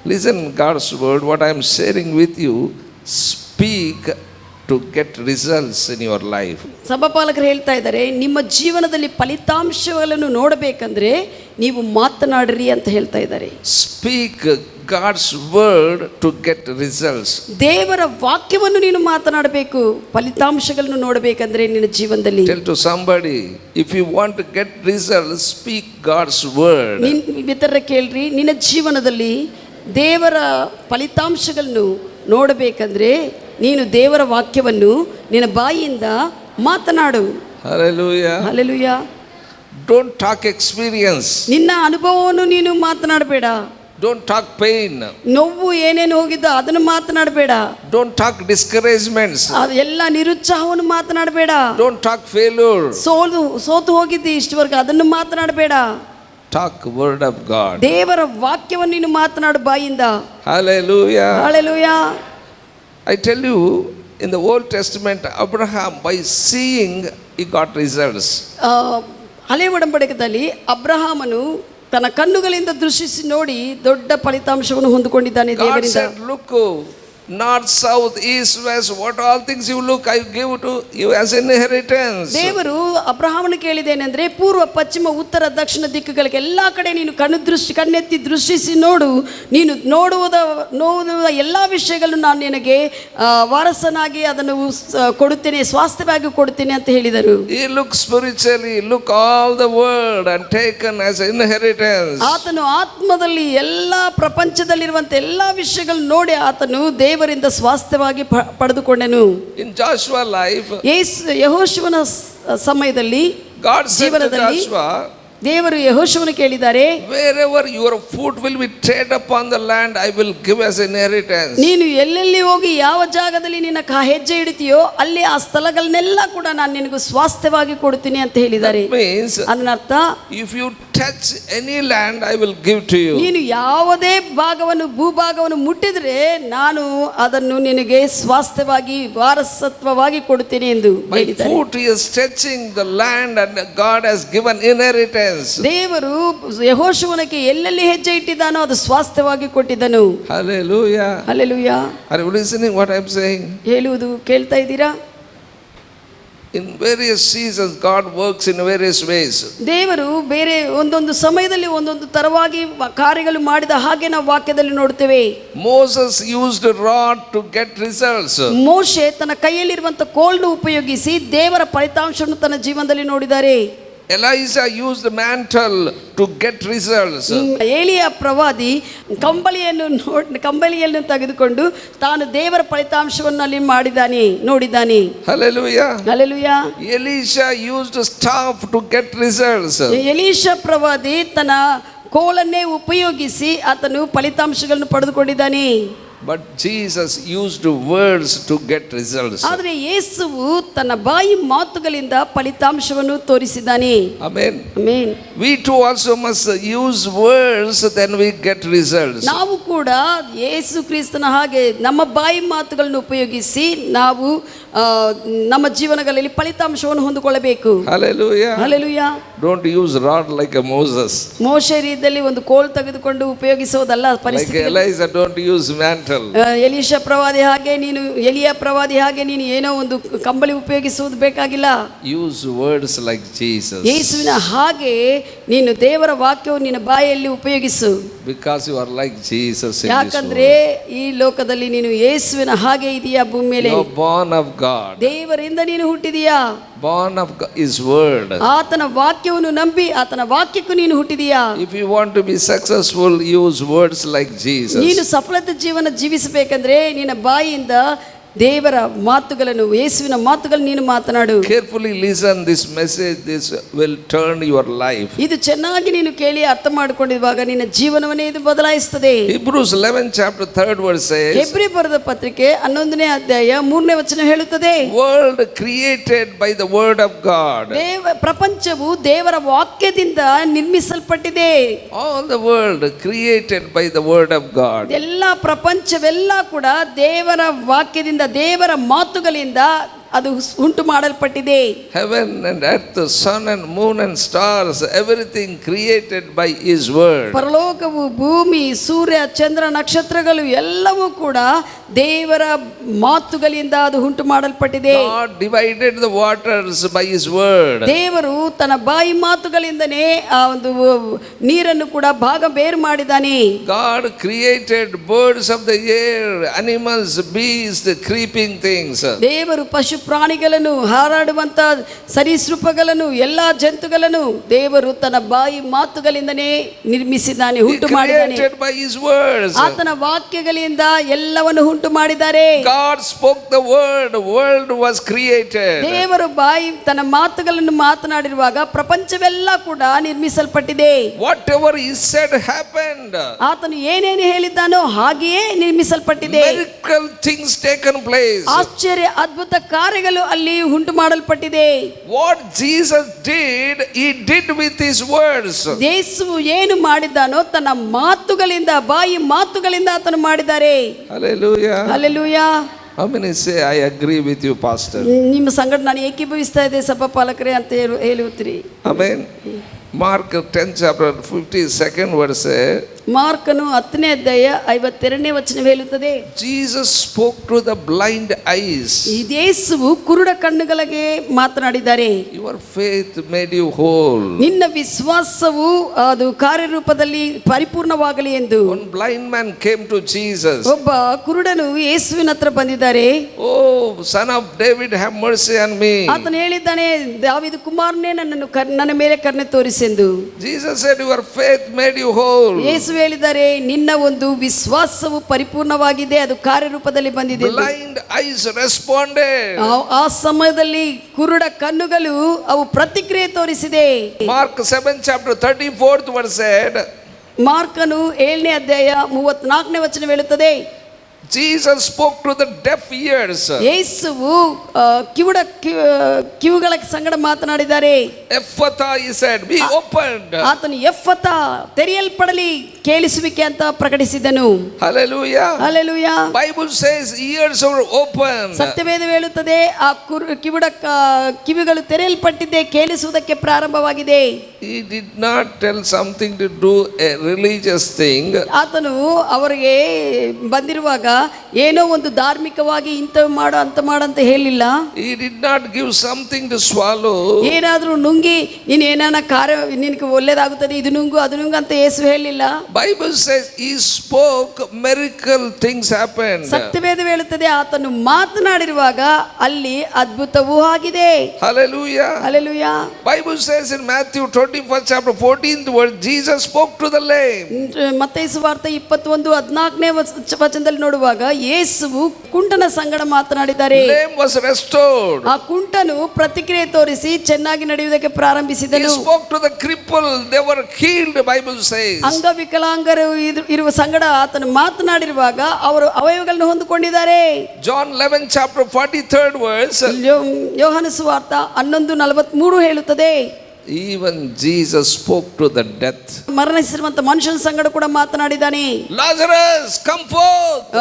Listen God's word, what I am sharing with you, speak to get results in your life. ಸಭಾಪಾಲಕರು ಹೇಳ್ತಾ ಇದ್ದಾರೆ, ನಿಮ್ಮ ಜೀವನದಲ್ಲಿ ಫಲಿತಾಂಶಗಳನ್ನು ನೋಡಬೇಕಂದ್ರೆ ನೀವು ಮಾತನಾಡ್ರಿ ಅಂತ ಹೇಳ್ತಾ ಇದ್ದಾರೆ. Speak God's word to get results. ದೇವರ ವಾಕ್ಯವನ್ನು ನೀನು ಮಾತನಾಡಬೇಕು, ಫಲಿತಾಂಶಗಳನ್ನು ನೋಡಬೇಕಂದ್ರೆ ನಿನ್ನ ಜೀವನದಲ್ಲಿ. Tell to somebody, if you want to get results, speak God's word. ಇತರ ಕೇಳ್ರಿ, ನಿನ್ನ ಜೀವನದಲ್ಲಿ ದೇವರ ಫಲಿತಾಂಶಗಳನ್ನು ನೋಡಬೇಕಂದ್ರೆ ನೀನು ದೇವರ ವಾಕ್ಯವನ್ನು ನಿನ್ನ ಬಾಯಿಯಿಂದ ಮಾತನಾಡು. Hallelujah. Hallelujah. Don't talk experience. ನಿನ್ನ ಅನುಭವವನ್ನು ನೀನು ಮಾತನಾಡಬೇಡ. Don't talk pain. ನೋವು ಏನೇನು ಹೋಗಿದ್ದ ಅದನ್ನು ಮಾತನಾಡಬೇಡ. Don't talk discouragements. ಎಲ್ಲ ನಿರುತ್ಸಾಹವನ್ನು ಮಾತನಾಡಬೇಡ. Don't talk failure. ಸೋತು ಹೋಗಿದ್ದಿ ಇಷ್ಟವರೆಗೆ ಅದನ್ನು ಮಾತನಾಡಬೇಡ. Talk word of God. ದೇವರ ವಾಕ್ಯವನ್ನು ನೀನು ಮಾತನಾಡು ಬಾಯಿಂದ. Hallelujah. Hallelujah. I tell you, in the Old Testament, Abraham, by seeing, he got results. ಹಳೆ ಒಡಂಬಡಿಕೆಯಲ್ಲಿ ಅಬ್ರಹಾಮನು ತನ್ನ ಕಣ್ಣುಗಳಿಂದ ದೃಷ್ಟಿಸಿ ನೋಡಿ ದೊಡ್ಡ ಫಲಿತಾಂಶವನ್ನು ಹೊಂದಿಕೊಂಡಿದ್ದಾನೆ ದೇವರಿಂದ. God said, look, north, south, east, west, what all things you look, I give to you as inheritance. ದೇವರು ಅಬ್ರಹಾಮನ ಕೇಳಿದೇನೆಂದ್ರೆ, ಪೂರ್ವ ಪಶ್ಚಿಮ ಉತ್ತರ ದಕ್ಷಿಣ ದಿಕ್ಕುಗಳಿಗೆ ಎಲ್ಲಾ ಕಡೆ ನೀನು ಕಣ್ಣೆತ್ತಿ ದೃಷ್ಟಿಸಿ ನೋಡು, ನೀನು ನೋಡುವ ಎಲ್ಲಾ ವಿಷಯಗಳನ್ನು ನಾನು ನಿನಗೆ ವಾರಸನಾಗಿ ಅದನ್ನು ಕೊಡುತ್ತೇನೆ, ಸ್ವಾಸ್ಥ್ಯವಾಗಿ ಕೊಡುತ್ತೇನೆ ಅಂತ ಹೇಳಿದರು. He look spiritually, look all the world and taken as inheritance. ಆತನು ಆತ್ಮದಲ್ಲಿ ಎಲ್ಲಾ ಪ್ರಪಂಚದಲ್ಲಿರುವಂತ ಎಲ್ಲಾ ವಿಷಯಗಳನ್ನು ನೋಡಿ ಆತನು ದೇವರಿಂದ ಸ್ವಾಸ್ಥ್ಯವಾಗಿ ಪಡೆದುಕೊಂಡನು. In Joshua life, ಯೆಹೋಶುವನ ಸಮಯದಲ್ಲಿ God said to Joshua, ದೇವರು ಯೆಹೋಶುವನು ಕೇಳಿದ್ದಾರೆ, wherever your foot will be tread upon the land, I will give as inheritance. ನೀನು ಎಲ್ಲೆಲ್ಲಿ ಹೋಗಿ ಯಾವ ಜಾಗದಲ್ಲಿ ನಿನ್ನ ಹೆಜ್ಜೆ ಇಡ್ತೀಯೋ ಅಲ್ಲಿ ಆ ಸ್ಥಳಗಳನ್ನೆಲ್ಲ ಕೂಡ ನಾನು ನಿನಗೆ ಸ್ವಾಸ್ಥ್ಯವಾಗಿ ಕೊಡ್ತೀನಿ ಅಂತ ಹೇಳಿದ್ದಾರೆ. ಅದನ್ನರ್ಥ, if you touch any land, I will give to you. ನೀನು ಯಾವುದೇ ಭೂಭಾಗವನ್ನು ಮುಟ್ಟಿದ್ರೆ ನಾನು ಅದನ್ನು ನಿನಗೆ ಸ್ವಾಸ್ಥ್ಯವಾಗಿ ವಾರಸತ್ವವಾಗಿ ಕೊಡುತ್ತೇನೆ ಎಂದು ಹೇಳಿದ್ದಾರೆ. My foot is touching the land and God has given inheritance. ದೇವರು ಯೆಹೋಶುವನಿಗೆ ಎಲ್ಲೆಲ್ಲಿ ಹೆಜ್ಜೆ ಇಟ್ಟಿದ್ದಾನೋ ಅದು ಸ್ವಾಸ್ಥ್ಯವಾಗಿ ಕೊಟ್ಟಿದ್ದನು. Hallelujah. Hallelujah. Are you listening what I am saying? ಹೇಳುವುದು ಕೇಳ್ತಾ ಇದ್ದೀರಾ? In various seasons God works in various ways. ದೇವರು ಬೇರೆ ಒಂದೊಂದು ಸಮಯದಲ್ಲಿ ಒಂದೊಂದು ತರವಾಗಿ ಕಾರ್ಯಗಳು ಮಾಡಿದ ಹಾಗೆ ನಾವು ವಾಕ್ಯದಲ್ಲಿ ನೋಡ್ತೇವೆ. Moses used a rod to get results. ಮೋಶೆ ತನ್ನ ಕೈಯಲ್ಲಿರುವಂತ ಕೋಲನ್ನು ಉಪಯೋಗಿಸಿ ದೇವರ ಫಲಿತಾಂಶವನ್ನು ತನ್ನ ಜೀವನದಲ್ಲಿ ನೋಡಿದ್ದಾರೆ. Elijah used the mantle to get results. ಏಲಿಯ ಪ್ರವಾದಿ ಕಂಬಳಿಯನ್ನು ತೆಗೆದುಕೊಂಡು ತಾನು ದೇವರ ಫಲಿತಾಂಶವನ್ನು ಅಲ್ಲಿ ನೋಡಿದ್ದಾನೆ. Hallelujah. Hallelujah. Elisha used a staff to get results. Elishah ಪ್ರವಾದಿ ತನ್ನ ಕೋಲನ್ನೇ ಉಪಯೋಗಿಸಿ ಆತನು ಫಲಿತಾಂಶಗಳನ್ನು ಪಡೆದುಕೊಂಡಿದ್ದಾನೆ. But Jesus used words to get results. ಆದರೆ ಯೇಸುವು ತನ್ನ ಬಾಯಿ ಮಾತುಗಳಿಂದ ಫಲಿತಾಂಶವನ್ನು ತೋರಿಸಿದ್ದಾನೆ. Amen. Amen. We too also must use words, then we get results. ನಾವು ಕೂಡ ಯೇಸು ಕ್ರಿಸ್ತನ ಹಾಗೆ ನಮ್ಮ ಬಾಯಿ ಮಾತುಗಳನ್ನು ಉಪಯೋಗಿಸಿ ನಾವು ನಮ್ಮ ಜೀವನಗಳಲ್ಲಿ ಫಲಿತಾಂಶವನ್ನು ಹೊಂದಿಕೊಳ್ಳಬೇಕು. Hallelujah. Hallelujah. Don't use rod like a Moses. ಮೋಶೆ ರೀತಿಯಲ್ಲಿ ಒಂದು ಕೋಲ್ ತೆಗೆದುಕೊಂಡು ಉಪಯೋಗಿಸೋದಲ್ಲ ಪರಿಸ್ಥಿತಿ. Like Elijah, don't use mantle. Elishah ಪ್ರವಾದಿ ಹಾಗೆ ಎಲಿಯ ಪ್ರವಾದಿ ಹಾಗೆ ನೀನು ಏನೋ ಒಂದು ಕಂಬಳಿ ಉಪಯೋಗಿಸುವುದು ಬೇಕಾಗಿಲ್ಲ. Use words like Jesus. ಯೇಸುವಿನ ಹಾಗೆ ನೀನು ದೇವರ ವಾಕ್ಯವನ್ನು ನಿನ್ನ ಬಾಯಲ್ಲಿ ಉಪಯೋಗಿಸು. Because you are like Jesus in ಯಾಕಂದ್ರೆ ಈ ಲೋಕದಲ್ಲಿ ನೀನು ಯೇಸುವಿನ ಹಾಗೆ ಇದೆಯಾ ಭೂಮಿ ಮೇಲೆ. You are born of God. ದೇವರಿಂದ ನೀನು ಹುಟ್ಟಿದೀಯಾ. Born of His word. ಆತನ ವಾಕ್ಯವನ್ನು ನಂಬಿ ಆತನ ವಾಕ್ಯಕ್ಕೂ ನೀನು ಹುಟ್ಟಿದೀಯಾ. If you want to be successful, use words like Jesus. ನೀನು ಸಫಲತೆ ಜೀವನ ಜೀವಿಸಬೇಕಂದ್ರೆ ನಿನ್ನ ಬಾಯಿಯಿಂದ ದೇವರ ಮಾತುಗಳನ್ನು ಯೇಸುವಿನ ಮಾತುಗಳನ್ನು ನೀನು ಮಾತನಾಡು. Carefully listen this message, this will turn your life. ಇದು ಚೆನ್ನಾಗಿ ನೀನು ಕೇಳಿ ಅರ್ಥ ಮಾಡಿಕೊಂಡಿರುವಾಗ ನಿನ್ನ ಜೀವನವನ್ನೇ ಇದು ಬದಲಾಯಿಸುತ್ತದೆ. Hebrews 11 chapter 3rd verse says, Hebri ಬರೆದ ಪತ್ರಿಕೆ 11ನೇ ಅಧ್ಯಾಯ 3ನೇ ವಚನ ಹೇಳುತ್ತದೆ, world created by the word of God. ಪ್ರಪಂಚವು ದೇವರ ವಾಕ್ಯದಿಂದ ನಿರ್ಮಿಸಲ್ಪಟ್ಟಿದೆ. All the world created by the word of God. ಎಲ್ಲ ಪ್ರಪಂಚವೆಲ್ಲ ಕೂಡ ದೇವರ ವಾಕ್ಯದಿಂದ ದೇವರ ಮಾತುಗಳಿಂದ ಅದು ಉಂಟು ಮಾಡಲ್ಪಟ್ಟಿದೆ. Heaven and earth, the sun and moon and stars, everything created by His word. ಪರಲೋಕವು, ಭೂಮಿ, ಸೂರ್ಯ, ಚಂದ್ರ, ನಕ್ಷತ್ರಗಳು ಎಲ್ಲವೂ ಕೂಡ ದೇವರ ಮಾತುಗಳಿಂದ ಅದು ಉಂಟು ಮಾಡಲ್ಪಟ್ಟಿದೆ. God divided the waters by His word. ದೇವರು ತನ್ನ ಬಾಯಿ ಮಾತುಗಳಿಂದನೇ ಆ ಒಂದು ನೀರನ್ನು ಕೂಡ ಭಾಗ ಬೇರು ಮಾಡಿದ್ದಾನೆ. God created birds of the air, animals, beasts, creeping things. ದೇವರು ಪಶು ಪ್ರಾಣಿಗಳನ್ನು, ಹಾರಾಡುವಂತ ಸರೀಸೃಪಗಳನ್ನು, ಎಲ್ಲಾ ಜಂತುಗಳನ್ನು ದೇವರು ತನ್ನ ಬಾಯಿ ಮಾತುಗಳಿಂದನೇ ನಿರ್ಮಿಸಿದ್ದಾನೆ, He ಉಂಟು ಮಾಡಿದ್ದಾನೆ. created by His words. ಆತನ ವಾಕ್ಯಗಳಿಂದ ಎಲ್ಲವನ್ನು ಉಂಟು ಮಾಡಿದ್ದಾರೆ. God spoke the word, world was created. ದೇವರು ಬಾಯಿ ತನ್ನ ಮಾತುಗಳನ್ನು ಮಾತನಾಡಿರುವಾಗ ಪ್ರಪಂಚವೆಲ್ಲ ಕೂಡ ನಿರ್ಮಿಸಲ್ಪಟ್ಟಿದೆ. Whatever He said happened. ಆತನು ಏನೇನು ಹೇಳಿದ್ದಾನೋ ಹಾಗೆಯೇ ನಿರ್ಮಿಸಲ್ಪಟ್ಟಿದೆ. Miracle things taken place. ಆಶ್ಚರ್ಯ ಅದ್ಭುತ ಕಾರ್ಯಗಳು ಅಲ್ಲಿ ಉಂಟು ಮಾಡಲ್ಪಟ್ಟಿದೆ. What Jesus did, He did with His words. ಯೇಸು ಏನು ಮಾಡಿದ್ದಾನೋ ತನ್ನ ಮಾತುಗಳಿಂದ, ಬಾಯಿ ಮಾತುಗಳಿಂದ ಆತನು ಮಾಡಿದ್ದಾರೆ. Hallelujah. Hallelujah. How many say I agree with you, Pastor? ನಿಮ್ಮ ಸಂಗಡ ನಾನು ಏಕೀಭವಿಸ್ತಾ ಇದ್ದೆ ಸಭಾ ಪಾಲಕರೇ ಅಂತ ಹೇಳುತ್ತೀರಿ. Amen. Mark 10 chapter 52nd verse. ಮಾರ್ಕನು 10ನೇ ಅಧ್ಯಾಯ 52ನೇ ವಚನ ಹೇಳುತ್ತದೆ, Jesus spoke to the blind eyes. ಯೇಸುವು ಕುರುಡ ಕಣ್ಣುಗಳಿಗೆ ಮಾತನಾಡಿದ್ದಾರೆ. Your faith made you whole. ನಿನ್ನ ವಿಶ್ವಾಸವು ಅದು ಕಾರ್ಯರೂಪದಲ್ಲಿ ಪರಿಪೂರ್ಣವಾಗಲಿ ಎಂದು. One blind man came to Jesus. ಒಬ್ಬ ಕುರುಡನು ಯೇಸುವಿನ ಹತ್ರ ಬಂದಿದ್ದಾರೆ. Oh, son of David, have mercy on me. ಆತನು ಹೇಳಿದ್ದಾನೆ, ದಾವೀದ ಕುಮಾರನೇ ನನ್ನ ಮೇಲೆ ಕರುಣೆ ತೋರಿಸೆಂದು. Jesus said, your faith made you whole. ಯೇಸು ಹೇಳಿದ್ದಾರೆ, ನಿನ್ನ ಒಂದು ವಿಶ್ವಾಸವು ಪರಿಪೂರ್ಣವಾಗಿದೆ, ಅದು ಕಾರ್ಯರೂಪದಲ್ಲಿ ಬಂದಿದೆ. Blind eyes responded. ಆ ಸಮಯದಲ್ಲಿ ಕುರುಡ ಕಣ್ಣುಗಳು ಅವು ಪ್ರತಿಕ್ರಿಯೆ ತೋರಿಸಿದೆ. Mark 7 chapter 34th verse said, ಮಾರ್ಕನು 7ನೇ ಅಧ್ಯಾಯ 34ನೇ ವಚನ ಹೇಳುತ್ತದೆ, Jesus spoke to the deaf ears. ಯೇಸುವು ಕಿವುಗಳ ಸಂಗಡ ಮಾತನಾಡಿದ್ದಾರೆ. Ephphatha, he said, be opened. ಆತನು ಎಫ್ಫತಾ, ತೆರೆಯಲ್ಪಡಲಿ, ಕೇಳಿಸುವಿಕೆ ಅಂತ ಪ್ರಕಟಿಸಿದನು. Hallelujah. Hallelujah. Bible says ears are open. ಸತ್ಯವೇದ ಹೇಳುತ್ತದೆ, ಆ ಕಿವಿಗಳು ತೆರೆಯಲ್ಪಟ್ಟಿದೆ, ಕೇಳಿಸುವುದಕ್ಕೆ ಪ್ರಾರಂಭವಾಗಿದೆ. He did not tell something to do a religious thing. ಆತನು ಅವರಿಗೆ ಬಂದಿರುವಾಗ ಏನೋ ಒಂದು ಧಾರ್ಮಿಕವಾಗಿ ಇಂಥ ಮಾಡು ಅಂತ ಮಾಡಂತ ಹೇಳಿಲ್ಲ. He did not give something to swallow. ಏನಾದ್ರೂ ನುಂಗಿ ನೀನು ಏನಾನ ಕಾರ್ಯ ನಿನಗೆ ಒಳ್ಳೇದಾಗುತ್ತದೆ, ಇದು ನುಂಗು ಅದು ನುಂಗು ಅಂತ ಯೇಸು ಹೇಳಿಲ್ಲ. Bible says he spoke, miracle things happened. ಸತ್ಯವೇದ ಹೇಳುತ್ತದೆ, ಆತನು ಮಾತನಾಡಿರುವಾಗ ಅಲ್ಲಿ ಅದ್ಭುತವೂ ಆಗಿದೆ. Hallelujah. Hallelujah. Bible says in Matthew 21st chapter 14th verse, Jesus spoke to the lame. ಮತ್ತಾಯ ಸುವಾರ್ತೆ 21:14ನೇ ವಚನದಲ್ಲಿ ನೋಡುವಾಗ ಯೇಸುವು ಕುಂಟನ ಸಂಗಡ ಮಾತನಾಡಿದ್ದಾರೆ. Lame was restored. ಆ ಕುಂಟನು ಪ್ರತಿಕ್ರಿಯೆ ತೋರಿಸಿ ಚೆನ್ನಾಗಿ ನಡೆಯುವುದಕ್ಕೆ ಪ್ರಾರಂಭಿಸಿದನು. He spoke to the cripple, they were healed. Bible says. ಅಂಗವಿಕಲಾಂಗರು ಇರುವ ಸಂಗಡ ಆತನು ಮಾತನಾಡಿರುವಾಗ ಅವರು ಅವಯವಗಳನ್ನು ಹೊಂದಿಕೊಂಡಿದ್ದಾರೆ. John 11 chapter 43rd verse. ಯೋಹಾನ ಸುವಾರ್ತೆ 11:43 ಹೇಳುತ್ತದೆ, Even Jesus spoke to the death. ಮರಣಿಸಿರುವಂತ ಮನುಷ್ಯನ ಸಂಗಡ ಕೂಡ ಮಾತನಾಡಿದ್ದಾನೆ. Lazarus, come forth.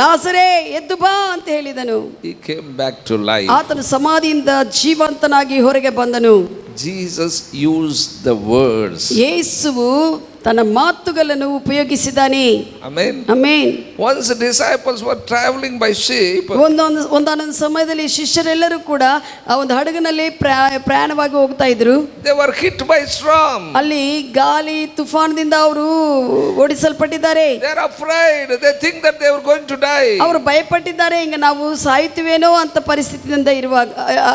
ಲಾಸರೇ ಎದ್ದು ಬಾ ಅಂತ ಹೇಳಿದನು. He came back to life. ಆತನು ಸಮಾಧಿಯಿಂದ ಜೀವಂತನಾಗಿ ಹೊರಗೆ ಬಂದನು. Jesus used the words. ಯೇಸುವು ತನ್ನ ಮಾತುಗಳನ್ನು ಉಪಯೋಗಿಸಿದ್ದಾನೆ. Amen. Amen. Once the disciples were traveling by ship. ಒಂದಾನೊಂದು ಸಮಯದಲ್ಲಿ ಶಿಷ್ಯರೆಲ್ಲರೂ ಕೂಡ ಆ ಒಂದು ಹಡಗಿನಲ್ಲಿ ಪ್ರಯಾಣವಾಗಿ ಹೋಗ್ತಾ ಇದ್ರು. They were hit by storm. ಅಲ್ಲಿ ಗಾಳಿ ತುಫಾನದಿಂದ ಅವರು ಓಡಿಸಲ್ಪಟ್ಟಿದ್ದಾರೆ. They are afraid. They think that they were going to die. ಅವರು ಭಯಪಟ್ಟಿದ್ದಾರೆ, ಹಿಂಗ ನಾವು ಸಾಯ್ತೀವೇನೋ ಅಂತ ಪರಿಸ್ಥಿತಿಯಿಂದ ಇರುವಾಗ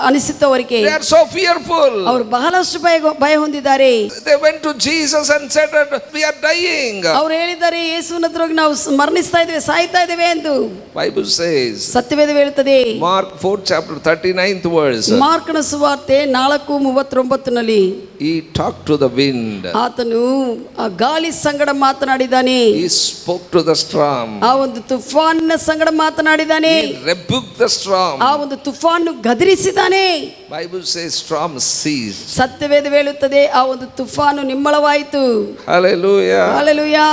ಅನಿಸುತ್ತೆ ಅವರಿಗೆ. They are so fearful. ಅವರು ಬಹಳಷ್ಟು ಭಯ ಹೊಂದಿದ್ದಾರೆ. They went to Jesus and said that we are dying. ಅವರು ಹೇಳಿದ್ದಾರೆ, ಯೇಸುವಿನ ಹತ್ರ ಹೋಗಿ ನಾವು ಮರಣಿಸ್ತಾ ಇದ್ದೇವೆ, ಸಾಯ್ತಾ ಇದ್ದೇವೆ ಎಂದು. Bible says. ಸತ್ಯವೇದ ಹೇಳುತ್ತದೆ. Mark 4 chapter 39th verse. ಮಾರ್ಕನ ಸುವಾರ್ತೆ 4:39ನಲ್ಲಿ He talked to the wind. ಆತನು ಆ ಗಾಳಿ ಸಂಗಡ ಮಾತನಾಡಿದ್ದಾನೆ. He spoke to the storm. ಆ ಒಂದು ತುಫಾನಿನ ಸಂಗಡ ಮಾತನಾಡಿದ್ದಾನೆ. He rebuked the storm. ಆ ಒಂದು ತುಫಾನು ಗದರಿಸಿದ್ದಾನೆ. Bible says storm ceased. ಸತ್ಯವೇದ ಹೇಳುತ್ತದೆ, ಆ ಒಂದು ತುಫಾನು ನಿಮ್ಮಳವಾಯಿತು. Hallelujah. Hallelujah.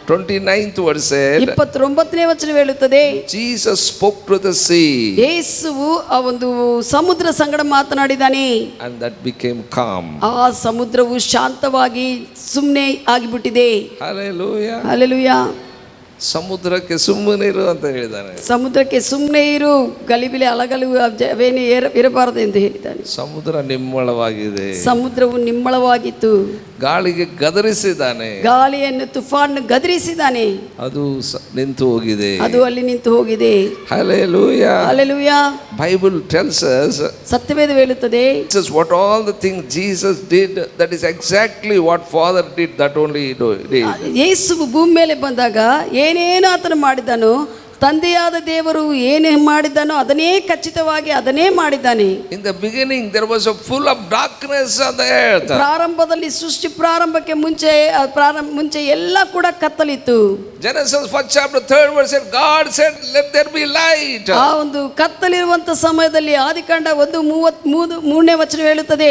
29th verse said, 29ನೇ ವಚನ ಹೇಳುತ್ತದೆ, Jesus spoke to the sea ಯೇಸುವು ಆ ಒಂದು ಸಮುದ್ರ ಸಂಗಡ ಮಾತನಾಡಿದಾನೆ, and that became calm. ಆ ಸಮುದ್ರವು ಶಾಂತವಾಗಿ ಸುಮ್ಮನೆ ಆಗಿಬಿಟ್ಟಿದೆ. Hallelujah. ಹಲ್ಲೆಲೂಯಾ. ಸಮುದ್ರಕ್ಕೆ ಸುಮ್ಮನೆ ಇರು ಅಂತ ಹೇಳಿದ್ದಾನೆ. ಸಮುದ್ರಕ್ಕೆ ಸುಮ್ಮನೆ ಇರು, ಗಲಿಬಿಲಿ ಅಲಗಲು ಅವೇನೇ ಇರಬಾರದು ಎಂದು ಹೇಳಿದ್ದಾನೆ. ಸಮುದ್ರ ನಿಮ್ಮಳವಾಗಿದೆ. ಸಮುದ್ರವು ನಿಮ್ಮಳವಾಗಿತ್ತು. ಗಾಳಿಗೆ ಗದರಿಸಿದ್ದಾನೆ. ಗಾಳಿಯನ್ನು ತುಫಾನ್ ಗದರಿಸಿದ್ದಾನೆ. ಅದು ನಿಂತು ಹೋಗಿದೆ. ಅದು ಅಲ್ಲಿ ನಿಂತು ಹೋಗಿದೆ. Hallelujah. Hallelujah. Bible tells us, ಸತ್ಯವೇದ ಹೇಳುತ್ತದೆ, what all the things Jesus did, that is exactly what Father did, that only he did. ಯೇಸುವು ಭೂಮಿ ಮೇಲೆ ಬಂದಾಗ ಏನೇನು ಆತನು ಮಾಡಿದನೋ, ತಂದೆಯಾದ ದೇವರು ಏನೇ ಮಾಡಿದ್ದಾನೋ ಅದನ್ನೇ ಖಚಿತವಾಗಿ ಅದನ್ನೇ ಮಾಡಿದ್ದಾನೆ. In the beginning there was a full of darkness on the earth. ಪ್ರಾರಂಭದಲ್ಲಿ ಸೃಷ್ಟಿ ಪ್ರಾರಂಭಕ್ಕೆ ಮುಂಚೆ ಎಲ್ಲ ಕೂಡ ಕತ್ತಲಿತ್ತು. Genesis 1st chapter 3rd verse said, God said, let there be light. ಆ ಒಂದು ಕತ್ತಲಿರುವಂತ ಸಮಯದಲ್ಲಿ ಆದಿಕಾಂಡ 1:33ನೇ ವಚನ ಹೇಳುತ್ತದೆ,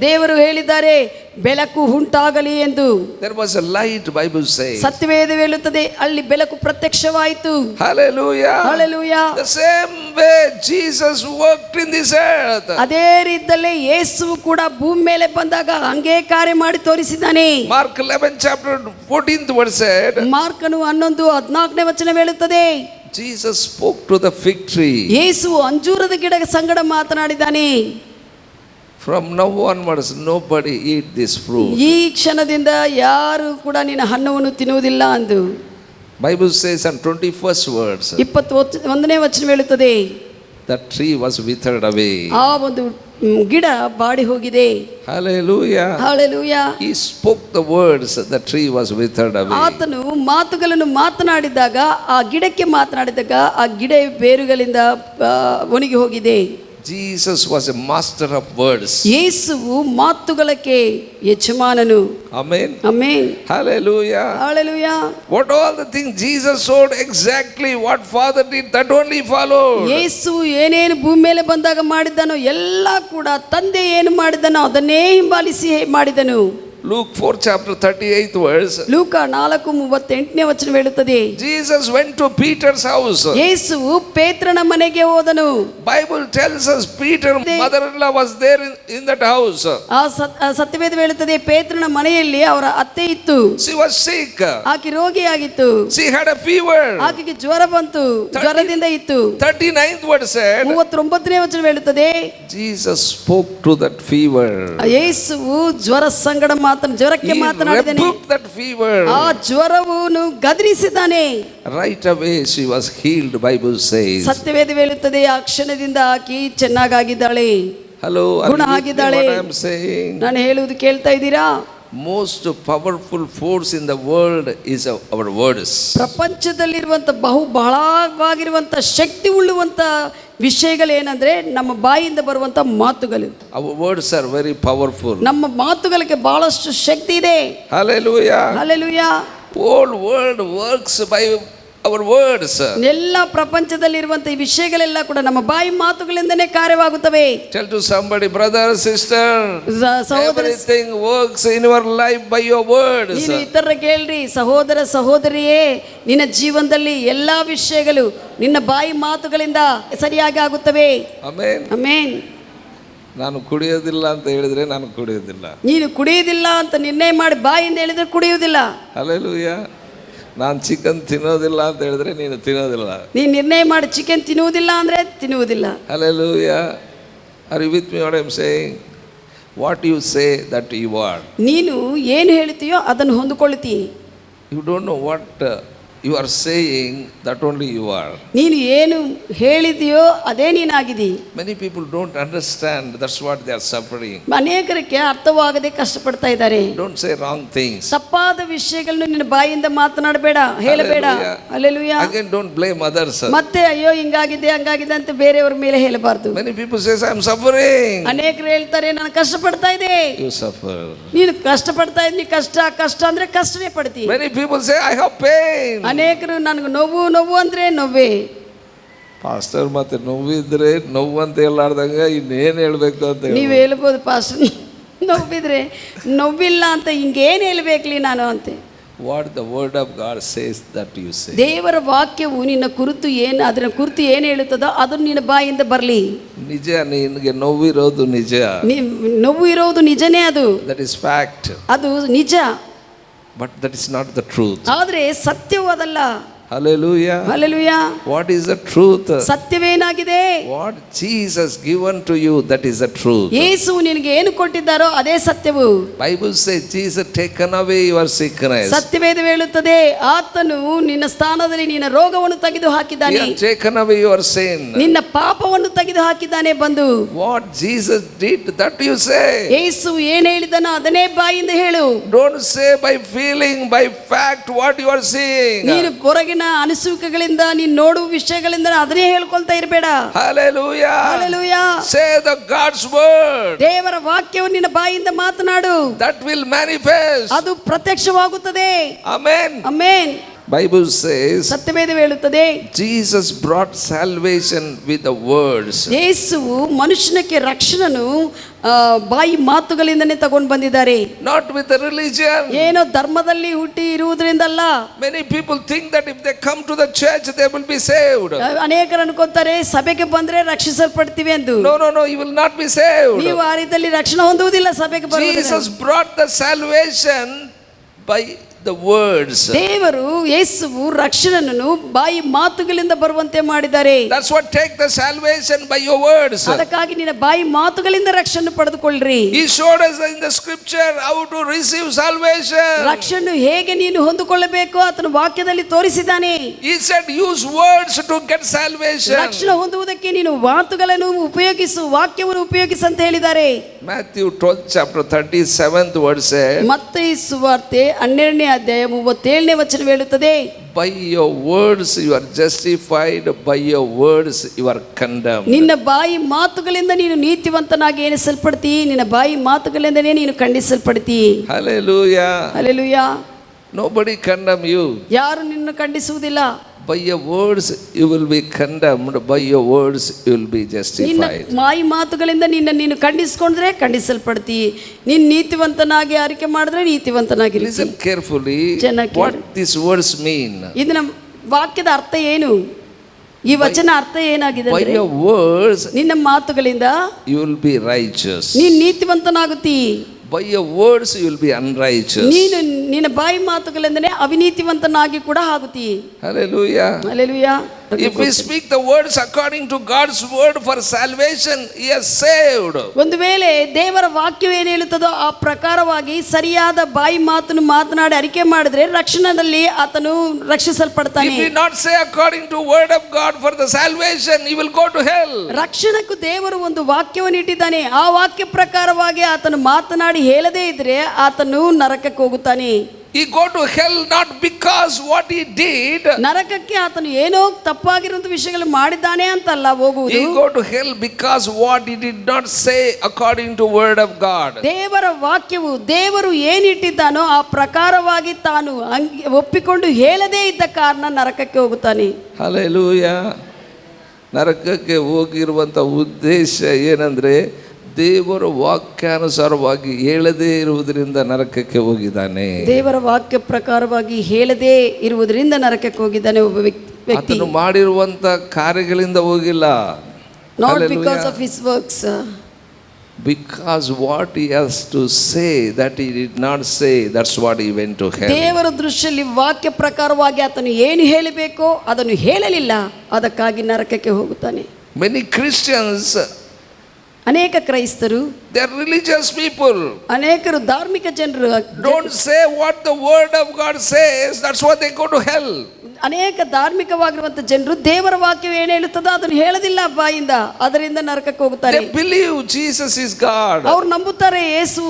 ದೇವರು ಹೇಳಿದ್ದಾರೆ ಬೆಳಕು ಉಂಟಾಗಲಿ ಎಂದು. There was a light, Bible says. ಸತ್ಯವೇದ ಹೇಳುತ್ತದೆ, ಅಲ್ಲಿ ಬೆಳಕು ಪ್ರತ್ಯಕ್ಷವಾಯಿತು. Hallelujah. Hallelujah. The same way Jesus worked in this earth. ಅದೇ ರೀತಿಯಲ್ಲಿ ಯೇಸು ಕೂಡ ಭೂಮಿ ಮೇಲೆ ಬಂದಾಗ ಹಂಗೆ ಕಾರ್ಯ ಮಾಡಿ ತೋರಿಸಿದ್ದಾನೆ. Mark 11th chapter 14th verse said, ಮಾರ್ಕನು 11:14ನೇ ವಚನ ಹೇಳುತ್ತದೆ, Jesus spoke to the fig tree. ಯೇಸು ಅಂಜೂರದ ಗಿಡದ ಸಂಗಡ ಮಾತನಾಡಿದ್ದಾನೆ. From now onwards nobody eat this fruit. ಈ ಕ್ಷಣದಿಂದ ಯಾರು ಕೂಡ ನಿನ್ನ ಹಣ್ಣನ್ನು ತಿನ್ನುವುದಿಲ್ಲ ಅಂದು. Bible says on 21st verse, 21ನೇ ವಚನ ಹೇಳುತ್ತದೆ, the tree was withered away. ಆ ಒಂದು ಗಿಡ ಬಾಡಿ ಹೋಗಿದೆ. Hallelujah. Hallelujah. He spoke the words, the tree was withered away. ಆತನು ಮಾತುಗಳನ್ನು ಮಾತನಾಡಿದಾಗ, ಆ ಗಿಡಕ್ಕೆ ಮಾತನಾಡಿದಾಗ ಆ ಗಿಡ ಬೇರುಗಳಿಂದ ಒಣಗಿ ಹೋಗಿದೆ. Jesus was a master of words. ಯೇಸುವು ಮಾತುಗಳಕ್ಕೆ ಯಜಮಾನನು. Amen. Amen. Hallelujah. Hallelujah. What all the things Jesus showed, exactly what Father did, that only followed. ಯೇಸು ಏನೇನು ಭೂಮಿ ಮೇಲೆ ಬಂದಾಗ ಮಾಡಿದನೋ ಎಲ್ಲ ಕೂಡ ತಂದೆ ಏನು ಮಾಡಿದನೋ ಅದನ್ನೇ ಹಿಂಬಾಲಿಸಿ ಮಾಡಿದನು. Luke 4th chapter 38th verse. ಲೂಕ 4:38ನೇ ವಚನ ಹೇಳುತ್ತದೆ, Jesus went to Peter's house. ಯೇಸುವು ಪೇತ್ರನ ಮನೆಗೆ ಹೋದನು. Bible tells us Peter mother-in-law was there in that house. ಆ ಸತ್ಯವೇದ ಹೇಳುತ್ತದೆ, ಪೇತ್ರನ ಮನೆಯಲ್ಲಿ ಅವರ ಅತ್ತೆ ಇತ್ತು. She was sick. ಆಕೆ ರೋಗಿಯಾಗಿತ್ತು. She had a fever. ಆಕೆಗೆ ಜ್ವರ ಬಂತು, ಜ್ವರದಿಂದ ಇತ್ತು. 39th verse said, 39ನೇ ವಚನ ಹೇಳುತ್ತದೆ, Jesus spoke to that fever. ಯೇಸುವು ಜ್ವರ ಸಂಗಡ ಜ್ವರಕ್ಕೆ ಮಾತನಾಡಿದನು. That fever. ಆ ಜ್ವರವನ್ನು ಗದರಿಸಿದ್ದಾನೆ. Right away she was healed, Bible says. ಸತ್ಯವೇದ ಹೇಳುತ್ತದೆ, ಆ ಕ್ಷಣದಿಂದ ಆಕೆ ಚೆನ್ನಾಗಿದ್ದಾಳೆ. Hello, ಗುಣ ಆಗಿದ್ದಾಳೆ. what I am saying? ನಾನು ಹೇಳುವುದು ಕೇಳ್ತಾ ಇದ್ದೀರಾ? Most powerful force in the world is our words. ಪ್ರಪಂಚದಲ್ಲಿರುವಂತ ಬಹಳವಾಗಿರುವಂತ ಶಕ್ತಿ ಉಳ್ಳುವಂತ ವಿಷಯಗಳೇನಂದ್ರೆ ನಮ್ಮ ಬಾಯಿಂದ ಬರುವಂತ ಮಾತುಗಳು. Our words are very powerful. ನಮ್ಮ ಮಾತುಗಳಿಗೆ ಬಹಳಷ್ಟು ಶಕ್ತಿ ಇದೆ. Hallelujah. Hallelujah. Whole world works by our words. ಎಲ್ಲ ಪ್ರಪಂಚದಲ್ಲಿರುವಂತ ಈ ವಿಷಯಗಳೆಲ್ಲ ಕೂಡ ನಮ್ಮ ಬಾಯಿ ಮಾತುಗಳಿಂದನೇ ಕಾರ್ಯವಾಗುತ್ತವೆ. Tell to somebody, brother, sister, everything works in your life by your words. ನೀನು ಇತರ ಕೇಳ್ರಿ, ಸಹೋದರ ಸಹೋದರಿಯೇ, ನಿನ್ನ ಜೀವನದಲ್ಲಿ ಎಲ್ಲಾ ವಿಷಯಗಳು ನಿನ್ನ ಬಾಯಿ ಮಾತುಗಳಿಂದ ಸರಿಯಾಗಿ ಆಗುತ್ತವೆ. ಆಮೆನ್. ಆಮೆನ್. ನಾನು ಕುಡಿಯೋದಿಲ್ಲ ಅಂತ ಹೇಳಿದ್ರೆ ನಾನು ಕುಡಿಯೋದಿಲ್ಲ. ನೀನು ಕುಡಿಯೋದಿಲ್ಲ ಅಂತ ನಿರ್ಣಯ ಮಾಡಿ ಬಾಯಿಂದ ಹೇಳಿದ್ರೆ ಕುಡಿಯೋದಿಲ್ಲ. ಹಲ್ಲೆಲೂಯಾ. ನಾನು ಚಿಕನ್ ತಿನ್ನೋದಿಲ್ಲ ಅಂತ ಹೇಳಿದ್ರೆ ನೀನು ತಿನ್ನೋದಿಲ್ಲ. ನೀನು ನಿರ್ಣಯ ಮಾಡಿ ಚಿಕನ್ ತಿನ್ನುವುದಿಲ್ಲ ಅಂದ್ರೆ ತಿನ್ನುವುದಿಲ್ಲ. Hallelujah. Are you with me what I am saying? What you say that you are. ನೀನು ಏನು ಹೇಳ್ತೀಯೋ ಅದನ್ನು ಹೊಂದಿಕೊಳ್ಳುತ್ತೀ. You don't know what you are saying, that only you are. ನೀನು ಏನು ಹೇಳಿದೆಯೋ ಅದೇ ನೀನಾಗಿದ್ದೀ. Many people don't understand, that's what they are suffering. ಅನೇಕರಿಗೆ ಅರ್ಥವಾಗದೆ ಕಷ್ಟಪಡ್ತಾ ಇದ್ದಾರೆ. Don't say wrong things. ತಪ್ಪಾದ ವಿಷಯಗಳನ್ನು ನಿನ್ನ ಬಾಯಿಂದ ಮಾತನಾಡಬೇಡ, ಹೇಳಬೇಡ. Hallelujah. Again, don't blame others. ಮತ್ತೆ ಅಯ್ಯೋ ಹಿಂಗಾಗಿದೆ ಹಂಗಾಗಿದೆ ಅಂತ ಬೇರೆಯವರ ಮೇಲೆ ಹೇಳಬಾರದು. Many people say I am suffering. ಅನೇಕರು ಹೇಳ್ತಾರೆ ನಾನು ಕಷ್ಟಪಡ್ತಾ ಇದೆ. You suffer. ನೀನು ಕಷ್ಟಪಡ್ತಾ ಇದ್ದಿ, ಕಷ್ಟ ಅಂದ್ರೆ ಕಷ್ಟನೇ ಪಡ್ತಿ. Many people say I have pain. ಅನೇಕರು ನನಗೆ ನೋವು ಅಂದ್ರೆ ನೋವೇ. ಪಾಸ್ಟರ್ ಮತ್ತೆ ನೋವಿದ್ರೆ ನೋವು ಅಂತ ಹೇಳಾರ್ದಂಗ ಇನ್ನೇನು ಹೇಳ್ಬೇಕು ಅಂತ ನೀವು ಹೇಳ್ಬೋದು, ಪಾಸ್ಟರ್ ನೋವಿದ್ರೆ ನೋವಿಲ್ಲ ಅಂತ ಹಿಂಗೇನು ಹೇಳ್ಬೇಕ್ಲಿ ನಾನು ಅಂತೆ. what the word of God says that you say. ದೇವರ ವಾಕ್ಯವು ನಿನ್ನ ಕುರಿತು ಏನು ಅದರ ಕುರಿತು ಏನು ಹೇಳುತ್ತದೋ ಅದನ್ನು ನಿನ್ನ ಬಾಯಿಂದ ಬರಲಿ. ನಿಜ, ನಿನಗೆ ನೋವಿರೋದು ನಿಜ. ನೋವು ಇರೋದು ನಿಜನೇ, ಅದು That is fact. ಅದು ನಿಜ. But that is not the truth. ಆದರೆ ಸತ್ಯವೂ ಅದಲ್ಲ. Hallelujah. Hallelujah. What is the truth? ಸತ್ಯವೇನಾಗಿದೆ? What Jesus given to you, that is the truth. ಯೇಸು ನಿನಗೆ ಏನು ಕೊಟ್ಟಿದ್ದಾರೋ ಅದೇ ಸತ್ಯವು. Bible says Jesus taken away your sickness. ಸತ್ಯವೇದ ಹೇಳುತ್ತದೆ, ಆತನು ನಿನ್ನ ಸ್ಥಾನದಲ್ಲಿ ನಿನ್ನ ರೋಗವನ್ನು ತೆಗೆದು ಹಾಕಿದ್ದಾನೆ. He has taken away your sin. ನಿನ್ನ ಪಾಪವನ್ನು ತೆಗೆದು ಹಾಕಿದ್ದಾನೆ ಬಂದು. What Jesus did, that you say. ಯೇಸು ಏನು ಹೇಳಿದನೋ ಅದನ್ನೇ ಬಾಯಿಂದ ಹೇಳು. Don't say by feeling, by fact what you are seeing. ನೀನು ಹೊರಗಿನ ಅನಿಸುವಿಕೆಗಳಿಂದ ನೀನು ನೋಡುವ ವಿಷಯಗಳಿಂದ ಅದನ್ನೇ ಹೇಳ್ಕೊಳ್ತಾ ಇರಬೇಡ. Hallelujah. Hallelujah. Say the God's word. ದೇವರ ವಾಕ್ಯವನ್ನು ನಿನ್ನ ಬಾಯಿಂದ ಮಾತನಾಡು. That will manifest. ಅದು ಪ್ರತ್ಯಕ್ಷವಾಗುತ್ತದೆ. Amen. ಆಮೆನ್. Bible says ಸತ್ಯವೇದ ಹೇಳುತ್ತದೆ, Jesus brought salvation with the words. ಯೇಸುವು ಮನುಷ್ಯನಕ್ಕೆ ರಕ್ಷಣೆಯನ್ನು ಬಾಯಿ ಮಾತುಗಳಿಂದನೇ ತಗೊಂಡು ಬಂದಿದ್ದಾರೆ. Not with the religion. ಏನೋ ಧರ್ಮದಲ್ಲಿ ಹುಟ್ಟಿ ಇರುವುದರಿಂದಲ್ಲ. Many people think that if they come to the church they will be saved. ಅನೇಕರು ಅನ್ಕೋತಾರೆ ಸಭೆಗೆ ಬಂದ್ರೆ ರಕ್ಷಿಸಲ್ಪಡ್ತೀವಿ ಎಂದು. No, you will not be saved. ನೀವು ಆ ರೀತಿಯಲ್ಲಿ ರಕ್ಷಣೆ ಹೊಂದುವುದಿಲ್ಲ ಸಭೆಗೆ ಬರುವುದಿಲ್ಲ. Jesus brought the salvation by the words. ದೇವರು ಯೇಸುವು ರಕ್ಷಣೆಯನ್ನು ಬಾಯಿ ಮಾತುಗಳಿಂದ ಬರುವಂತೆ ಮಾಡಿದ್ದಾರೆ. That's what, take the salvation by your words. ಅದಕ್ಕಾಗಿ ನಿನ್ನ ಬಾಯಿ ಮಾತುಗಳಿಂದ ರಕ್ಷಣೆ ಪಡೆದುಕೊಳ್ಳ್ರಿ. He showed us in the scripture how to receive salvation. ರಕ್ಷಣೆ ಹೇಗೆ ನೀನು ಹೊಂದಿಕೊಳ್ಳಬೇಕು ಆತನ ವಾಕ್ಯದಲ್ಲಿ ತೋರಿಸಿದ್ದಾನೆ. He said use words to get salvation. ರಕ್ಷಣೆ ಹೊಂದುವುದಕ್ಕೆ ನೀನು ಮಾತುಗಳನ್ನು ಉಪಯೋಗಿಸು, ವಾಕ್ಯವನ್ನು ಉಪಯೋಗಿಸು ಅಂತ ಹೇಳಿದ್ದಾರೆ. Matthew 12 chapter 37th word said, ಮತ್ತಾಯ ಸುವಾರ್ತೆ 12ನೇ ಅಧ್ಯಾಯ 37ನೇ ವಚನ ಹೇಳುತ್ತದೆ, by your words you are justified, by your words you are condemned. ನಿನ್ನ ಬಾಯಿ ಮಾತುಗಳಿಂದ ನೀನು ನೀತಿವಂತನಾಗಿ ಎಣಿಸಲ್ಪಡ್ತಿ, ನಿನ್ನ ಬಾಯಿ ಮಾತುಗಳಿಂದನೇ ನೀನು ಖಂಡಿಸಲ್ಪಡ್ತಿ. Hallelujah. Hallelujah. Nobody condemn you. ಯಾರು ನಿನ್ನ ಖಂಡಿಸುವುದಿಲ್ಲ. By your words you will be condemned, by your words you will be ನಿನ್ನ justified. ಬಾಯಿ ಮಾತುಗಳಿಂದ ನೀನು ಖಂಡಿಸಿಕೊಂಡ್ರೆ ಖಂಡಿಸಲ್ಪಡ್ತಿ, ನೀನು ನೀತಿವಂತನಾಗಿ ಆರಿಕೆ ಮಾಡಿದ್ರೆ ನೀತಿವಂತನಾಗಿರ್ತಿ. Listen carefully ಚೆನ್ನಾಗಿ what these words mean. ಇದನ್ನ ವಾಕ್ಯದ ಅರ್ಥ ಏನು, ಈ ವಚನ ಅರ್ಥ ಏನಾಗಿದೆ By ಅಂದ್ರೆ, your words ನಿನ್ನ ಮಾತುಗಳಿಂದ you will be righteous, ನೀನು ನೀತಿವಂತನಾಗುತ್ತಿ. by your words you will be unrighteous. ನೀನು ನಿನ್ನ ಬಾಯಿ ಮಾತುಗಳಿಂದನೇ ಅವಿನೀತಿವಂತನಾಗಿ ಕೂಡ ಆಗುತ್ತಿ. Hallelujah. Hallelujah. If we speak the words according to God's word for salvation, he is saved. ಒಂದು ವೇಳೆ ದೇವರ ವಾಕ್ಯವು ಏನು ಹೇಳುತ್ತದೋ ಆ ಪ್ರಕಾರವಾಗಿ ಸರಿಯಾದ ಬಾಯಿ ಮಾತನ್ನು ಮಾತನಾಡಿ ಅರಿಕೆ ಮಾಡಿದ್ರೆ ರಕ್ಷಣೆಯಲ್ಲಿ ಆತನು ರಕ್ಷಿಸಲ್ಪಡ್ತಾನೆ. If we not say according to word of God for the salvation, he will go to hell. ರಕ್ಷಣೆಗೂ ದೇವರು ಒಂದು ವಾಕ್ಯವನ್ನು ಇಟ್ಟಿದ್ದಾನೆ, ಆ ವಾಕ್ಯ ಪ್ರಕಾರವಾಗಿ ಆತನು ಮಾತನಾಡಿ ಹೇಳದೇ ಇದ್ರೆ ಆತನು ನರಕಕ್ಕೆ ಹೋಗುತ್ತಾನೆ. He go to hell not because what he did. ನರಕಕ್ಕೆ ಆತನು ಏನೋ ತಪ್ಪಾಗಿರುವಂತ ವಿಷಯಗಳು ಮಾಡಿದ್ದಾನೆ ಅಂತಲ್ಲ ಹೋಗುವುದು. He go to hell because what he did not say according to word of God. ದೇವರ ವಾಕ್ಯವು ದೇವರು ಏನಿಟ್ಟಿದ್ದಾನೋ ಆ ಪ್ರಕಾರವಾಗಿ ತಾನು ಒಪ್ಪಿಕೊಂಡು ಹೇಳದೇ ಇದ್ದ ಕಾರಣ ನರಕಕ್ಕೆ ಹೋಗುತ್ತಾನೆ. Hallelujah. ನರಕಕ್ಕೆ ಹೋಗಿರುವಂತ ಉದ್ದೇಶ ಏನಂದ್ರೆ ದೇವರ ವಾಕ್ಯಾನುಸಾರವಾಗಿ ಹೇಳದೇ ಇರುವುದರಿಂದ ನರಕಕ್ಕೆ ಹೋಗಿದ್ದಾನೆ. ದೇವರ ವಾಕ್ಯ ಪ್ರಕಾರವಾಗಿ ಹೇಳದೇ ಇರುವುದರಿಂದ ನರಕಕ್ಕೆ ಹೋಗಿದ್ದಾನೆ ಒಬ್ಬ ವ್ಯಕ್ತಿ. ಆತನು ಮಾಡಿರುವಂತ ಕಾರ್ಯಗಳಿಂದ ಹೋಗಿಲ್ಲ. Not because of his works. Because what he has to say that he did not say, that's what he went to hell. ದೇವರ ದೃಷ್ಟಿಯಲ್ಲಿ ವಾಕ್ಯ ಪ್ರಕಾರವಾಗಿ ಆತನು ಏನು ಹೇಳಬೇಕೋ ಅದನ್ನು ಹೇಳಲಿಲ್ಲ, ಅದಕ್ಕಾಗಿ ನರಕಕ್ಕೆ ಹೋಗುತ್ತಾನೆ. Many Christians, ಅನೇಕ ಕ್ರೈಸ್ತರು, they are religious people, ಅನೇಕರು ಧಾರ್ಮಿಕ ಜನರು don't say what the word of God says, that's why they go to hell. ಅನೇಕ ಧಾರ್ಮಿಕವಾಗಿರುವಂತ ಜನರು ದೇವರ ವಾಕ್ಯ ಏನು ಹೇಳುತ್ತದೋ ಅದನ್ನು ಹೇಳೋದಿಲ್ಲ ಬಾಯಿಂದ, ಅದರಿಂದ ನರಕಕ್ಕೆ ಹೋಗುತ್ತಾರೆ. They believe Jesus is God. ಅವರು ನಂಬುತ್ತಾರೆ ಯೇಸು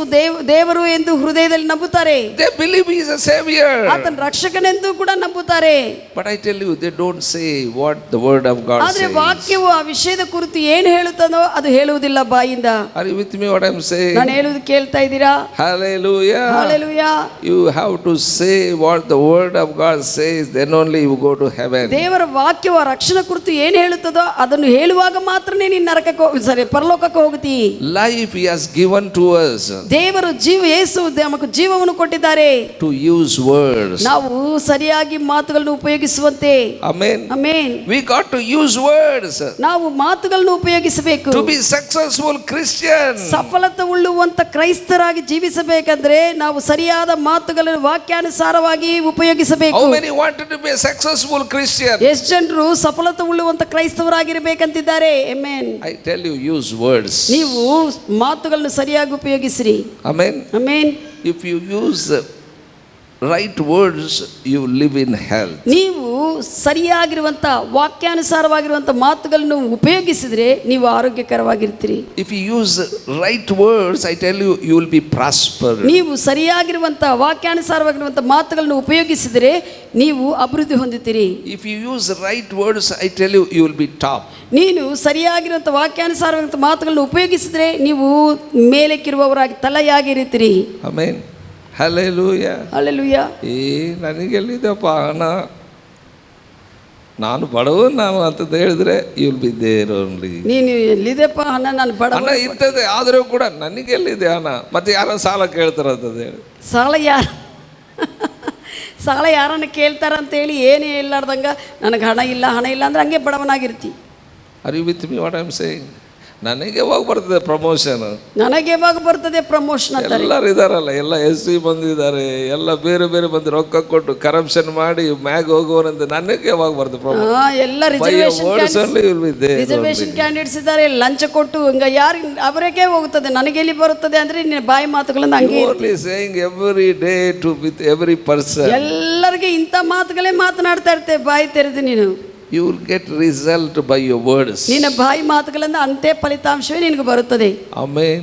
ದೇವರು ಎಂದು ಹೃದಯದಲ್ಲಿ ನಂಬುತ್ತಾರೆ. They believe he is a savior. ಆತನ ರಕ್ಷಕನೆಂದು ಕೂಡ ನಂಬುತ್ತಾರೆ. But I tell you, they don't say what the word of God ಆದ್ರೆ says. ವಾಕ್ಯವು ಆ ವಿಷಯದ ಕುರಿತು ಏನು ಹೇಳುತ್ತದೋ ಅದು ಹೇಳುವುದಿಲ್ಲ ಬಾಯಿಂದ. Are you with me what I'm saying? ನಾನು ಹೇಳುವುದು ಕೇಳ್ತಾ ಇದ್ದೀರಾ? Hallelujah. Hallelujah. You have to say what the word of God says, then only only you go to heaven. ದೇವರ ವಾಕ್ಯವು ರಕ್ಷಣೆ ಕುರಿತು ಏನು ಹೇಳುತ್ತದೋ ಅದನ್ನು ಹೇಳುವಾಗ ಮಾತ್ರನೇ ನೀನು ಪರಲೋಕಕ್ಕೆ ಹೋಗುತ್ತಿ. Life he has given to us. ದೇವರು ಯೇಸು ನಮಗೆ ಜೀವವನ್ನು ಕೊಟ್ಟಿದ್ದಾರೆ. To use words. ನಾವು ಸರಿಯಾಗಿ ಮಾತುಗಳನ್ನು ಉಪಯೋಗಿಸುವಂತೆ. Amen. Amen. We got to use words. ನಾವು ಮಾತುಗಳನ್ನು ಉಪಯೋಗಿಸಬೇಕು. To be successful Christian. ಸಫಲತೆ ಉಳ್ಳುವಂತ ಕ್ರೈಸ್ತರಾಗಿ ಜೀವಿಸಬೇಕಂದ್ರೆ ನಾವು ಸರಿಯಾದ ಮಾತುಗಳನ್ನು ವಾಕ್ಯಾನುಸಾರವಾಗಿ ಉಪಯೋಗಿಸಬೇಕು. How many wanted to be a successful Christian? ಎಷ್ಟು ಜನರು ಸಫಲತೆ ಉಳ್ಳುವಂತ ಕ್ರೈಸ್ತವರಾಗಿರ್ಬೇಕಂತಿದ್ದಾರೆ? Amen. I tell you, use words. ನೀವು ಮಾತುಗಳನ್ನು ಸರಿಯಾಗಿ ಉಪಯೋಗಿಸಿರಿ. Amen. Amen. If you use right words, you live in health. ನೀವು ಸರಿಯಾಗಿರುವಂತ ವಾಕ್ಯಾನುಸಾರವಾಗಿರುವಂತ ಮಾತುಗಳನ್ನು ಉಪಯೋಗಿಸಿದ್ರೆ ನೀವು ಆರೋಗ್ಯಕರವಾಗಿರ್ತೀರಿ. If you use right words, I tell you, you will be prospered. ನೀವು ಸರಿಯಾಗಿರುವಂತ ವಾಕ್ಯಾನುಸಾರವಾಗಿರುವಂತ ಮಾತುಗಳನ್ನು ಉಪಯೋಗಿಸಿದ್ರೆ ನೀವು ಅಭಿವೃದ್ಧಿ ಹೊಂದುತ್ತೀರಿ. If you use right words, I tell you, you will be top. ನೀನು ಸರಿಯಾಗಿರುವಂತ ವಾಕ್ಯಾನುಸಾರವಾಗಿರುವಂತ ಮಾತುಗಳನ್ನು ಉಪಯೋಗಿಸಿದ್ರೆ ನೀವು ಮೇಲಕ್ಕಿರುವವರಾಗಿ ತಲೆಯಾಗಿರುತ್ತೀರಿ. Amen. Hallelujah. Hallelujah. ನನಗೆಲ್ಲಿದಪ್ಪ ಹಣ, ನಾನು ಬಡವ ನಾನು ಅಂತ ಹೇಳಿದ್ರೆ you will be there only. ನೀನು ಎಲ್ಲಿದೆಪ್ಪ ಹಣ, ನಾನು ಬಡವ. ಹಣ ಇರ್ತದೆ ಆದರೂ ಕೂಡ ನನಗೆಲ್ಲಿದೆ ಹಣ, ಮತ್ತೆ ಯಾರೋ ಸಾಲ ಕೇಳ್ತಾರೆ ಅಂತಂದು ಹೇಳಿ. ಸಾಲ ಯಾರನ್ನು ಕೇಳ್ತಾರಂತೇಳಿ ಏನೇ ಇಲ್ಲಾರ್ದಂಗೆ ನನಗೆ ಹಣ ಇಲ್ಲ ಅಂದರೆ ಹಂಗೆ ಬಡವನಾಗಿರ್ತಿ. Are you with me what I am saying? ನನಗೆ ಯಾವಾಗ ಬರ್ತದೆ ಪ್ರಮೋಷನ್? ನನಗೆ ಯಾವಾಗ ಬರ್ತದೆ ಪ್ರಮೋಷನ್ ಅಂತ ಎಲ್ಲರೂ ಇದಾರಲ್ಲ, ಎಲ್ಲ SC ಬಂದಿದ್ದಾರೆ, ಎಲ್ಲ ಬೇರೆ ಬೇರೆ ಬಂದು ರೊಕ್ಕ ಕೊಟ್ಟು ಕರಪ್ಷನ್ ಮಾಡಿ ಮ್ಯಾಗ್ ಹೋಗೋರಂತ. ನನಗೆ ಯಾವಾಗ ಬರ್ತದೆ ಪ್ರಮೋಷನ್? ಎಲ್ಲ ರಿಸರ್ವೇಶನ್ ಕ್ಯಾಂಡಿಡೇಟ್ಸ್ ಇದ್ದಾರೆ, ಲಂಚ ಕೊಟ್ಟು ಹಿಂಗ ಯಾರು ಅವರಿಗೆ ಹೋಗುತ್ತದೆ, ನನಗೆ ಎಲ್ಲಿ ಬರುತ್ತದೆ ಅಂದ್ರೆ ನಿನ್ನ ಬಾಯಿ ಮಾತುಗಳಿಂದ ಹಂಗೆ saying every day to with every person. ಎಲ್ಲರಿಗೆ ಇಂಥ ಮಾತುಗಳೇ ಮಾತನಾಡ್ತಾ ಇರ್ತೇವೆ ಬಾಯಿ ತೆರೆದು. ನೀನು you will get result by your words. ನಿನ್ನ ಬಾಯಿ ಮಾತುಗಳಿಂದ ಅಂತೆ ಫಲಿತಾಂಶವೇ ನಿನಗೆ ಬರುತ್ತದೆ. Amen.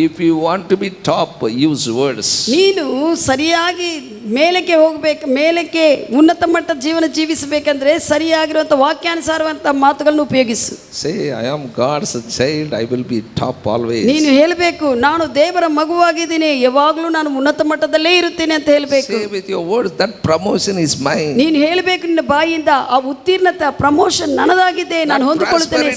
If you want to be top, use words. ನೀನು ಸರಿಯಾಗಿ ಮೇಲಕ್ಕೆ ಹೋಗಬೇಕು, ಮೇಲಕ್ಕೆ ಉನ್ನತ ಮಟ್ಟದ ಜೀವನ ಜೀವಿಸಬೇಕಂದ್ರೆ ಸರಿಯಾಗಿರುವಂಥ ವಾಕ್ಯಾನುಸಾರವಂತ ಮಾತುಗಳನ್ನು ಉಪಯೋಗಿಸು. Say, I am God's child, I will be top always. ನೀನು ಹೇಳಬೇಕು, ನಾನು ದೇವರ ಮಗುವಾಗಿದ್ದೀನಿ, ಯಾವಾಗಲೂ ನಾನು ಉನ್ನತ ಮಟ್ಟದಲ್ಲೇ ಇರುತ್ತೇನೆ ಅಂತ ಹೇಳಬೇಕು. Say with your words that promotion is mine. ನೀನು ಹೇಳಬೇಕು ನಿನ್ನ ಬಾಯಿಯಿಂದ, ಆ ಉತ್ತೀರ್ಣತೆ ಪ್ರಮೋಷನ್ ನನ್ನದಾಗಿದೆ, ನಾನು ಹೊಂದಿಕೊಳ್ಳುತ್ತೇನೆ,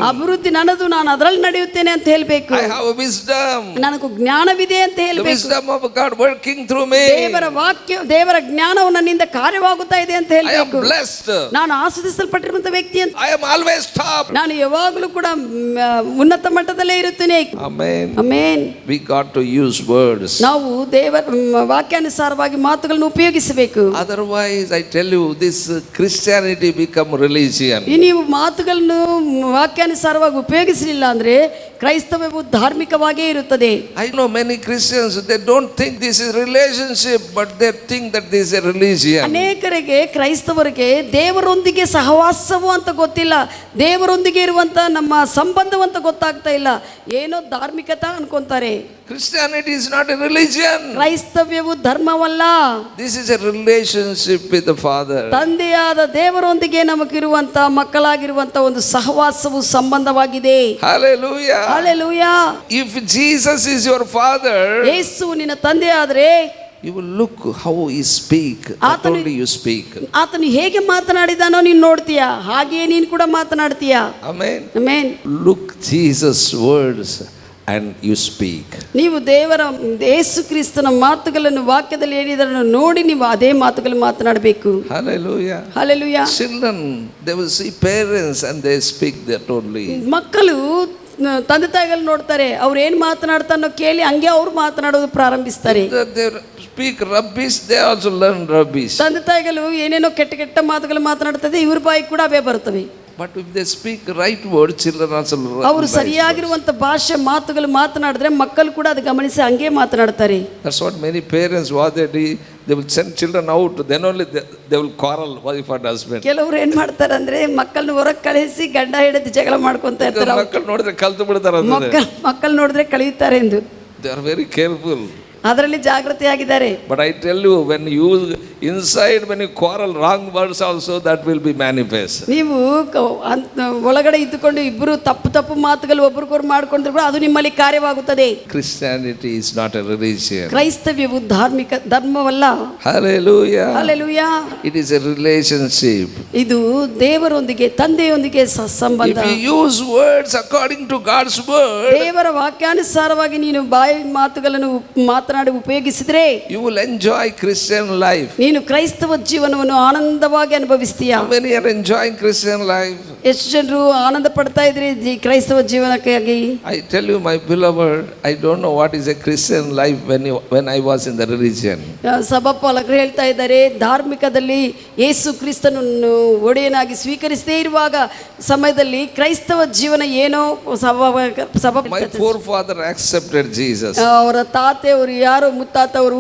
ಅಭಿವೃದ್ಧಿ ನನ್ನದು, ನಾನು ಅದರಲ್ಲಿ ನಡೆಯುತ್ತೇನೆ ಅಂತ ಹೇಳಬೇಕು. I have wisdom. ನನಗೆ ಜ್ಞಾನವಿದೆ ಅಂತ ಹೇಳಬೇಕು. The wisdom of God working through me. ದೇವರ ವಾಕ್ಯ, ದೇವರ ಜ್ಞಾನವು ನನ್ನಿಂದ ಕಾರ್ಯವಾಗುತ್ತಾ ಇದೆ ಅಂತ ಹೇಳಬೇಕು. I am blessed. ನಾನು ಆಶೀರ್ವದಿಸಲ್ಪಟ್ಟಿರುವಂತ ವ್ಯಕ್ತಿ ಅಂತ. I am always top. ನಾನು ಯಾವಾಗಲೂ ಕೂಡ ಉನ್ನತ ಮಟ್ಟದಲ್ಲೇ ಇರುತ್ತೇನೆ. Amen. Amen. We got to use words. ನಾವು ದೇವರ ವಾಕ್ಯಾನುಸಾರವಾಗಿ ಮಾತುಗಳನ್ನು ಉಪಯೋಗಿಸಬೇಕು. Otherwise, I tell you, this Christianity become religion. ನೀವು ಮಾತುಗಳನ್ನು ವಾಕ್ಯಾನುಸಾರವಾಗಿ ಉಪಯೋಗಿಸಲಿಲ್ಲ ಅಂದ್ರೆ ಕ್ರೈಸ್ತವ್ಯವು ಧಾರ್ಮಿಕವಾಗೇ ಇರುತ್ತದೆ. I know many Christians, they don't think this is relationship, but they think that this is a religion. ಅನೇಕರಿಗೆ ಕ್ರೈಸ್ತವರಿಗೆ ದೇವರೊಂದಿಗೆ ಸಹವಾಸವು ಅಂತ ಗೊತ್ತಿಲ್ಲ, ದೇವರೊಂದಿಗೆ ಇರುವಂತ ನಮ್ಮ ಸಂಬಂಧವಂತ ಗೊತ್ತಾಗ್ತಾ ಇಲ್ಲ, ಏನೋ ಧಾರ್ಮಿಕತೆ ಅನ್ಕೊಂತಾರೆ. Christianity is not a religion. ಕ್ರೈಸ್ತವ್ಯವು ಧರ್ಮವಲ್ಲ. This is a relationship with the Father. ತಂದೆಯಾದ ದೇವರೊಂದಿಗೆ ನಮಗಿರುವಂತ ಮಕ್ಕಳಾಗಿರುವಂತ ಒಂದು ಸಹವಾಸವು ಸಂಬಂಧವಾಗಿದೆ. Hallelujah. Hallelujah. If Jesus is your father, ಯೇಸು ನಿನ್ನ ತಂದೆ ಆದ್ರೆ you will look how he speak. Not only you speak. ಆತನು ಹೇಗೆ ಮಾತನಾಡಿದಾನೋ ನೀನು ನೋಡ್ತೀಯಾ, ಹಾಗೆಯೇ ನೀನು ಕೂಡ ಮಾತನಾಡ್ತೀಯಾ. Amen. Amen. Look Jesus words and you speak. ನೀವು ದೇವರ ಯೇಸು ಕ್ರಿಸ್ತನ ಮಾತುಗಳನ್ನು ವಾಕ್ಯದಲ್ಲಿ ಹೇಳಿದರನ್ನು ನೋಡಿ ನೀವು ಅದೇ ಮಾತುಗಳನ್ನು ಮಾತನಾಡಬೇಕು. Hallelujah. Hallelujah. Children, they will see parents and they speak that only. ಮಕ್ಕಳು ತಂದೆ ತಾಯಿಗಳು ನೋಡ್ತಾರೆ, ಅವ್ರು ಏನು ಮಾತನಾಡ್ತಾನೋ ಕೇಳಿ ಹಂಗೆ ಅವ್ರು ಮಾತನಾಡೋದು ಪ್ರಾರಂಭಿಸ್ತಾರೆ. They speak rubbish, they also learn rubbish. ತಂದೆ ತಾಯಿಗಳು ಏನೇನೋ ಕೆಟ್ಟ ಕೆಟ್ಟ ಮಾತುಗಳು ಮಾತನಾಡ್ತದೆ, ಇವ್ರ ಬಾಯಿ ಕೂಡ ಅವೇ ಬರ್ತವೆ. But if they speak right words, children also learn. ಅವರು ಸರಿಯಾಗಿರುವಂತ ಭಾಷೆ ಮಾತುಗಳು ಮಾತನಾಡಿದ್ರೆ ಮಕ್ಕಳು ಕೂಡ ಅದು ಗಮನಿಸಿ ಹಂಗೆ ಮಾತನಾಡ್ತಾರೆ. That's what many parents what they do, they will send children out, then only they will quarrel wife and husband. ಕೆಲವರು ಏನ್ ಮಾಡ್ತಾರೆ ಅಂದ್ರೆ ಮಕ್ಕಳನ್ನ ಹೊರಗೆ ಕಳಿಸಿ ಗಂಡ ಹೆಂಡತಿ ಜಗಳ ಮಾಡ್ಕೊಂತ ಇರ್ತಾರೆ. ಮಕ್ಕಳು ನೋಡಿದ್ರೆ ಕಲ್ತು ಬಿಡ್ತಾರೆ, ಮಕ್ಕಳು ನೋಡಿದ್ರೆ ಕಲಿಯುತ್ತಾರೆ ಎಂದು. They are very careful. ಅದರಲ್ಲಿ ಜಾಗೃತಿಯಾಗಿದ್ದಾರೆ. But I tell you, when you inside, when you quarrel wrong words also, that will be manifest. ನೀವು ಒಳಗಡೆ ಇದ್ದುಕೊಂಡು ಇಬ್ಬರು ತಪ್ಪು ಮಾತುಗಳು ಒಬ್ರಿಗೊಬ್ರು ಮಾಡ್ಕೊಂಡ್ರು ಕೂಡ ಅದು ನಿಮ್ಮಲ್ಲಿ ಕಾರ್ಯವಾಗುತ್ತದೆ. Christianity is not a religion. ಕ್ರೈಸ್ತವ್ಯವು ಧರ್ಮವಲ್ಲ. Hallelujah. Hallelujah. It is a relationship. ಇದು ದೇವರೊಂದಿಗೆ ತಂದೆಯೊಂದಿಗೆ ಸಂಬಂಧ. If you use words according to God's word, ದೇವರ ವಾಕ್ಯಾನುಸಾರವಾಗಿ ನೀನು ಬಾಯಿ ಮಾತುಗಳನ್ನು ಮಾತನಾಡಿ ಉಪಯೋಗಿಸಿದ್ರೆ you will enjoy Christian life. ನೀನು ಕ್ರೈಸ್ತವ ಜೀವನವನ್ನು ಆನಂದವಾಗಿ ಅನುಭವಿಸ್ತೀಯ. How many are enjoying Christian life? ಎಷ್ಟು ಜನರು ಆನಂದ ಪಡ್ತಾ ಇದ್ರಿ ಕ್ರೈಸ್ತವ ಜೀವನಕ್ಕಾಗಿ? I tell you, my beloved, I don't know what is a Christian life when I was in the religion. ಸಭಾಪಾಲಕರು ಹೇಳ್ತಾ ಇದ್ದಾರೆ, ಧಾರ್ಮಿಕದಲ್ಲಿ ಯೇಸು ಕ್ರಿಸ್ತನನ್ನು ಒಡೆಯನಾಗಿ ಸ್ವೀಕರಿಸದೇ ಇರುವಾಗ ಸಮಯದಲ್ಲಿ ಕ್ರೈಸ್ತವ ಜೀವನ ಏನೋ My forefather accepted Jesus. ಅವರ ತಾತೆಯವರು ಯಾರೋ ಮುತ್ತಾತವರು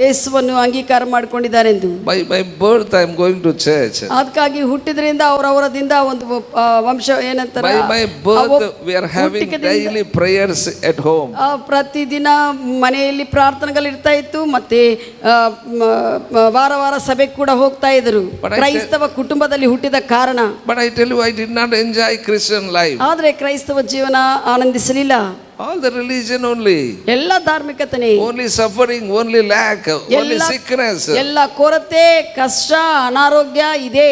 ಯೇಸುವನ್ನು ಅಂಗೀಕಾರ ಮಾಡಿಕೊಂಡಿದ್ದಾರೆ ಎಂದು. By birth I am going to church. ಅದಕ್ಕಾಗಿ ಹುಟ್ಟಿದ್ರಿಂದ ಅವರವರದಿಂದ ಒಂದು ವಂಶ ಏನಂತಾರೆ, By my birth we are having daily prayers at home. ಪ್ರತಿದಿನ ಮನೆಯಲ್ಲಿ ಪ್ರಾರ್ಥನೆಗಳು ಇರ್ತಾ ಇತ್ತು, ಮತ್ತೆ ವಾರ ಸಭೆ ಕೂಡ ಹೋಗ್ತಾ ಇದ್ರು. ಕ್ರೈಸ್ತವ ಕುಟುಂಬದಲ್ಲಿ ಹುಟ್ಟಿದ ಕಾರಣ. But I tell you, I did not enjoy Christian life. ಆದ್ರೆ ಕ್ರೈಸ್ತವ ಜೀವನ ಆನಂದಿಸಲಿಲ್ಲ. All the religion only. ಎಲ್ಲ ಧಾರ್ಮಿಕತೆ, Only suffering, only lack, only sickness. ಎಲ್ಲ ಕೊರತೆ, ಕಷ್ಟ, ಅನಾರೋಗ್ಯ ಇದೆ.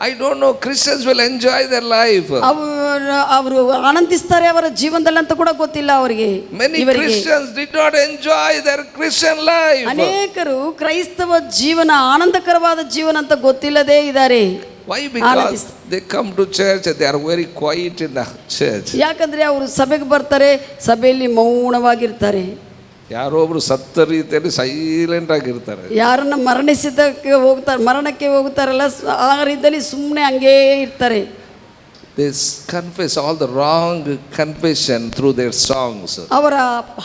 I don't know, Christians will enjoy their life. ಅವರು ಆನಂದಿಸ್ತಾರೆ ಅವರ ಜೀವನದಲ್ಲಿ ಅಂತ ಕೂಡ ಗೊತ್ತಿಲ್ಲ ಅವರಿಗೆ. Many Christians did not enjoy their Christian life. ಅನೇಕರು ಕ್ರೈಸ್ತವ ಜೀವನ ಆನಂದಕರವಾದ ಜೀವನ ಅಂತ ಗೊತ್ತಿಲ್ಲದೆ ಇದ್ದಾರೆ. Why? Because they come to church, they are very quiet in the church. ಯಾಕಂದ್ರೆ ಅವರು ಸಭೆಗೆ ಬರ್ತಾರೆ, ಸಭೆಯಲ್ಲಿ ಮೌನವಾಗಿರ್ತಾರೆ. ಯಾರೋ ಒಬ್ರು ಸತ್ತ ರೀತಿಯಲ್ಲಿ ಸೈಲೆಂಟ್ ಆಗಿರ್ತಾರೆ. ಯಾರನ್ನ ಮರಣಕ್ಕೆ ಹೋಗ್ತಾರಲ್ಲ ಆ ರೀತಿಯಲ್ಲಿ ಸುಮ್ಮನೆ ಹಂಗೇ ಇರ್ತಾರೆ. They confess all the wrong confession through their songs. ಅವರ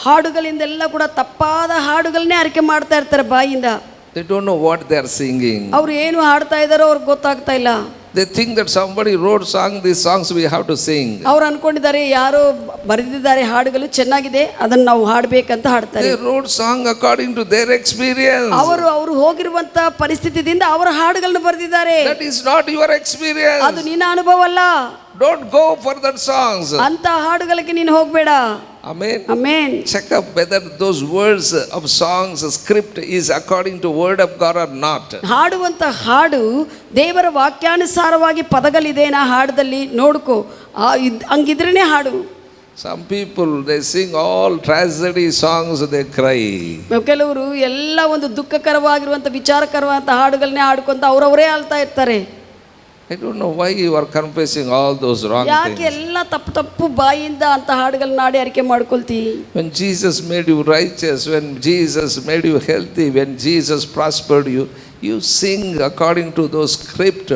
ಹಾಡುಗಳಿಂದೆಲ್ಲ ಕೂಡ ತಪ್ಪಾದ ಹಾಡುಗಳನ್ನೇ ಅರಿಕೆ ಮಾಡ್ತಾ ಇರ್ತಾರೆ ಬಾಯಿಂದ. They don't know what they are singing. ಅವ್ರು ಏನು ಹಾಡ್ತಾ ಇದ್ದಾರೋ ಅವ್ರಿಗೆ ಗೊತ್ತಾಗ್ತಾ ಇಲ್ಲ. They think that somebody wrote these songs we have to sing. ಅವ್ರು ಅನ್ಕೊಂಡಿದ್ದಾರೆ ಯಾರೋ ಬರೆದಿದ್ದಾರೆ ಹಾಡುಗಳು ಚೆನ್ನಾಗಿದೆ ಅದನ್ನ ನಾವು ಹಾಡಬೇಕಂತ ಹಾಡ್ತಾರೆ. They wrote song according to their experience. ಅವರು ಹೋಗಿರುವಂತ ಪರಿಸ್ಥಿತಿಯಿಂದ ಅವರ ಹಾಡುಗಳನ್ನು ಬರೆದಿದ್ದಾರೆ. That is not your experience. ಅದು ನಿನ್ನ ಅನುಭವ ಅಲ್ಲ. Don't go for that songs. ಅಂತ ಹಾಡುಗಳಿಗೆ ನೀನು ಹೋಗಬೇಡ. Amen. Amen. Check up whether those words of songs script is according to word of God or not. ಹಾಡುವಂತ ಹಾಡು ದೇವರ ವಾಕ್ಯಾನುಸಾರವಾಗಿ ಪದಗಳಿದೆನಾ ಹಾಡದಲ್ಲಿ ನೋಡ್ಕೋ. ಹಂಗಿದ್ರೇನೆ ಹಾಡು. Some people they sing all tragedy songs, they cry. ಕೆಲವರು ಎಲ್ಲ ಒಂದು ದುಃಖಕರವಾಗಿರುವಂತ ವಿಚಾರಕರವಾದಂತ ಹಾಡುಗಳನ್ನೇ ಹಾಡ್ಕೊಂತ ಅವರವರೇ ಅಳ್ತಾ ಇರ್ತಾರೆ. I don't know why you are confessing all those wrong things. ಯಾಕೆ ಎಲ್ಲ ತಪ್ಪು ಬಾಯಿಂದ ಅಂತ ಹಾಡುಗಳನ್ನ ಹಾಡಿ ಅರಿಕೆ ಮಾಡ್ಕೊಳ್ತಿ? When Jesus made you righteous, when Jesus made you healthy, when Jesus prospered you, you sing according to those script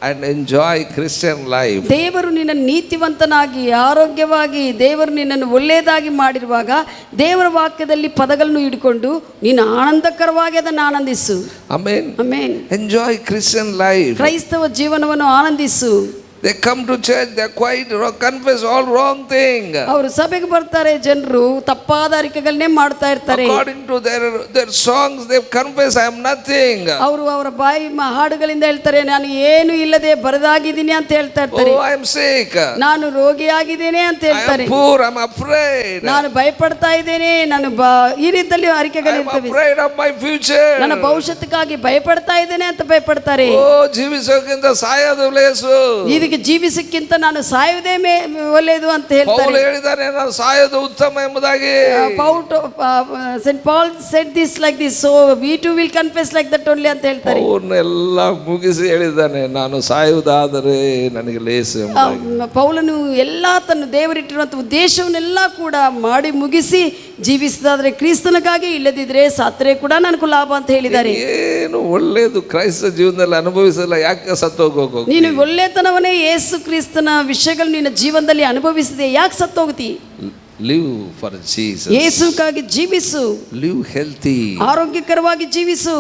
and enjoy Christian life. ದೇವರು ನಿನ್ನ ನೀತಿವಂತನಾಗಿ ಆರೋಗ್ಯವಾಗಿ ದೇವರು ನಿನ್ನನ್ನು ಒಳ್ಳೆಯದಾಗಿ ಮಾಡಿರುವಾಗ ದೇವರ ವಾಕ್ಯದಲ್ಲಿ ಪದಗಳನ್ನು ಹಿಡ್ಕೊಂಡು ನೀನು ಆನಂದಕರವಾಗಿ ಅದನ್ನು ಆನಂದಿಸು. Amen. Amen. Enjoy Christian life. ಕ್ರೈಸ್ತವ ಜೀವನವನ್ನು ಆನಂದಿಸು. They come to church, they quite confess all wrong thing. ಅವರು ಸಭೆಗೆ ಬರ್ತಾರೆ, ಜನರು ತಪ್ಪಾದ ಅರಿಕೆಗಳನ್ನೇ ಮಾಡ್ತಾ ಇರ್ತಾರೆ. According to their songs they confess I am nothing. ಅವರು ಅವರ ಬಾಯಿ ಹಾಡುಗಳಿಂದ ಹೇಳ್ತಾರೆ ನಾನು ಏನು ಇಲ್ಲದೆ ಬರದಾಗಿದ್ದೀನಿ ಅಂತ ಹೇಳ್ತಾ ಇರ್ತಾರೆ. Oh, I am sick. ನಾನು ರೋಗಿಯಾಗಿದ್ದೇನೆ ಅಂತ ಹೇಳ್ತಾರೆ. I am poor, I am afraid. ನಾನು ಭಯಪಡ್ತಾ ಇದ್ದೇನೆ, ನಾನು ಈ ರೀತಿಯಲ್ಲಿ ಅರಿಕೆಗಳಿರ್ತವೆ. I am afraid of my future. ನನ್ನ ಭವಿಷ್ಯತ್ತಿಗಾಗಿ ಭಯಪಡ್ತಾ ಇದ್ದೇನೆ ಅಂತ ಭಯಪಡ್ತಾರೆ. Oh, ಜೀವಿಸೋಕ್ಕಿಂತ ಸಾಯೋದು ಲೇಸು. ಇದಕ್ಕೆ ಜೀವಿಸಕ್ಕಿಂತ ನಾನು ಸಾಯುವುದೇ ಒಳ್ಳೆಯದು ಅಂತ ಹೇಳ್ತಾರೆ. ಪೌಲ್ ಹೇಳಿದಾನೆ ನಾನು ಸಾಯೋದು ಉತ್ತಮ ಎಂಬುದಾಗಿ. Saint Paul said this like this, so we too will confess like that only ಅಂತ ಹೇಳ್ತಾರೆ. ಅವನ್ನೆಲ್ಲ ಮುಗಿಸಿ ಹೇಳಿದ್ದಾನೆ ನಾನು ಸಾಯುವುದಾದರೆ ನನಗೆ ಲೇಸು ಎಂಬುದಾಗಿ. ಪೌಲನು ಎಲ್ಲ ತನ್ನ ದೇವರಿಟ್ಟಿರುವಂಥ ಉದ್ದೇಶವನ್ನೆಲ್ಲ ಕೂಡ ಮಾಡಿ ಮುಗಿಸಿ ಜೀವಿಸಿದಾದ್ರೆ ಕ್ರಿಸ್ತನಿಗಾಗಿ, ಇಲ್ಲದಿದ್ರೆ ಸತ್ತರೆ ಕೂಡ ನನಗೂ ಲಾಭ ಅಂತ ಹೇಳಿದ್ದಾರೆ. ಏನು ಒಳ್ಳೆಯದು ಕ್ರೈಸ್ತ ಜೀವನದಲ್ಲಿ ಅನುಭವಿಸಲ್ಲ, ಯಾಕೆ ಸತ್ತೋಗೋಗು? ನೀನು ಒಳ್ಳೆತನವನ್ನೇ ಯೇಸು ಕ್ರಿಸ್ತನ ವಿಷಯಗಳು ನಿನ್ನ ಜೀವನದಲ್ಲಿ ಅನುಭವಿಸಿದೆ, ಯಾಕೆ ಸತ್ತೋಗ್ತಿ? Live for Jesus. ಯೇಸುಗಾಗಿ ಜೀವಿಸು. Live healthy. ಆರೋಗ್ಯಕರವಾಗಿ ಜೀವಿಸು.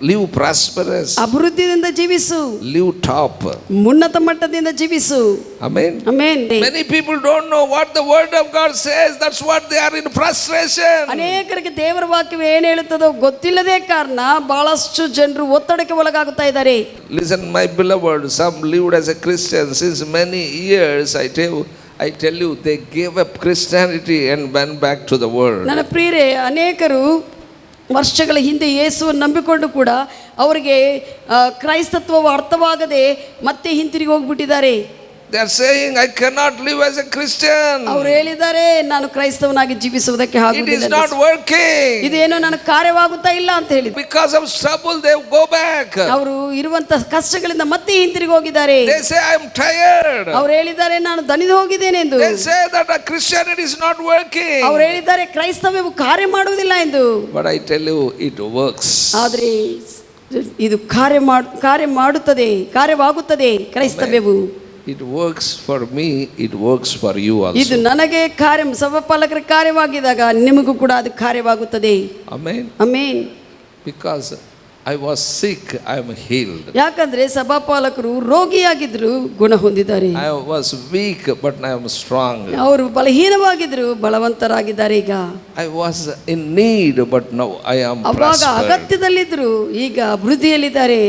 Live prosperous. ಅಭಿವೃದ್ಧಿಯಿಂದ ಜೀವಿಸು, Live top. ಉನ್ನತ ಮಟ್ಟದಿಂದ ಜೀವಿಸು. Amen. Amen. Many people don't know what the word of God says. That's what they are in frustration. ಅನೇಕರಿಗೆ ದೇವರ ವಾಕ್ಯವು ಏನು ಹೇಳುತ್ತದೋ ಗೊತ್ತಿಲ್ಲದೆ ಕಾರಣ ಬಹಳಷ್ಟು ಜನರು ಒತ್ತಡಕ್ಕೆ ಒಳಗಾಗುತ್ತಾ ಇದ್ದಾರೆ. Listen, my beloved, some lived as a Christian since many years. I tell you, they gave up Christianity and went back to the world. ನನ್ನ ಪ್ರಿಯರೇ, ಅನೇಕರು ವರ್ಷಗಳ ಹಿಂದೆ ಯೇಸುವನ್ನು ನಂಬಿಕೊಂಡು ಕೂಡ ಅವರಿಗೆ ಕ್ರೈಸ್ತತ್ವವು ಅರ್ಥವಾಗದೆ ಮತ್ತೆ ಹಿಂತಿರುಗಿ ಹೋಗ್ಬಿಟ್ಟಿದ್ದಾರೆ. They are saying, I cannot live as a Christian. ಅವರು ಹೇಳಿದ್ದಾರೆ, ನಾನು ಕ್ರೈಸ್ತವನಾಗಿ ಜೀವಿಸುವುದಕ್ಕೆ It is ಆಗುವುದಿಲ್ಲ, not working. ಇದೇನೋ ನನಗೆ ಕಾರ್ಯವಾಗುತ್ತಾ ಇಲ್ಲ ಅಂತ ಹೇಳಿದ್ರು. Because of trouble, they go back. ಅವರು ಇರುವಂತ ಕಷ್ಟಗಳಿಂದ ಮತ್ತೆ ಹಿಂತಿರುಗಿ ಹೋಗಿದ್ದಾರೆ. They say, I am tired. ಅವ್ರು ಹೇಳಿದ್ದಾರೆ, ನಾನು ದಣಿದು ಹೋಗಿದ್ದೇನೆ ಎಂದು. They say that a Christianity is not working. ಅವ್ರು ಹೇಳಿದ್ದಾರೆ, ಕ್ರೈಸ್ತವ್ಯವು ಕಾರ್ಯ ಮಾಡುವುದಿಲ್ಲ ಎಂದು. But I tell you, it works. ಆದರೆ ಇದು ಕಾರ್ಯ ಮಾಡುತ್ತದೆ, ಕಾರ್ಯವಾಗುತ್ತದೆ ಕ್ರೈಸ್ತವ್ಯವು. It works for me, it works for you ಇದು also. ನನಗೆ ಸಭಾಪಾಲಕರ ಕಾರ್ಯವಾಗಿದ್ದಾಗ ನಿಮಗೂ ಕೂಡ ಅದು ಕಾರ್ಯವಾಗುತ್ತದೆ. Amen. Amen. Because I was sick, I am healed. ಯಾಕಂದ್ರೆ ಸಭಾಪಾಲಕರು ರೋಗಿಯಾಗಿದ್ರು, ಗುಣ ಹೊಂದಿದ್ದಾರೆ. I was weak, but I am strong. ಅವರು ಬಲಹೀನವಾಗಿದ್ರು, ಬಲವಂತರಾಗಿದ್ದಾರೆ ಈಗ. I was in need, but now I am ಅವಾಗ prospered. ಅಗತ್ಯದಲ್ಲಿದ್ರು, ಈಗ ಅಭಿವೃದ್ಧಿಯಲ್ಲಿದ್ದಾರೆ.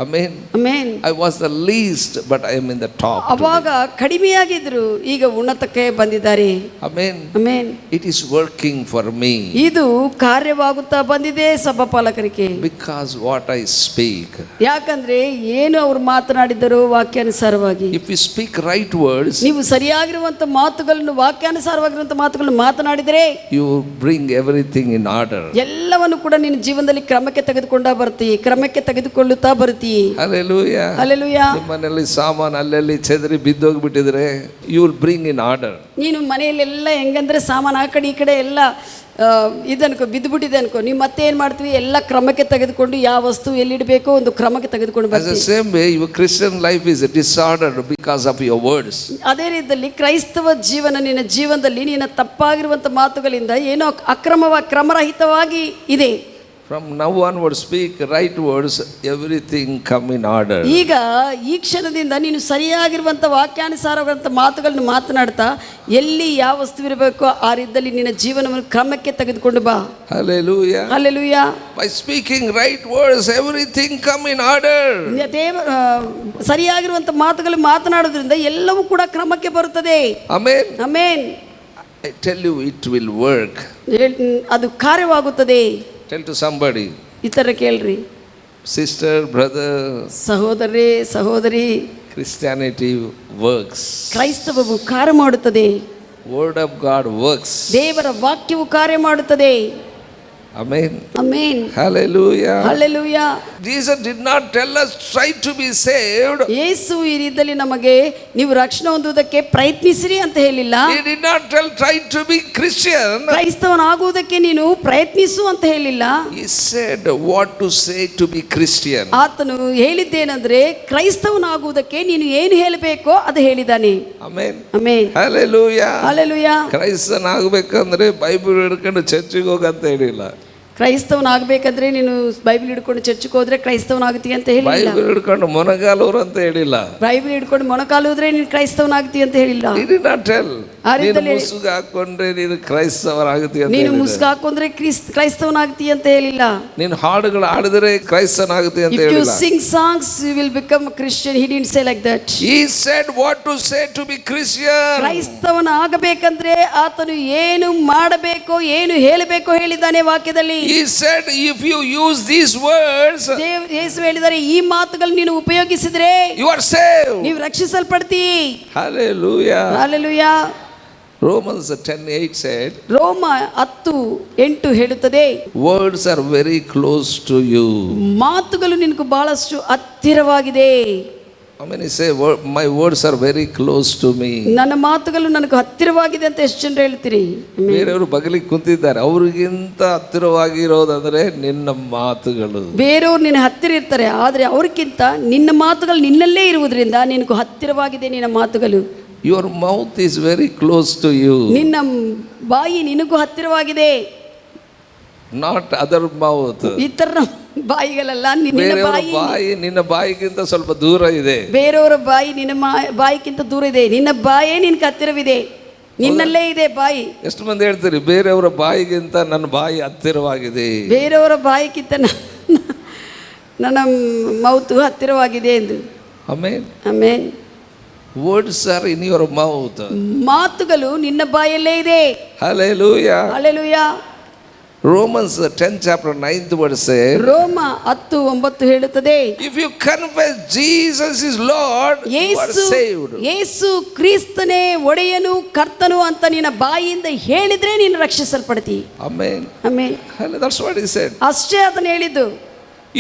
Amen. Amen. I was the least, but I am in the top. ಅವಾಗ ಕಡಿಮೆಯಾಗಿದ್ರು, ಈಗ ಉನ್ನತಕ್ಕೆ ಬಂದಿದ್ದಾರೆ. Amen. Amen. It is working for me. ಇದು ಕಾರ್ಯವಾಗುತ್ತಾ ಬಂದಿದೆ ಸಭಾಪಾಲಕರಿಗೆ. Because what I speak. ಯಾಕಂದ್ರೆ ಏನು ಅವರು ಮಾತನಾಡಿದರು ವಾಕ್ಯಾನುಸಾರವಾಗಿ. If we speak right words, ನೀವು ಸರಿಯಾಗಿರುವಂತ ಮಾತುಗಳನ್ನು, ವಾಕ್ಯಾನುಸಾರವಾಗಿರುವಂತ ಮಾತುಗಳನ್ನು ಮಾತನಾಡಿದರೆ, you bring everything in order. ಎಲ್ಲವನ್ನು ಕೂಡ ನಿನ್ನ ಜೀವನದಲ್ಲಿ ಕ್ರಮಕ್ಕೆ ತೆಗೆದುಕೊಳ್ಳುತ್ತಾ ಬರ್ತೀವಿ. Hallelujah. Hallelujah. ನಿಮ್ಮನೆಯಲ್ಲಿ ಸಾಮಾನು ಅಲ್ಲೆಲ್ಲಿ ಚೆದರಿ ಬಿದ್ದೋಗ್ಬಿಟ್ಟಿದ್ರೆ you will bring in order. ನೀನು ಮನೆಯಲ್ಲೆಲ್ಲ ಹೆಂಗಂದ್ರೆ ಸಾಮಾನು ಆ ಕಡೆ ಈ ಕಡೆ ಎಲ್ಲ ಇದನ್ಕೋ ಬಿದ್ದುಬಿಟ್ಟಿದೆ ಅನ್ಕೋ, ನೀವು ಮತ್ತೆ ಏನು ಮಾಡ್ತೀವಿ, ಎಲ್ಲ ಕ್ರಮಕ್ಕೆ ತೆಗೆದುಕೊಂಡು ಯಾವ ವಸ್ತು ಎಲ್ಲಿಡಬೇಕೋ ಒಂದು ಕ್ರಮಕ್ಕೆ ತೆಗೆದುಕೊಂಡು As the ಬರ್ತೀವಿ. same way, your Christian life is disordered because of your words. ಅದೇ ರೀತಿಯಲ್ಲಿ ಕ್ರೈಸ್ತವ ಜೀವನ, ನಿನ್ನ ಜೀವನದಲ್ಲಿ ನಿನ್ನ ತಪ್ಪಾಗಿರುವಂಥ ಮಾತುಗಳಿಂದ ಏನೋ ಕ್ರಮರಹಿತವಾಗಿ ಇದೆ. From now onward, speak right words, everything come in order. ಈಗ ಈ ಕ್ಷಣದಿಂದ ನೀನು ಸರಿಯಾಗಿರುವಂಥ ವಾಕ್ಯಾನುಸಾರವಾದಂಥ ಮಾತುಗಳನ್ನು ಮಾತನಾಡ್ತಾ ಎಲ್ಲಿ ಯಾವ ವಸ್ತು ಇರಬೇಕೋ ಆ ರೀತಿಯಲ್ಲಿ ನಿನ್ನ ಜೀವನವನ್ನು ಕ್ರಮಕ್ಕೆ ತೆಗೆದುಕೊಂಡು ಬಾ. Hallelujah. Hallelujah. By speaking right words, everything come in order. ಸರಿಯಾಗಿರುವಂಥ ಮಾತುಗಳು ಮಾತನಾಡೋದ್ರಿಂದ ಎಲ್ಲವೂ ಕೂಡ ಕ್ರಮಕ್ಕೆ ಬರುತ್ತದೆ. Amen. Amen. I tell you, it will work. ಅದು ಕಾರ್ಯವಾಗುತ್ತದೆ. Tell to somebody. ಈ ಥರ ಕೇಳ್ರಿ, Sister, brother, ಸಹೋದರಿ, Christianity works. ಕ್ರೈಸ್ತವವು ಕಾರ್ಯ ಮಾಡುತ್ತದೆ. Word of God works. ದೇವರ ವಾಕ್ಯವು ಕಾರ್ಯ ಮಾಡುತ್ತದೆ. Amen. Amen. Hallelujah. Hallelujah. Jesus did not tell us try to be saved. ಯೇಸು ಈ ರೀತಿಯಲ್ಲಿ ನಮಗೆ ನೀವು ರಕ್ಷಣೆ ಹೊಂದುವುದಕ್ಕೆ ಪ್ರಯತ್ನಿಸಿರಿ ಅಂತ ಹೇಳಿಲ್ಲ. He did not tell try to be Christian. ಕ್ರೈಸ್ತವನಾಗುವುದಕ್ಕೆ ನೀನು ಪ್ರಯತ್ನಿಸು ಅಂತ ಹೇಳಿಲ್ಲ. He said what to say to be Christian. ಆತನು ಹೇಳಿದ್ದೇನೆಂದ್ರೆ ಕ್ರೈಸ್ತವನಾಗುವುದಕ್ಕೆ ನೀನು ಏನು ಹೇಳಬೇಕೋ ಅದು ಹೇಳಿದ್ದಾನೆ. Amen. Amen. Hallelujah. Hallelujah. ಕ್ರೈಸ್ತನಾಗಬೇಕಂದ್ರೆ Bible ಹಿಡ್ಕೊಂಡು ಚರ್ಚಿಗೆ ಹೋಗಂತ ಹೇಳಿಲ್ಲ. ಕ್ರೈಸ್ತವನಾಗಬೇಕಂದ್ರೆ ನೀನು ಬೈಬಲ್ ಹಿಡ್ಕೊಂಡು ಚರ್ಚಿಗೆ ಹೋದ್ರೆ ಕ್ರೈಸ್ತವನಾಗ್ತೀಯ ಅಂತ ಹೇಳಿಲ್ಲ. ಬೈಬಲ್ ಹಿಡ್ಕೊಂಡು ಮೊನಗಾಲೂರು ಅಂತ ಹೇಳಿಲ್ಲ. ಬೈಬಲ್ ಹಿಡ್ಕೊಂಡು ಮೊಣಕಾಲುದ್ರೆ ನೀನು ಕ್ರೈಸ್ತವನಾಗ್ತೀಯ ಅಂತ ಹೇಳಿಲ್ಲ. He did not tell. ಆ ರೀತಿಯಲ್ಲಿ ಮುಸುಕು ಹಾಕೊಂಡ್ರೆ ನೀನು ಕ್ರೈಸ್ತವರಾಗ್ತೀಯ ಅಂತ ನೀನು ಹೇಳಿಲ್ಲ. ಮುಸುಕು ಹಾಕೊಂಡ್ರೆ ಕ್ರೈಸ್ತವನಾಗ್ತೀಯ ಅಂತ ಹೇಳಿಲ್ಲ. ನೀನು ಹಾಡುಗಳು ಹಾಡಿದ್ರೆ ಕ್ರೈಸ್ತನಾಗ್ತೀಯ ಅಂತ If you ಹೇಳಿಲ್ಲ. sing songs you will become a Christian. He didn't say like that. He said what to say to be Christian. ಕ್ರೈಸ್ತವನಾಗಬೇಕಂದ್ರೆ ಆತನು ಏನು ಮಾಡಬೇಕೋ ಏನು ಹೇಳಬೇಕೋ ಹೇಳಿದ್ದಾನೆ ವಾಕ್ಯದಲ್ಲಿ. He said if you use these words, ಯೇಸು ಹೇಳಿದ್ದಾರೆ, ಈ ಮಾತುಗಳು ನೀನು ಉಪಯೋಗಿಸಿದ್ರೆ you are saved. ನೀವು ರಕ್ಷಿಸಲ್ಪಡ್ತೀ. Hallelujah. ಹಲ್ಲೆಲೂಯಾ. Romans 10:8 said, ರೋಮ 10:8 ಹೇಳುತ್ತದೆ, words are very close to you. ಮಾತುಗಳು ನಿನಗೆ ಬಹಳಷ್ಟು ಹತ್ತಿರವಾಗಿದೆ. How many say my words are very close to me? ನನ್ನ ಮಾತುಗಳು ನನಗೆ ಹತ್ತಿರವಾಗಿದೆ ಅಂತ ಎಷ್ಟು ಜನರು ಹೇಳ್ತೀರಿ? ಬೇರೆಯವರು ಬಗಲಿಗೆ ಕುಂತಿದ್ದಾರೆ, ಅವ್ರಿಗಿಂತ ಹತ್ತಿರವಾಗಿರೋದಂದ್ರೆ ನಿನ್ನ ಮಾತುಗಳು. ಬೇರೆಯವರು ನಿನ್ನ ಹತ್ತಿರ ಇರ್ತಾರೆ, ಆದರೆ ಅವ್ರಿಗಿಂತ ನಿನ್ನ ಮಾತುಗಳು ನಿನ್ನಲ್ಲೇ ಇರುವುದರಿಂದ ನಿನಗೂ ಹತ್ತಿರವಾಗಿದೆ ನಿನ್ನ ಮಾತುಗಳು. Your mouth is very close to you. ನಿನ್ನ ಬಾಯಿ ನಿನಗೂ ಹತ್ತಿರವಾಗಿದೆ. Not other mouth. ಇತರ ಬಾಯಿಗಳಲ್ಲ, ನಿನ್ನ ಬೇರೆಯವರ ಬಾಯಿ ಬಾಯಿ ನಿನ್ನ ಬಾಯಿಗಿಂತ ಸ್ವಲ್ಪ ದೂರ ಇದೆ. ಬೇರೆಯವರ ಬಾಯಿ ನಿನ್ನ ಬಾಯಿಗಿಂತ ದೂರ ಇದೆ, ನಿನ್ನ ಬಾಯೇ ನಿನ್ಗೆ ಹತ್ತಿರವಿದೆ, ನಿನ್ನಲ್ಲೇ ಇದೆ ಬಾಯಿ. ಎಷ್ಟು ಮಂದಿ ಹೇಳ್ತೀರಿ ಬೇರೆಯವರ ಬಾಯಿಗಿಂತ ನನ್ನ ಬಾಯಿ ಹತ್ತಿರವಾಗಿದೆ, ಬೇರೆಯವರ ಬಾಯಿಗಿಂತ ನನ್ನ ಮೌತು ಹತ್ತಿರವಾಗಿದೆ ಎಂದು. Amen. Amen. Words are in your mouth. ಮಾತುಗಳು ನಿನ್ನ ಬಾಯಲ್ಲೇ ಇದೆ. Hallelujah. Hallelujah. Romans 10 chapter 9th verse says, ರೋಮ 10:9 ಹೇಳುತ್ತದೆ, if you confess Jesus is Lord, you are saved. ಯೇಸು ಕ್ರಿಸ್ತನೇ ಒಡೆಯನು ಕರ್ತನು ಅಂತ ನಿನ್ನ ಬಾಯಿಯಿಂದ ಹೇಳಿದ್ರೆ ನೀನು ರಕ್ಷಿಸಲ್ಪಡ್ತಿ. Amen. Amen. That's what he said. ಅಷ್ಟೇ ಅದನ್ನು ಹೇಳಿದ್ದು.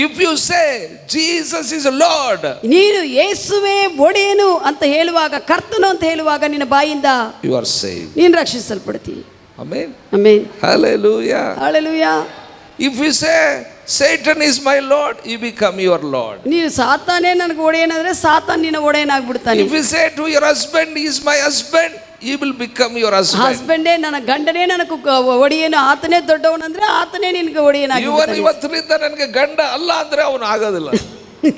If you say Jesus is Lord, ನೀನು ಯೇಸುವೇ ಒಡೆಯನು ಅಂತ ಹೇಳುವಾಗ, ಕರ್ತನು ಅಂತ ಹೇಳುವಾಗ ನಿನ್ನ ಬಾಯಿಂದ you are saved. ನೀನು ರಕ್ಷಿಸಲ್ಪಡ್ತಿ. Amen. Amen. Hallelujah. Hallelujah. If you say Satan is my Lord, he become your Lord. ನೀನು ಸಾತಾನೇ ನನಗೆ ಒಡೆಯನಾದ್ರೆ ಸಾತಾನ್ ನಿನ್ನ ಒಡೆಯನಾಗ್ಬಿಡ್ತಾನೆ. If you say to your husband he is my husband, he will become your husband. ಹಸ್ಬೆಂಡೇ ನನ್ನ ಗಂಡನೇ ನನಗೆ ಒಡೆಯನು, ಆತನೇ ದೊಡ್ಡವನಂದ್ರೆ ಆತನೇ ನಿನಗೆ ಒಡೆಯನಾಗಿರ್ತಾನೆ. ಇವತ್ತಿನಿಂದ ನನಗೆ ಗಂಡ ಅಲ್ಲ ಅಂದ್ರೆ ಅವನು ಆಗೋದಿಲ್ಲ.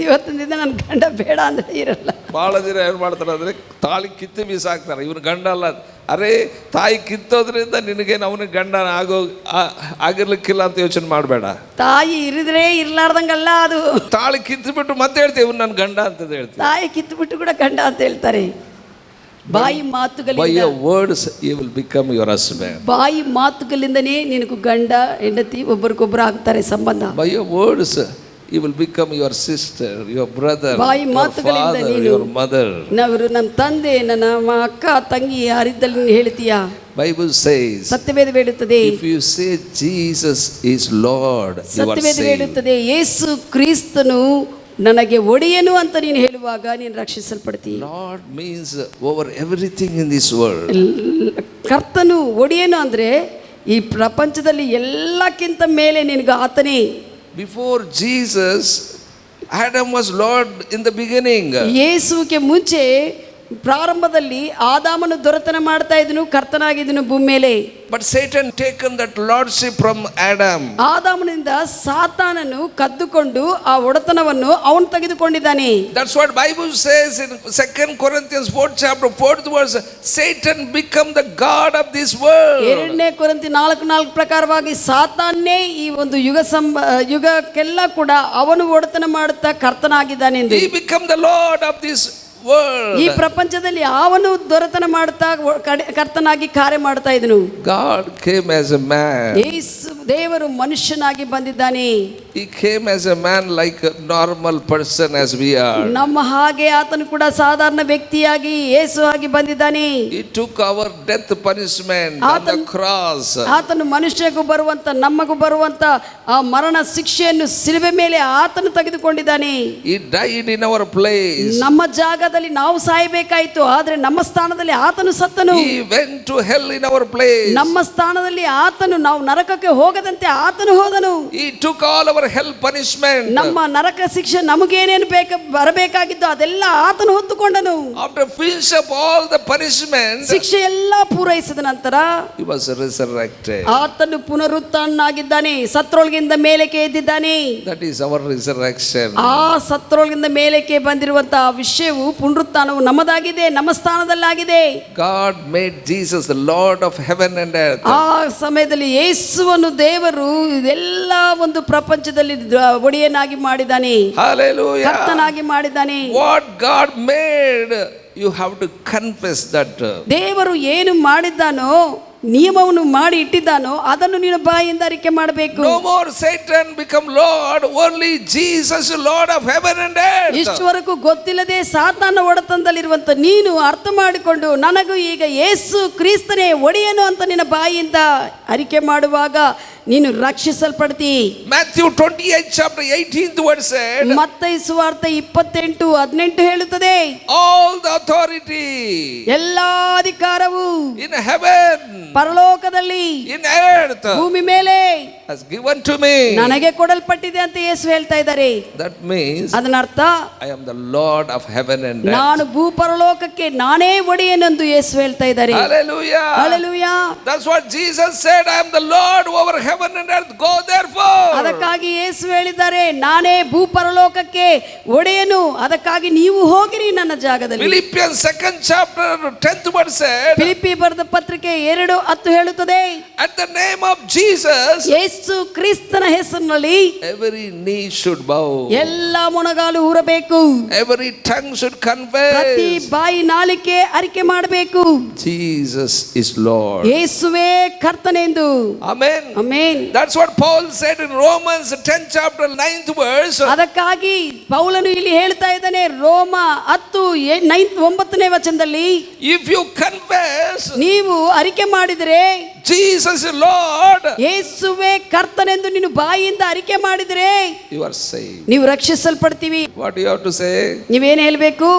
ಇವತ್ತಿನಿಂದ ನನ್ನ ಗಂಡ ಬೇಡ ಅಂದ್ರೆ ಇರಲ್ಲ. ಬಹಳ ಜನ ಏನು ಮಾಡ್ತಾರೆ ಅಂದರೆ ತಾಳಿ ಕಿತ್ತು ಬೀಸಾಕ್ತಾರೆ, ಇವನು ಗಂಡ ಅಲ್ಲ. ಅರೆ ತಾಯಿ ಕಿತ್ತೋದ್ರಿಂದ ನಿನಗೇನು ಅವನಿಗೆ ಗಂಡ ಆಗಿರ್ಲಿಕ್ಕಿಲ್ಲ ಅಂತ ಯೋಚನೆ ಮಾಡಬೇಡ. ತಾಯಿ ಇರಿದ್ರೆ ಇರ್ಲಾರ್ದಂಗಲ್ಲ ಅದು. ತಾಳಿ ಕಿತ್ತು ಬಿಟ್ಟು ಮತ್ತೆ ಹೇಳ್ತೀವಿ ಇವನು ನನ್ನ ಗಂಡ ಅಂತ ಹೇಳ್ತೀವಿ. ತಾಯಿ ಕಿತ್ತು ಬಿಟ್ಟು ಕೂಡ ಗಂಡ ಅಂತ ಹೇಳ್ತಾರೆ. ಬಾಯಿ ಮಾತುಗಳಿಂದ, by your words he will become your husband. ಬಾಯಿ ಮಾತುಗಳಿಂದನೇ ನಿನಗೂ ಗಂಡ ಹೆಂಡತಿ ಒಬ್ಬರಿಗೊಬ್ಬರು ಆಗ್ತಾರೆ ಸಂಬಂಧ. by your words he will become your sister, your brother, ಬಾಯಿ your ಮಾತುಗಳಿಂದ father, ನೀನು your mother. ನನ್ನ ತಂದೆ, ನನ್ನ ಅಕ್ಕ ತಂಗಿ ಯಾರಿದ್ದಲ್ಲಿ ನೀನು ಹೇಳ್ತೀಯಾ. Bible says, ಸತ್ಯವೇದ ಹೇಳುತ್ತದೆ, if you say Jesus is Lord, you are Satyaveda saved. ಹೇಳುತ್ತದೆ, ಯೇಸು ಕ್ರಿಸ್ತನು ನನಗೆ ಒಡೆಯನು ಅಂತ ನೀನು ಹೇಳುವಾಗ ನೀನು ರಕ್ಷಿಸಲ್ಪಡ್ತಿ. Lord means over everything in this world. ಕರ್ತನು ಒಡೆಯನು ಅಂದ್ರೆ ಈ ಪ್ರಪಂಚದಲ್ಲಿ ಎಲ್ಲಕ್ಕಿಂತ ಮೇಲೆ ನಿನಗೆ ಆತನೇ. Before Jesus, Adam was Lord in the beginning. ಯೇಸುವಿಗೆ ಮುಂಚೆ ಪ್ರಾರಂಭದಲ್ಲಿ ಆದಾಮನು ದೊರೆತನ ಮಾಡ್ತಾ ಇದ್ದನು, ಕರ್ತನಾಗಿದ್ದನು ಭೂಮಿ ಮೇಲೆ. But Satan taken that lordship from Adam. ಆದಾಮನಿಂದ ಸಾತಾನನು ಕದ್ದುಕೊಂಡು ಆ ಒಡೆತನವನ್ನು ಅವನು ತೆಗೆದುಕೊಂಡಿದ್ದಾನೆ. That's what Bible says in 2 Corinthians 4th chapter 4th verse, Satan become the god of this world. 2 ಕೊರಿಂಥಿ 4:4 ಪ್ರಕಾರವಾಗಿ ಸಾತಾನ್ನೇ ಈ ಒಂದು ಯುಗಕ್ಕೆಲ್ಲ ಕೂಡ ಅವನು ಒಡೆತನ ಮಾಡುತ್ತಾ ಕರ್ತನಾಗಿದ್ದಾನೆ ಎಂದು. He become the lord of this world. ಈ ಪ್ರಪಂಚದಲ್ಲಿ ಅವನು ದೊರೆತನ ಮಾಡುತ್ತಾ ಕರ್ತನಾಗಿ ಕಾರ್ಯ ಮಾಡ್ತಾ ಇದ್ದನು. God came as a man. ದೇವರು ಮನುಷ್ಯನಾಗಿ ಬಂದಿದ್ದಾನೆ. He came as a man like a normal person as we are. ನಮ್ಮ ಹಾಗೆ ಆತನು ಕೂಡ ಸಾಧಾರಣ ವ್ಯಕ್ತಿಯಾಗಿ ಯೇಸು ಆಗಿ ಬಂದಿದ್ದಾನೆ. He took our death punishment on the cross. ಆತನು ಮನುಷ್ಯಗೂ ಬರುವಂತ ನಮಗೂ ಬರುವಂತ ಆ ಮರಣ ಶಿಕ್ಷೆಯನ್ನು ಶಿಲುಬೆ ಮೇಲೆ ಆತನು ತೆಗೆದುಕೊಂಡಿದ್ದಾನೆ. He died in our place. ನಮ್ಮ ಜಾಗದಲ್ಲಿ ನಾವು ಸಾಯಬೇಕಾಯಿತು, ಆದ್ರೆ ನಮ್ಮ ಸ್ಥಾನದಲ್ಲಿ ಆತನು ಸತ್ತನು. He went to hell in our place. ನಮ್ಮ ಸ್ಥಾನದಲ್ಲಿ ಆತನು, ನಾವು ನರಕಕ್ಕೆ ಹೋಗದಂತೆ ಆತನು ಹೋದನು. He took all our hell punishment. ನಮ್ಮ ನರಕ ಶಿಕ್ಷೆ ನಮಗೇನೇನು ಬರಬೇಕಾಗಿದ್ದು ಅದೆಲ್ಲ ಆತನು ಹೊತ್ತುಕೊಂಡನು. After finish up all the punishment, ಶಿಕ್ಷೆ ಎಲ್ಲ ಪೂರೈಸಿದ ನಂತರ he was resurrected. ಆತನು ಪುನರುತ್ಥಾನನಾಗಿದ್ದಾನೆ, ಸತ್ತರೊಳಗಿಂದ ಮೇಲಕ್ಕೆ ಎದ್ದಿದ್ದಾನೆ. That is our resurrection. ಆ ಸತ್ತರೊಳಗಿಂದ ಮೇಲಕ್ಕೆ ಬಂದಿರುವಂತಹ ವಿಷಯವು ಪುನರುತ್ಥಾನವು ನಮ್ಮದಾಗಿದೆ, ನಮ್ಮ ಸ್ಥಾನದಲ್ಲಾಗಿದೆ. God made Jesus the Lord of heaven and earth. ಆ ಸಮಯದಲ್ಲಿ ಯೇಸುವನ್ನು ದೇವರು ಇದೆಲ್ಲ ಒಂದು ಪ್ರಪಂಚದಲ್ಲಿ ಒಡೆಯನಾಗಿ ಮಾಡಿದ್ದಾನೆ, Hallelujah. ಕರ್ತನಾಗಿ ಮಾಡಿದ್ದಾನೆ. What God made, you have to confess that. ದೇವರು ಏನು ಮಾಡಿದ್ದಾನೋ, ನಿಯಮವನ್ನು ಮಾಡಿ ಇಟ್ಟಿದ್ದಾನೋ ಅದನ್ನು ನೀನು ಬಾಯಿಂದ ಅರಿಕೆ ಮಾಡಬೇಕು. No more Satan become Lord, only Jesus Lord of heaven and earth. ಇಷ್ಟವರೆಗೂ ಗೊತ್ತಿಲ್ಲದೆ ಸಾತಾನ ಒಡೆತನದಲ್ಲಿರುವಂತ ನೀನು ಅರ್ಥ ಮಾಡಿಕೊಂಡು ನನಗೂ ಈಗ ಯೇಸು ಕ್ರಿಸ್ತನೇ ಒಡೆಯನು ಅಂತ ನಿನ್ನ ಬಾಯಿಂದ ಅರಿಕೆ ಮಾಡುವಾಗ ನೀನು ರಕ್ಷಿಸಲ್ಪಡ್ತಿ. Matthew 28 chapter 18th verse said, ಮತ್ತಾಯ ಸುವಾರ್ತೆ 28:18 ಹೇಳುತ್ತದೆ, all the authority ಎಲ್ಲಾ ಅಧಿಕಾರವು in heaven, ಪರಲೋಕದಲ್ಲಿ, in earth ಭೂಮಿ ಮೇಲೆ has given to me. ನನಗೆ ಕೊಡಲ್ಪಟ್ಟಿದೆ ಅಂತ ಯೇಸು ಹೇಳ್ತಾ ಇದ್ದಾರೆ. That means ಅದನ್ನ ಅರ್ಥ, I am the Lord of heaven and earth. ನಾನು ಭೂಪರಲೋಕಕ್ಕೆ ನಾನೇ ಒಡೆಯನೆಂದು ಯೇಸು ಹೇಳ್ತಾ ಇದ್ದಾರೆ. Hallelujah. Hallelujah. That's what Jesus said, I am the Lord over heaven heaven and earth. Go therefore. ಅದಕ್ಕಾಗಿ ಯೇಸು ಹೇಳಿದ್ದಾರೆ, ನಾನೇ ಭೂಪರಲೋಕಕ್ಕೆ ಒಡೆಯನು, ಅದಕ್ಕಾಗಿ ನೀವು ಹೋಗಿರಿ ನನ್ನ ಜಾಗದಲ್ಲಿ. Philippians 2nd chapter 10th verse said, Philippi ಬರೆದ ಪತ್ರಿಕೆ 2:10 ಹೇಳುತ್ತದೆ, at the name of Jesus ಯೇಸು ಕ್ರಿಸ್ತನ ಹೆಸರಿನಲ್ಲಿ every knee should bow, ಎಲ್ಲ ಮೊಣಗಾಲು ಊರಬೇಕು, every tongue should ಪ್ರತಿ confess ಬಾಯಿ ನಾಲಿಗೆ ಅರಿಕೆ ಮಾಡಬೇಕು, Jesus is Lord. ಯೇಸುವೇ ಕರ್ತನೆಂದು. Amen. Amen. That's what Paul said in Romans 10th chapter 9th verse. ಅದಕ್ಕಾಗಿ ಪೌಲನು ಇಲ್ಲಿ ಹೇಳ್ತಾ ಇದ್ದಾನೆ, ರೋಮ 10:9 ವಚನದಲ್ಲಿ, If you confess ನೀವು ಅರಿಕೆ ಮಾಡಿದರೆ, Jesus is Lord, ಯೇಸುವೇ ಕರ್ತನೆಂದು ನೀನು ಬಾಯಿಯಿಂದ ಅರಿಕೆ ಮಾಡಿದರೆ you are saved. ನೀವು ರಕ್ಷಿಸಲ್ಪಡ್ತೀವಿ. What do you have to say? ನೀವೇನು ಹೇಳಬೇಕು?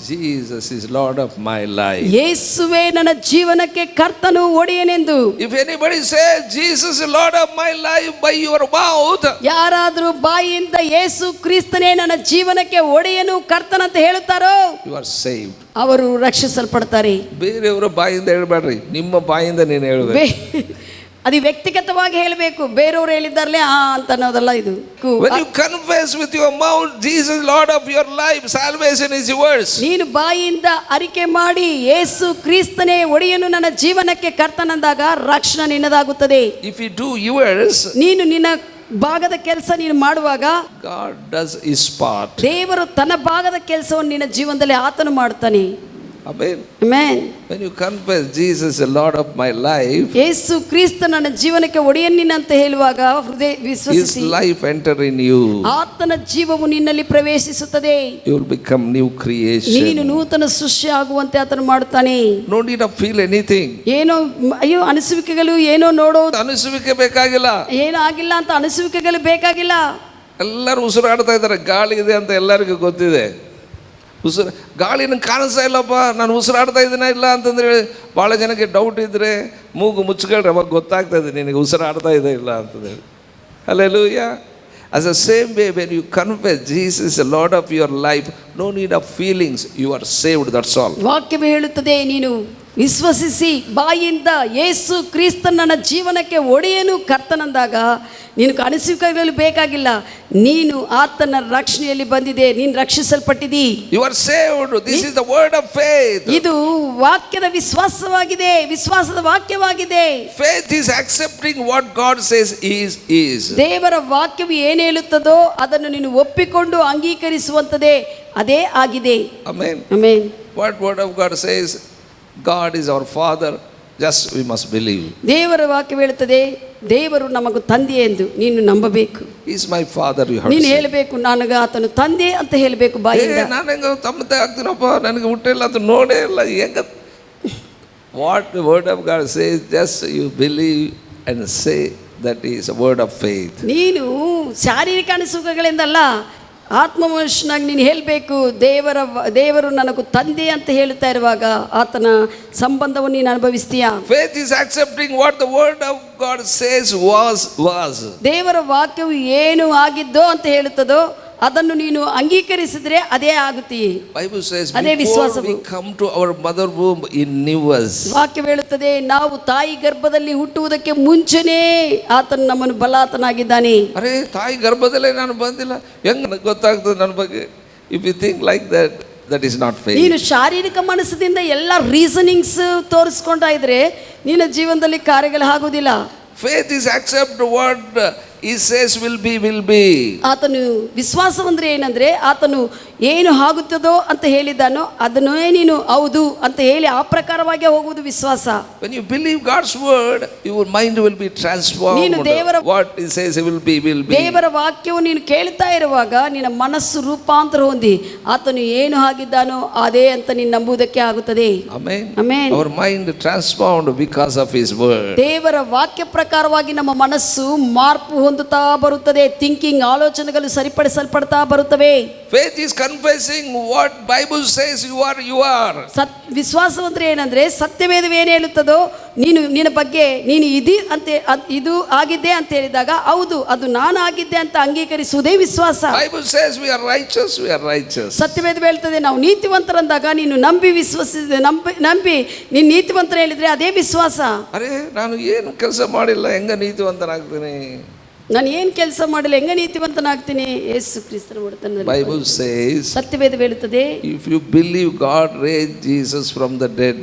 Jesus is Lord of my life. ಯೇಸುವೇ ನನ್ನ ಜೀವನಕ್ಕೆ ಕರ್ತನು ಒಡೆಯನೆಂದು. If anybody says Jesus is Lord of my life by your mouth, ಯಾರಾದರೂ ಬಾಯಿಯಿಂದ ಯೇಸು ಕ್ರಿಸ್ತನೇ ನನ್ನ ಜೀವನಕ್ಕೆ ಒಡೆಯನು ಕರ್ತನಂತ ಹೇಳುತ್ತಾರೋ, you are saved. ಅವರು ರಕ್ಷಿಸಲ್ಪಡ್ತಾರೆ. ಬೇರೆಯವರ ಬಾಯಿಂದ ಹೇಳ್ಬೇಡ್ರಿ, ನಿಮ್ಮ ಬಾಯಿಂದ ನೀನು ಹೇಳ್ಬೇಕು. ಅದು ವ್ಯಕ್ತಿಗತವಾಗಿ ಹೇಳಬೇಕು, ಬೇರೆಯವರು ಹೇಳಿದ್ದಾರಲೇ ಅಂತ ಅನ್ನೋದಲ್ಲ ಇದು. When you confess with your mouth Jesus Lord of your life, salvation is yours. ನೀನು ಬಾಯಿಯಿಂದ ಅರಿಕೆ ಮಾಡಿ ಯೇಸು ಕ್ರಿಸ್ತನೇ ಒಡೆಯನು ನನ್ನ ಜೀವನಕ್ಕೆ ಕರ್ತನಂದಾಗ ರಕ್ಷಣೆ ನಿನ್ನದಾಗುತ್ತದೆ. If you do yours, ನೀನು ನಿನ್ನ ಭಾಗದ ಕೆಲಸ ನೀನು ಮಾಡುವಾಗ God does his part. ದೇವರು ತನ್ನ ಭಾಗದ ಕೆಲಸವನ್ನು ನಿನ್ನ ಜೀವನದಲ್ಲಿ ಆತನು ಮಾಡ್ತಾನೆ. Amen. Amen. When you confess Jesus is Lord of my life, Yesu Krista ನನ್ನ ಜೀವನಕ್ಕೆ ಒಡೆಯನಿನಂತ ಹೇಳುವಾಗ ಹೃದಯ ವಿಶ್ವಾಸಿಸಿ, his life enter in you, ಆತನ ಜೀವವು ನಿನ್ನಲ್ಲಿ ಪ್ರವೇಶಿಸುತ್ತದೆ. you will become new creation. ನೀನು ನೂತನ ಸೃಷ್ಟಿ ಆಗುವಂತೆ ಆತನು ಮಾಡುತ್ತಾನೆ. No need to feel anything. ಏನೋ ಅಯ್ಯೋ ಅನಿಸುವಿಕೆಗಳು ಏನೋ ನೋಡೋದು ಅನಿಸುವಿಕೆ ಬೇಕಾಗಿಲ್ಲ, ಏನೂ ಆಗಿಲ್ಲ ಅಂತ ಅನಿಸುವಿಕೆಗಳು ಬೇಕಾಗಿಲ್ಲ. ಎಲ್ಲರೂ ಉಸಿರಾಡ್ತಾ ಇದ್ದಾರೆ, ಗಾಳಿ ಇದೆ ಅಂತ ಎಲ್ಲರಿಗೂ ಗೊತ್ತಿದೆ. ಗಾಳಿ ನಂಗೆ ಕಾಣಿಸ್ತಾ ಇಲ್ಲಪ್ಪ, ನಾನು ಉಸಿರಾಡ್ತಾ ಇದ್ದೀನ ಇಲ್ಲ ಅಂತಂದ್ರೆ ಭಾಳ ಜನಕ್ಕೆ ಡೌಟ್ ಇದ್ದರೆ ಮೂಗು ಮುಚ್ಕೊಳ್ರಿ, ಅವಾಗ ಗೊತ್ತಾಗ್ತಾ ಇದೆ ನಿನಗೆ ಉಸಿರಾಡ್ತಾ ಇದೆ ಇಲ್ಲ ಅಂತಂದೇಳಿ. Hallelujah. As the same way, when you confess Jesus is the Lord of your life, no need of feelings, you are saved, that's all. ವಾಕ್ಯವೇ ಹೇಳುತ್ತದೆ, ನೀನು ವಿಶ್ವಸಿಸಿ ಬಾಯಿಂದ ಯೇಸು ಕ್ರಿಸ್ತ ನನ್ನ ಜೀವನಕ್ಕೆ ಒಡೆಯನು ಕರ್ತನಂದಾಗ ನೀನು ಅನಿಸಿಕೆಗಳು ಬೇಕಾಗಿಲ್ಲ, ನೀನು ಆತನ ರಕ್ಷಣೆಯಲ್ಲಿ ಬಂದಿದೆ, ನೀನು ರಕ್ಷಿಸಲ್ಪಟ್ಟಿದ್ದೀ. You are saved. This is the word of faith. ಇದು ವಾಕ್ಯದ ವಿಶ್ವಾಸವಾಗಿದೆ, ವಿಶ್ವಾಸದ ವಾಕ್ಯವಾಗಿದೆ. Faith is accepting what God says is. ದೇವರ ವಾಕ್ಯವು ಏನು ಹೇಳುತ್ತದೋ ಅದನ್ನು ನೀನು ಒಪ್ಪಿಕೊಂಡು ಅಂಗೀಕರಿಸುವಂತದೇ ಅದೇ ಆಗಿದೆ. Amen. Amen. What word of God says? God is our Father. Just we must believe. ದೇವರ ವಾಕ್ಯ ಹೇಳುತ್ತದೆ, ದೇವರು ನಮಗೂ ತಂದೆ ಎಂದು ನೀನು ನಂಬಬೇಕು. He is my Father. You have ನೀನು to say. ಹೇಳಬೇಕು, ನನಗೆ ಆತನು ತಂದೆ ಅಂತ ಹೇಳಬೇಕು ಬಾಯಿಂದ. ನಾನು ಹೆಂಗ ತಮ್ಮತೆ ಆಗ್ತೀನಪ್ಪ, ನನಗೆ ಹುಟ್ಟಿಲ್ಲ ಅಂತ ನೋಡೇ ಇಲ್ಲ ಹೆಂಗ. What the word of God says, just you believe and say that is a word of faith. ನೀನು ಶಾರೀರಿಕ ಅನಿಸುಕೆಗಳಿಂದಲ್ಲ, ಆತ್ಮವಶನಾಗಿ ನೀನು ಹೇಳಬೇಕು, ದೇವರು ನನಗೂ ತಂದೆ ಅಂತ ಹೇಳ್ತಾ ಇರುವಾಗ ಆತನ ಸಂಬಂಧವನ್ನು ನೀನು ಅನುಭವಿಸ್ತೀಯಾ. Faith is accepting what the word of God says was. ದೇವರ ವಾಕ್ಯವು ಏನು ಆಗಿದ್ದೋ ಅಂತ ಹೇಳುತ್ತದೋ ಅದನ್ನು ನೀನು ಅಂಗೀಕರಿಸಿದ್ರೆ ಅದೇ ಆಗುತ್ತೆ. Bible says ಅದೇ before ವಿಶ್ವಾಸವು. we come to our mother womb, He knew us. ವಾಕ್ಯ ಹೇಳುತ್ತದೆ, ನಾವು ತಾಯಿ ಗರ್ಭದಲ್ಲಿ ಹುಟ್ಟುವುದಕ್ಕೆ ಮುಂಚೆನೇ ಆತನು ನಮ್ಮನ್ನು ಬಲಾತನಾಗಿದ್ದಾನೆ. ಅರೆ ತಾಯಿ ಗರ್ಭದಲ್ಲೇ ನಾನು ಬಂದಿಲ್ಲ, ಹೆಂಗ್ ನನಗೆ ಗೊತ್ತಾಗ್ತದೆ ನನ್ನ ಬಗ್ಗೆ? If you think like that, that is not faith. ನೀನು ಶಾರೀರಿಕ ಮನಸ್ಸಿನಿಂದ ಎಲ್ಲ ರೀಸನಿಂಗ್ಸ್ ತೋರಿಸ್ಕೊಂಡ್ತಾ ಇದ್ರೆ ನಿನ್ನ ಜೀವನದಲ್ಲಿ ಕಾರ್ಯಗಳು ಆಗುವುದಿಲ್ಲ. Faith is accept what He says will be. ಆತನು ವಿಶ್ವಾಸವಂದ್ರೆ ಏನಂದ್ರೆ ಆತನು ಏನು ಆಗುತ್ತದೋ ಅಂತ ಹೇಳಿದ್ದಾನೋ ಅದನ್ನೇ ನೀನು ಹೌದು ಅಂತ ಹೇಳಿ ಆ ಪ್ರಕಾರವಾಗಿ ಹೋಗುವುದು ವಿಶ್ವಾಸ. When you believe God's word, your mind will be transformed. ನೀನು What He says will be. ದೇವರ ವಾಕ್ಯವು ನೀನು ಕೇಳ್ತಾ ಇರುವಾಗ ನಿನ್ನ ಮನಸ್ಸು ರೂಪಾಂತರ ಹೊಂದಿ ಆತನು ಏನು ಆಗಿದ್ದಾನೋ ಅದೇ ಅಂತ ನೀನು ನಂಬುವುದಕ್ಕೆ ಆಗುತ್ತದೆ. Amen. Amen. Our mind transformed because of His word. ದೇವರ ವಾಕ್ಯ ಪ್ರಕಾರವಾಗಿ ನಮ್ಮ ಮನಸ್ಸು ಮಾರ್ಪು ಹೊಂದುತ್ತಾ ಬರುತ್ತದೆ. ಥಿಂಕಿಂಗ್, ಆಲೋಚನೆಗಳು ಸರಿಪಡಿಸಲ್ಪಡ್ತಾ ಬರುತ್ತವೆ. Faith is confessing what Bible says you are. ವಿಶ್ವಾಸವಂದ್ರೆ ಏನಂದ್ರೆ ಸತ್ಯವೇದವು ಏನು ಹೇಳುತ್ತದೋ ನಿನ್ನ ಬಗ್ಗೆ ನೀನು ಇದು ಆಗಿದ್ದೆ ಅಂತ ಹೇಳಿದಾಗ ಹೌದು ಅದು ನಾನು ಆಗಿದ್ದೆ ಅಂತ ಅಂಗೀಕರಿಸುವುದೇ ವಿಶ್ವಾಸ. Bible says we are righteous. ಸತ್ಯವೇದ ಹೇಳ್ತದೆ ನಾವು ನೀತಿವಂತರಂದಾಗ ನೀನು ನಂಬಿ ನಂಬಿ ನೀನು ನೀತಿವಂತರ ಹೇಳಿದ್ರೆ ಅದೇ ವಿಶ್ವಾಸ. ಅರೆ ನಾನು ಏನು ಕೆಲಸ ಮಾಡಿಲ್ಲ ಹೆಂಗ ನೀತಿವಂತನಾಗ್ತೀನಿ, ನಾನು ಏನು ಕೆಲಸ ಮಾಡಿಲ್ಲ ಹೆಂಗ ನೀತಿವಂತನಾಗ್ತೀನಿ? ಯೇಸು ಕ್ರಿಸ್ತನ ಒಡೆತನದಲ್ಲಿ Bible says ಸತ್ಯವೇದ ಹೇಳುತ್ತದೆ if you believe God raised Jesus from the dead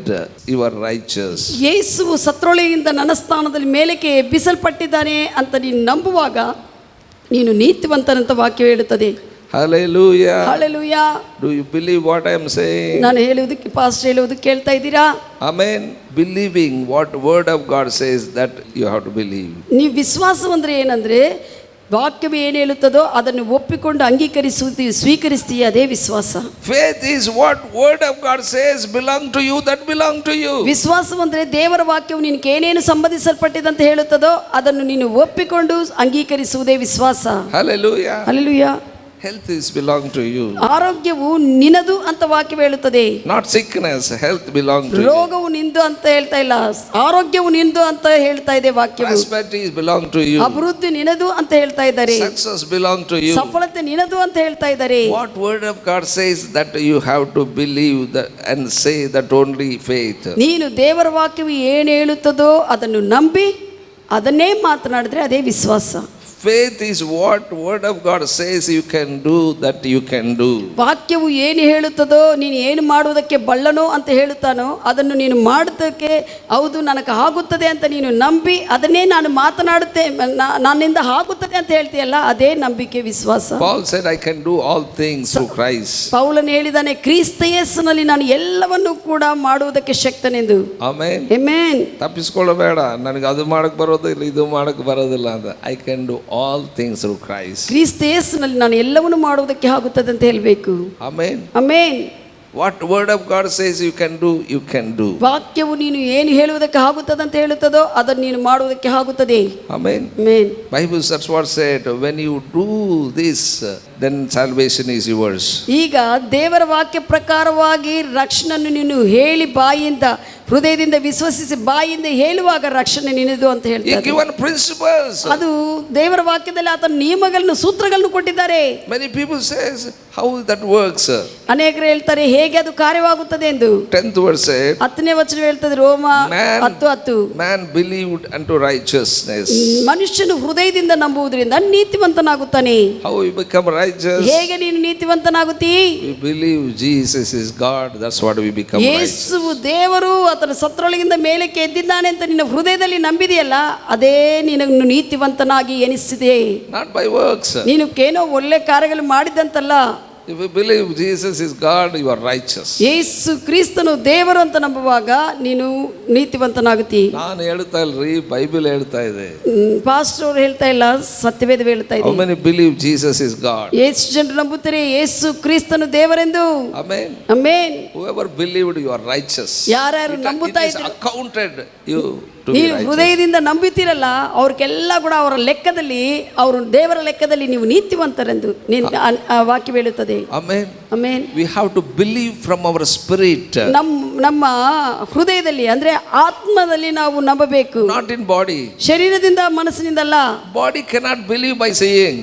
you are righteous. ಯೇಸುವು ಸತ್ರೊಳಗಿಂದ ನನ್ನ ಸ್ಥಾನದಲ್ಲಿ ಮೇಲಕ್ಕೆ ಎಬ್ಬಿಸಲ್ಪಟ್ಟಿದ್ದಾನೆ ಅಂತ ನೀನು ನಂಬುವಾಗ ನೀನು ನೀತಿವಂತನಂತ ವಾಕ್ಯ ಹೇಳುತ್ತದೆ. Hallelujah. Hallelujah. Do you believe what I am saying? ನಾನು ಹೇಳುವುದಕ್ಕೆ ಪಾಸ್ಟರ್ ಹೇಳುವುದಕ್ಕೆ ಕೇಳ್ತಾ ಇದ್ದೀರಾ? Amen. Believing what word of God says that you have to believe. ನೀವು ವಿಶ್ವಾಸವಂದ್ರೆ ಏನಂದ್ರೆ ವಾಕ್ಯವು ಏನು ಹೇಳುತ್ತದೋ ಅದನ್ನು ಒಪ್ಪಿಕೊಂಡು ಅಂಗೀಕರಿಸುತ್ತೀ ಸ್ವೀಕರಿಸ್ತೀಯ ಅದೇ ವಿಶ್ವಾಸ. Faith is what word of God says belong to you, that belong to you. ವಿಶ್ವಾಸವಂದ್ರೆ ದೇವರ ವಾಕ್ಯವು ನಿನಗೆ ಏನೇನು ಸಂಬಂಧಿಸಲ್ಪಟ್ಟಿದೆ ಅಂತ ಹೇಳುತ್ತದೋ ಅದನ್ನು ನೀನು ಒಪ್ಪಿಕೊಂಡು ಅಂಗೀಕರಿಸುವುದೇ ವಿಶ್ವಾಸ. Hallelujah. Hallelujah. Health is belong to you. ಆರೋಗ್ಯವು ನಿನದು ಅಂತ ವಾಕ್ಯ ಹೇಳುತ್ತದೆ. Not sickness, health belong to you. ರೋಗವು ನಿಂದು ಅಂತ ಹೇಳ್ತಾ ಇಲ್ಲ, ಆರೋಗ್ಯವು ನಿಂದು ಅಂತ ಹೇಳ್ತಾ ಇದೆ ವಾಕ್ಯವು. Prosperity belong to you. ಅಭಿವೃದ್ಧಿ ನಿನದು ಅಂತ ಹೇಳ್ತಾ ಇದ್ದಾರೆ. Success belong to you. ಸಫಲತೆ ನಿನದು ಅಂತ ಹೇಳ್ತಾ ಇದ್ದಾರೆ. What word of God says that you have to believe that and say that only faith. ನೀನು ದೇವರ ವಾಕ್ಯವು ಏನು ಹೇಳುತ್ತದೋ ಅದನ್ನು ನಂಬಿ ಅದನ್ನೇ ಮಾತನಾಡಿದ್ರೆ ಅದೇ ವಿಶ್ವಾಸ. Faith is what word of God says you can do, that you can do. ವಾಕ್ಯವು ಏನು ಹೇಳುತ್ತದೋ ನೀನು ಏನು ಮಾಡುವುದಕ್ಕೆ ಬಲ್ಲನೋ ಅಂತ ಹೇಳುತ್ತಾನೋ ಅದನ್ನು ನೀನು ಮಾಡೋದಕ್ಕೆ ಹೌದು ನನಗೆ ಆಗುತ್ತದೆ ಅಂತ ನೀನು ನಂಬಿ ಅದನ್ನೇ ನಾನು ಮಾತನಾಡುತ್ತೆ ನನ್ನಿಂದ ಆಗುತ್ತದೆ ಅಂತ ಹೇಳ್ತೀಯಲ್ಲ ಅದೇ ನಂಬಿಕೆ ವಿಶ್ವಾಸ. Paul said I can do all things through Christ. ಪೌಲನು ಹೇಳಿದಾನೆ ಕ್ರಿಸ್ತ ಯೇಸುವಿನಲ್ಲಿ ನಾನು ಎಲ್ಲವನ್ನೂ ಕೂಡ ಮಾಡುವುದಕ್ಕೆ ಶಕ್ತನೆಂದು. Amen. Amen. ತಪ್ಪಿಸಿಕೊಳ್ಳಬೇಡ, ನನಗೆ ಅದು ಮಾಡಕ್ಕೆ ಬರೋದಿಲ್ಲ ಇದು ಮಾಡಕ್ಕೆ ಬರೋದಿಲ್ಲ ಅಂತ. I can do all things through Christ. ಕ್ರಿಸ್ತ ಯೇಸುವಿನಲ್ಲಿ ನಾನು ಎಲ್ಲವನ್ನೂ ಮಾಡುವುದಕ್ಕೆ ಆಗುತ್ತದೆ ಅಂತ ಹೇಳಬೇಕು. Amen. Amen. What word of God says you can do, you can do. ವಾಕ್ಯವು ನೀನು ಏನು ಹೇಳುವುದಕ್ಕೆ ಆಗುತ್ತದೆ ಅಂತ ಹೇಳುತ್ತದೋ ಅದನ್ನು ನೀನು ಮಾಡುವುದಕ್ಕೆ ಆಗುತ್ತದೆ. Amen. Amen. Bible that's what said, when you do this then salvation is yours. ಈಗ ದೇವರ ವಾಕ್ಯ ಪ್ರಕಾರವಾಗಿ ರಕ್ಷಣೆಯನ್ನು ನೀನು ಹೇಳಿ ಬಾಯಿಯಿಂದ ಹೃದಯದಿಂದ ವಿಶ್ವಸಿಸಿ ಬಾಯಿಯಿಂದ ಹೇಳುವಾಗ ರಕ್ಷಣೆ ನಿನ್ನದು ಅಂತ ಹೇಳ್ತಾರೆ. Given principles. ಅದು ದೇವರ ವಾಕ್ಯದಲ್ಲಿ ಆತನ ನಿಯಮಗಳನ್ನು ಸೂತ್ರಗಳನ್ನು ಕೊಟ್ಟಿದ್ದಾರೆ. Many people says how that works. ಅನೇಕರು ಹೇಳ್ತಾರೆ ಹೇಗೆ ಅದು ಕಾರ್ಯವಾಗುತ್ತದೆ ಎಂದು. 10th verse said 10ನೇ ವಚನ ಹೇಳ್ತದೆ ರೋಮ 10:10 man believed unto righteousness. ಮನುಷ್ಯನು ಹೃದಯದಿಂದ ನಂಬುವುದರಿಂದ ನೀತಿವಂತನಾಗುತ್ತಾನೆ. How we become righteous? ಹೇಗೆ ನೀನು ನೀತಿವಂತನಾಗುತ್ತೀ? We believe Jesus is God, that's what we become righteous. ಯೇಸು ದೇವರು ಆತನ ಸತ್ರೊಳಗಿಂದ ಮೇಲಕ್ಕೆ ಎದ್ದಿದ್ದಾನೆ ಅಂತ ನಿನ್ನ ಹೃದಯದಲ್ಲಿ ನಂಬಿದೆಯಲ್ಲ ಅದೇ ನಿನ್ನನ್ನು ನೀತಿವಂತನಾಗಿ ಎನಿಸಿದೆ. Not by works. ನೀನು ಏನೋ ಒಳ್ಳೆ ಕಾರ್ಯಗಳು ಮಾಡಿದಂತಲ್ಲ. If you believe Jesus is God, you are righteous. ಯೇಸು ಕ್ರಿಸ್ತನು ದೇವರು ಅಂತ ನಂಬುವಾಗ ನೀನು ನೀತಿವಂತನಾಗುತ್ತಿ. ನಾನು ಹೇಳ್ತಾ ಇಲ್ರಿ, ಬೈಬಲ್ ಹೇಳ್ತಾ ಇದೆ. ಪಾಸ್ಟರ್ ಅವರು ಹೇಳ್ತಾ ಇಲ್ಲ, ಸತ್ಯವೇದ ಹೇಳ್ತಾ ಇದೆ. How many believe Jesus is God? ಯೇಸು ಜನರು ನಂಬುತ್ತಾರೆ ಯೇಸು ಕ್ರಿಸ್ತನು ದೇವರೆಂದು. Amen. Amen. Whoever believed you are righteous. ಯಾರ್ಯಾರು ನಂಬುತ್ತಾ ಇದ್ರು accounted you to ನೀವು be ಹೃದಯದಿಂದ ನಂಬುತ್ತೀರಲ್ಲ ಅವ್ರಿಗೆಲ್ಲ ಕೂಡ ಅವರ ಲೆಕ್ಕದಲ್ಲಿ ಅವರು ದೇವರ ಲೆಕ್ಕದಲ್ಲಿ ನೀವು ನೀತಿವಂತರೆಂದು ವಾಕ್ಯ ಹೇಳುತ್ತದೆ. Amen. Amen. We have to believe from our spirit. ನಮ್ಮ ಹೃದಯದಲ್ಲಿ ಅಂದ್ರೆ ಆತ್ಮದಲ್ಲಿ ನಾವು ನಂಬಬೇಕು. Not in body. ಶರೀರದಿಂದ ಮನಸ್ಸಿನಿಂದಲ್ಲ. Body cannot believe by saying.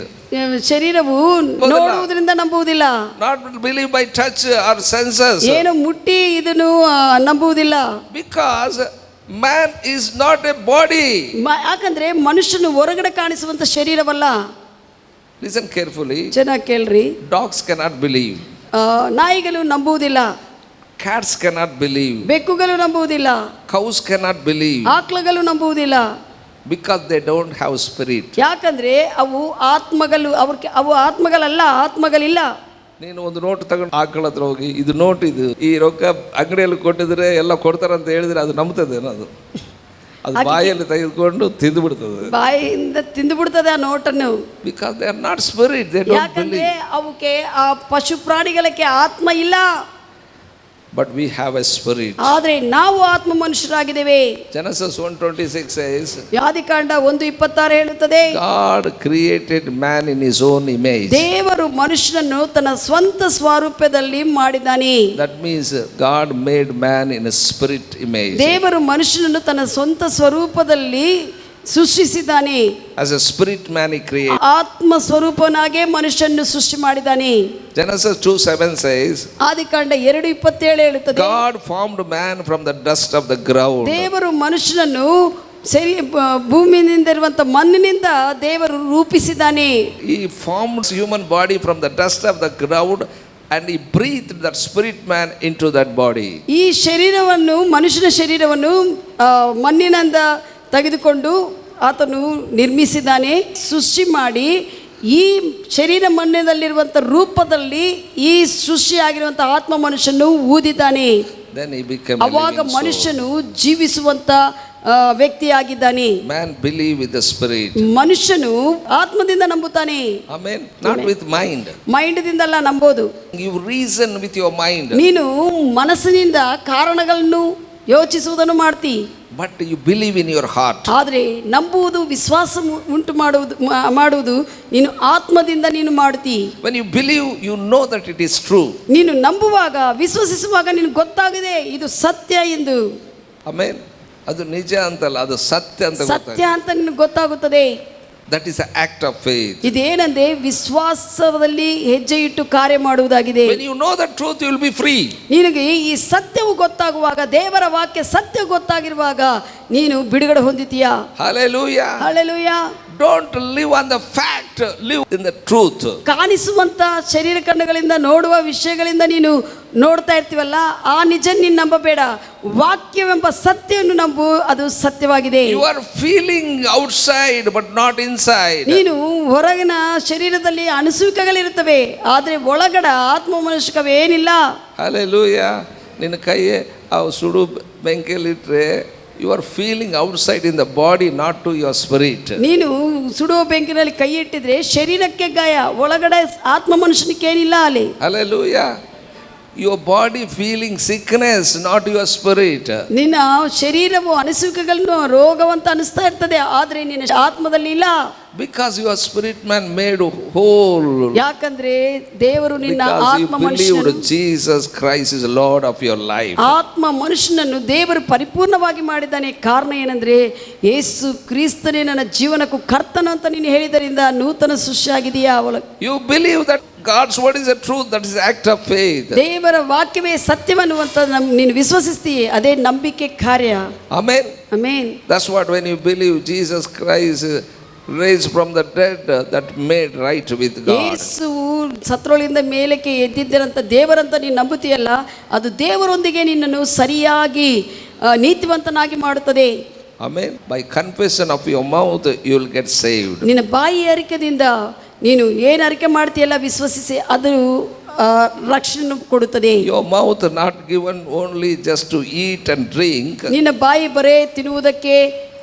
ಶರೀರವು ನೋಡುವುದರಿಂದ ನಂಬುವುದಿಲ್ಲ. Not believe by touch or senses. ಏನು ಮುಟ್ಟಿ ಇದನ್ನು ನಂಬುವುದಿಲ್ಲ. Because man is not a body. ಯಾಕಂದ್ರೆ ಮನುಷ್ಯನು ಹೊರಗಡೆ ಕಾಣಿಸುವಂತ ಶರೀರವಲ್ಲ. Listen carefully. ಚೆನ್ನಾಗಿ ಕೇಳ್ರಿ. Dogs cannot believe. ನಾಯಿಗಳು ನಂಬುವುದಿಲ್ಲ. Cats cannot believe. ಬೆಕ್ಕುಗಳು ನಂಬುವುದಿಲ್ಲ. Cows cannot believe. ಆಕಳುಗಳು ನಂಬುವುದಿಲ್ಲ. Because they don't have spirit. ಯಾಕಂದ್ರೆ ಅವು ಆತ್ಮಗಳಲ್ಲ, ಆತ್ಮಗಳಿಲ್ಲ. ನೀನು ಒಂದು ನೋಟ್ ತಗೊಂಡು ಆಕಳ ಹತ್ರ ಹೋಗಿ ಇದು ನೋಟ್, ಇದು ಈ ರೊಕ್ಕ ಅಂಗಡಿಯಲ್ಲಿ ಕೊಟ್ಟಿದ್ರೆ ಎಲ್ಲ ಕೊಡ್ತಾರಂತ ಹೇಳಿದ್ರೆ ಅದು ನಂಬ್ತದೆ ಅದು ಬಾಯಲ್ಲಿ ತೆಗೆದುಕೊಂಡು ತಿಂದು ಬಿಡ್ತದೆ, ಬಾಯಿಯಿಂದ ತಿಂದು ಬಿಡ್ತದೆ ಆ ನೋಟನ್ನು. Because they are not spirit, they don't believe. ಅವಕ್ಕೆ ಆ ಪಶು ಪ್ರಾಣಿಗಳಿಗೆ ಆತ್ಮ ಇಲ್ಲ. but we have a spirit. ಆದರೆ ನಾವು ಆತ್ಮ ಮನುಷ್ಯರಾಗಿದ್ದೇವೆ. Genesis 1:26 says, ಆದಿಕಾಂಡ 1:26 ಹೇಳುತ್ತದೆ, God created man in his own image. ದೇವರು ಮನುಷ್ಯನನ್ನು ತನ್ನ ಸ್ವಂತ ಸ್ವರೂಪದಲ್ಲಿ ಮಾಡಿದ್ದಾನೆ. That means God made man in a spirit image. ದೇವರು ಮನುಷ್ಯನನ್ನು ತನ್ನ ಸ್ವಂತ ಸ್ವರೂಪದಲ್ಲಿ ಸೃಷ್ಟಿಸಿದ್ದಾನೆ. As a spirit man he created. ಆತ್ಮ ಸ್ವರೂಪನಾಗೆ ಮನುಷ್ಯನನ್ನು ಸೃಷ್ಟಿ ಮಾಡಿದ್ದಾನೆ. Genesis 2:7 says, ಆದಿಕಾಂಡ 2:27 ಹೇಳುತ್ತದೆ, God formed man from the dust of the ground. ದೇವರು ಮನುಷ್ಯನನ್ನು ಭೂಮಿಯಿಂದ ಇರುವಂತ ಮಣ್ಣಿನಿಂದ ದೇವರು ರೂಪಿಸಿದ್ದಾನೆ. He formed human body from the dust of the ground and he breathed that spirit man into that body. ಈ ಶರೀರವನ್ನು ಮನುಷ್ಯನ ಶರೀರವನ್ನು ಮಣ್ಣಿನಿಂದ ತೆಗೆದುಕೊಂಡು ಆತನು ನಿರ್ಮಿಸಿದ್ದಾನೆ, ಸೃಷ್ಟಿ ಮಾಡಿ ಈ ಶರೀರ ಮಣ್ಣಿನಲ್ಲಿರುವಂಥ ರೂಪದಲ್ಲಿ ಈ ಸೃಷ್ಟಿಯಾಗಿರುವಂಥ ಆತ್ಮ ಮನುಷ್ಯನು ಊದಿದ್ದಾನೆ. Then he became a ಅವಾಗ living soul. ಮನುಷ್ಯನು ಜೀವಿಸುವಂತ ವ್ಯಕ್ತಿಯಾಗಿದ್ದಾನೆ. Man believe with the spirit. ಮನುಷ್ಯನು ಆತ್ಮದಿಂದ ನಂಬುತ್ತಾನೆ. Amen. Not with mind. ಮೈಂಡ್ದಿಂದಲ್ಲ ನಂಬೋದು. You reason with your mind. ನೀನು ಮನಸ್ಸಿನಿಂದ ಕಾರಣಗಳನ್ನು ಯೋಚಿಸುವುದನ್ನು ಮಾಡ್ತಿ. But you believe in your heart. ಆದರೆ ನಂಬುವುದು ವಿಶ್ವಾಸ ಉಂಟು ಮಾಡುವುದು ನೀನು ಆತ್ಮದಿಂದ ನೀನು ಮಾಡ್ತಿ. When you believe, you know that it is true. ನೀನು ನಂಬುವಾಗ ವಿಶ್ವಸಿಸುವಾಗ ನಿನಗೆ ಗೊತ್ತಾಗಿದೆ ಇದು ಸತ್ಯ ಎಂದು. Amen. ಅದು ನಿಜ ಅಂತಲ್ಲ, ಅದು ಸತ್ಯ ಅಂತ ಸತ್ಯ ಅಂತ ನಿನಗೆ ಗೊತ್ತಾಗುತ್ತದೆ. That is an act of faith. ಇದೇನೆಂದ್ರೆ ವಿಶ್ವಾಸದಲ್ಲಿ ಹೆಜ್ಜೆ ಇಟ್ಟು ಕಾರ್ಯ ಮಾಡುವುದಾಗಿದೆ. When you know the truth, you will be free. ನಿನಗೆ ಈ ಸತ್ಯವು ಗೊತ್ತಾಗುವಾಗ, ದೇವರ ವಾಕ್ಯ ಸತ್ಯ ಗೊತ್ತಾಗಿರುವಾಗ ನೀನು ಬಿಡುಗಡೆ ಹೊಂದಿತೀಯಾ. Hallelujah. Hallelujah. Don't live on the fact, live in the truth. ಕಾಣಿಸುವಂತ ಶರೀರ ಕಣ್ಣುಗಳಿಂದ ನೋಡುವ ವಿಷಯಗಳಿಂದ ನೀನು ನೋಡ್ತಾ ಇರ್ತೀವಲ್ಲ, ಆ ನಿಜ ನೀನು ನಂಬಬೇಡ. ವಾಕ್ಯವೆಂಬ ಸತ್ಯವನ್ನು ನಂಬು, ಅದು ಸತ್ಯವಾಗಿದೆ. You are feeling outside but not inside. ನೀನು ಹೊರಗಿನ ಶರೀರದಲ್ಲಿ ಅನಿಸುವಿಕೆಗಳಿರುತ್ತವೆ, ಆದರೆ ಒಳಗಡ ಆತ್ಮ ಮನುಷ್ಯಕವೇನಿಲ್ಲ. Hallelujah. ನಿನ್ನ ಕೈ ಆ ಸುಡು ಬೆಂಕಿಯಲ್ಲಿಟ್ಟರೆ you are feeling outside in the body, not to your spirit. ನೀನು ಸುಡುವ ಬೆಂಕಿನಲ್ಲಿ ಕೈ ಇಟ್ಟಿದ್ರೆ ಶರೀರಕ್ಕೆ ಗಾಯ, ಒಳಗಡೆ ಆತ್ಮ ಮನುಷ್ಯನಿಗೇನಿಲ್ಲ ಅಲ್ಲಿ. Hallelujah. Your body feeling sickness, not your spirit. ನಿನ್ನ ಶರೀರವು ಅನಿಸುವಿಕೆಗಳನ್ನು ರೋಗವಂತ ಅನಿಸ್ತಾ ಇರ್ತದೆ, ಆದರೆ ನಿನ್ನ ಆತ್ಮದಲ್ಲಿ ಇಲ್ಲ. Because your spirit man made whole. ಯಾಕಂದ್ರೆ ದೇವರು ನಿನ್ನ ಆತ್ಮ Because you ಮನುಷ್ಯನನ್ನು, believed Jesus Christ is Lord of your life. ಆತ್ಮ ಮನುಷ್ಯನನ್ನು ದೇವರು ಪರಿಪೂರ್ಣವಾಗಿ ಮಾಡಿದ್ದಾನೆ. ಕಾರಣ ಏನಂದ್ರೆ ಯೇಸು ಕ್ರಿಸ್ತನೇ ನನ್ನ ಜೀವನಕ್ಕೂ ಕರ್ತನ ಅಂತ ನೀನು ಹೇಳಿದರಿಂದ ನೂತನ ಸೃಷ್ಟಿಯಾಗಿದೆಯಾ. You believe that God's word is a truth, that is act of faith. ದೇವರ ವಾಕ್ಯವೇ ಸತ್ಯವನ್ನುವಂತ ನೀನು ವಿಶ್ವಸಿಸ್ತೀಯ, ಅದೇ ನಂಬಿಕೆ ಕಾರ್ಯ. Amen. Amen. That's what when you believe Jesus Christ raised from the dead, that made right with God. ಯೇಸು ಸತ್ರೊಳಿಂದ ಮೇಲಕ್ಕೆ ಎದ್ದಿದ್ದರಂತ ದೇವರಂತ ನೀನು ನಂಬುತ್ತೀಯಲ್ಲ, ಅದು ದೇವರೊಂದಿಗೆ ನಿನ್ನನ್ನು ಸರಿಯಾಗಿ ನೀತಿವಂತನಾಗಿ ಮಾಡುತ್ತದೆ. Amen. By confession of your mouth you will get saved. ನಿನ್ನ ಬಾಯಿ ಅರಿಕೆದಿಂದ ನೀನು ಏನು ಅರಿಕೆ ಮಾಡ್ತೀಯಲ್ಲ ವಿಶ್ವಸಿಸಿ, ಅದು ರಕ್ಷಣೆ ಕೊಡುತ್ತದೆ. Your mouth not given only just to eat and drink. ನಿನ್ನ ಬಾಯಿ ಬರೇ ತಿನ್ನುವುದಕ್ಕೆ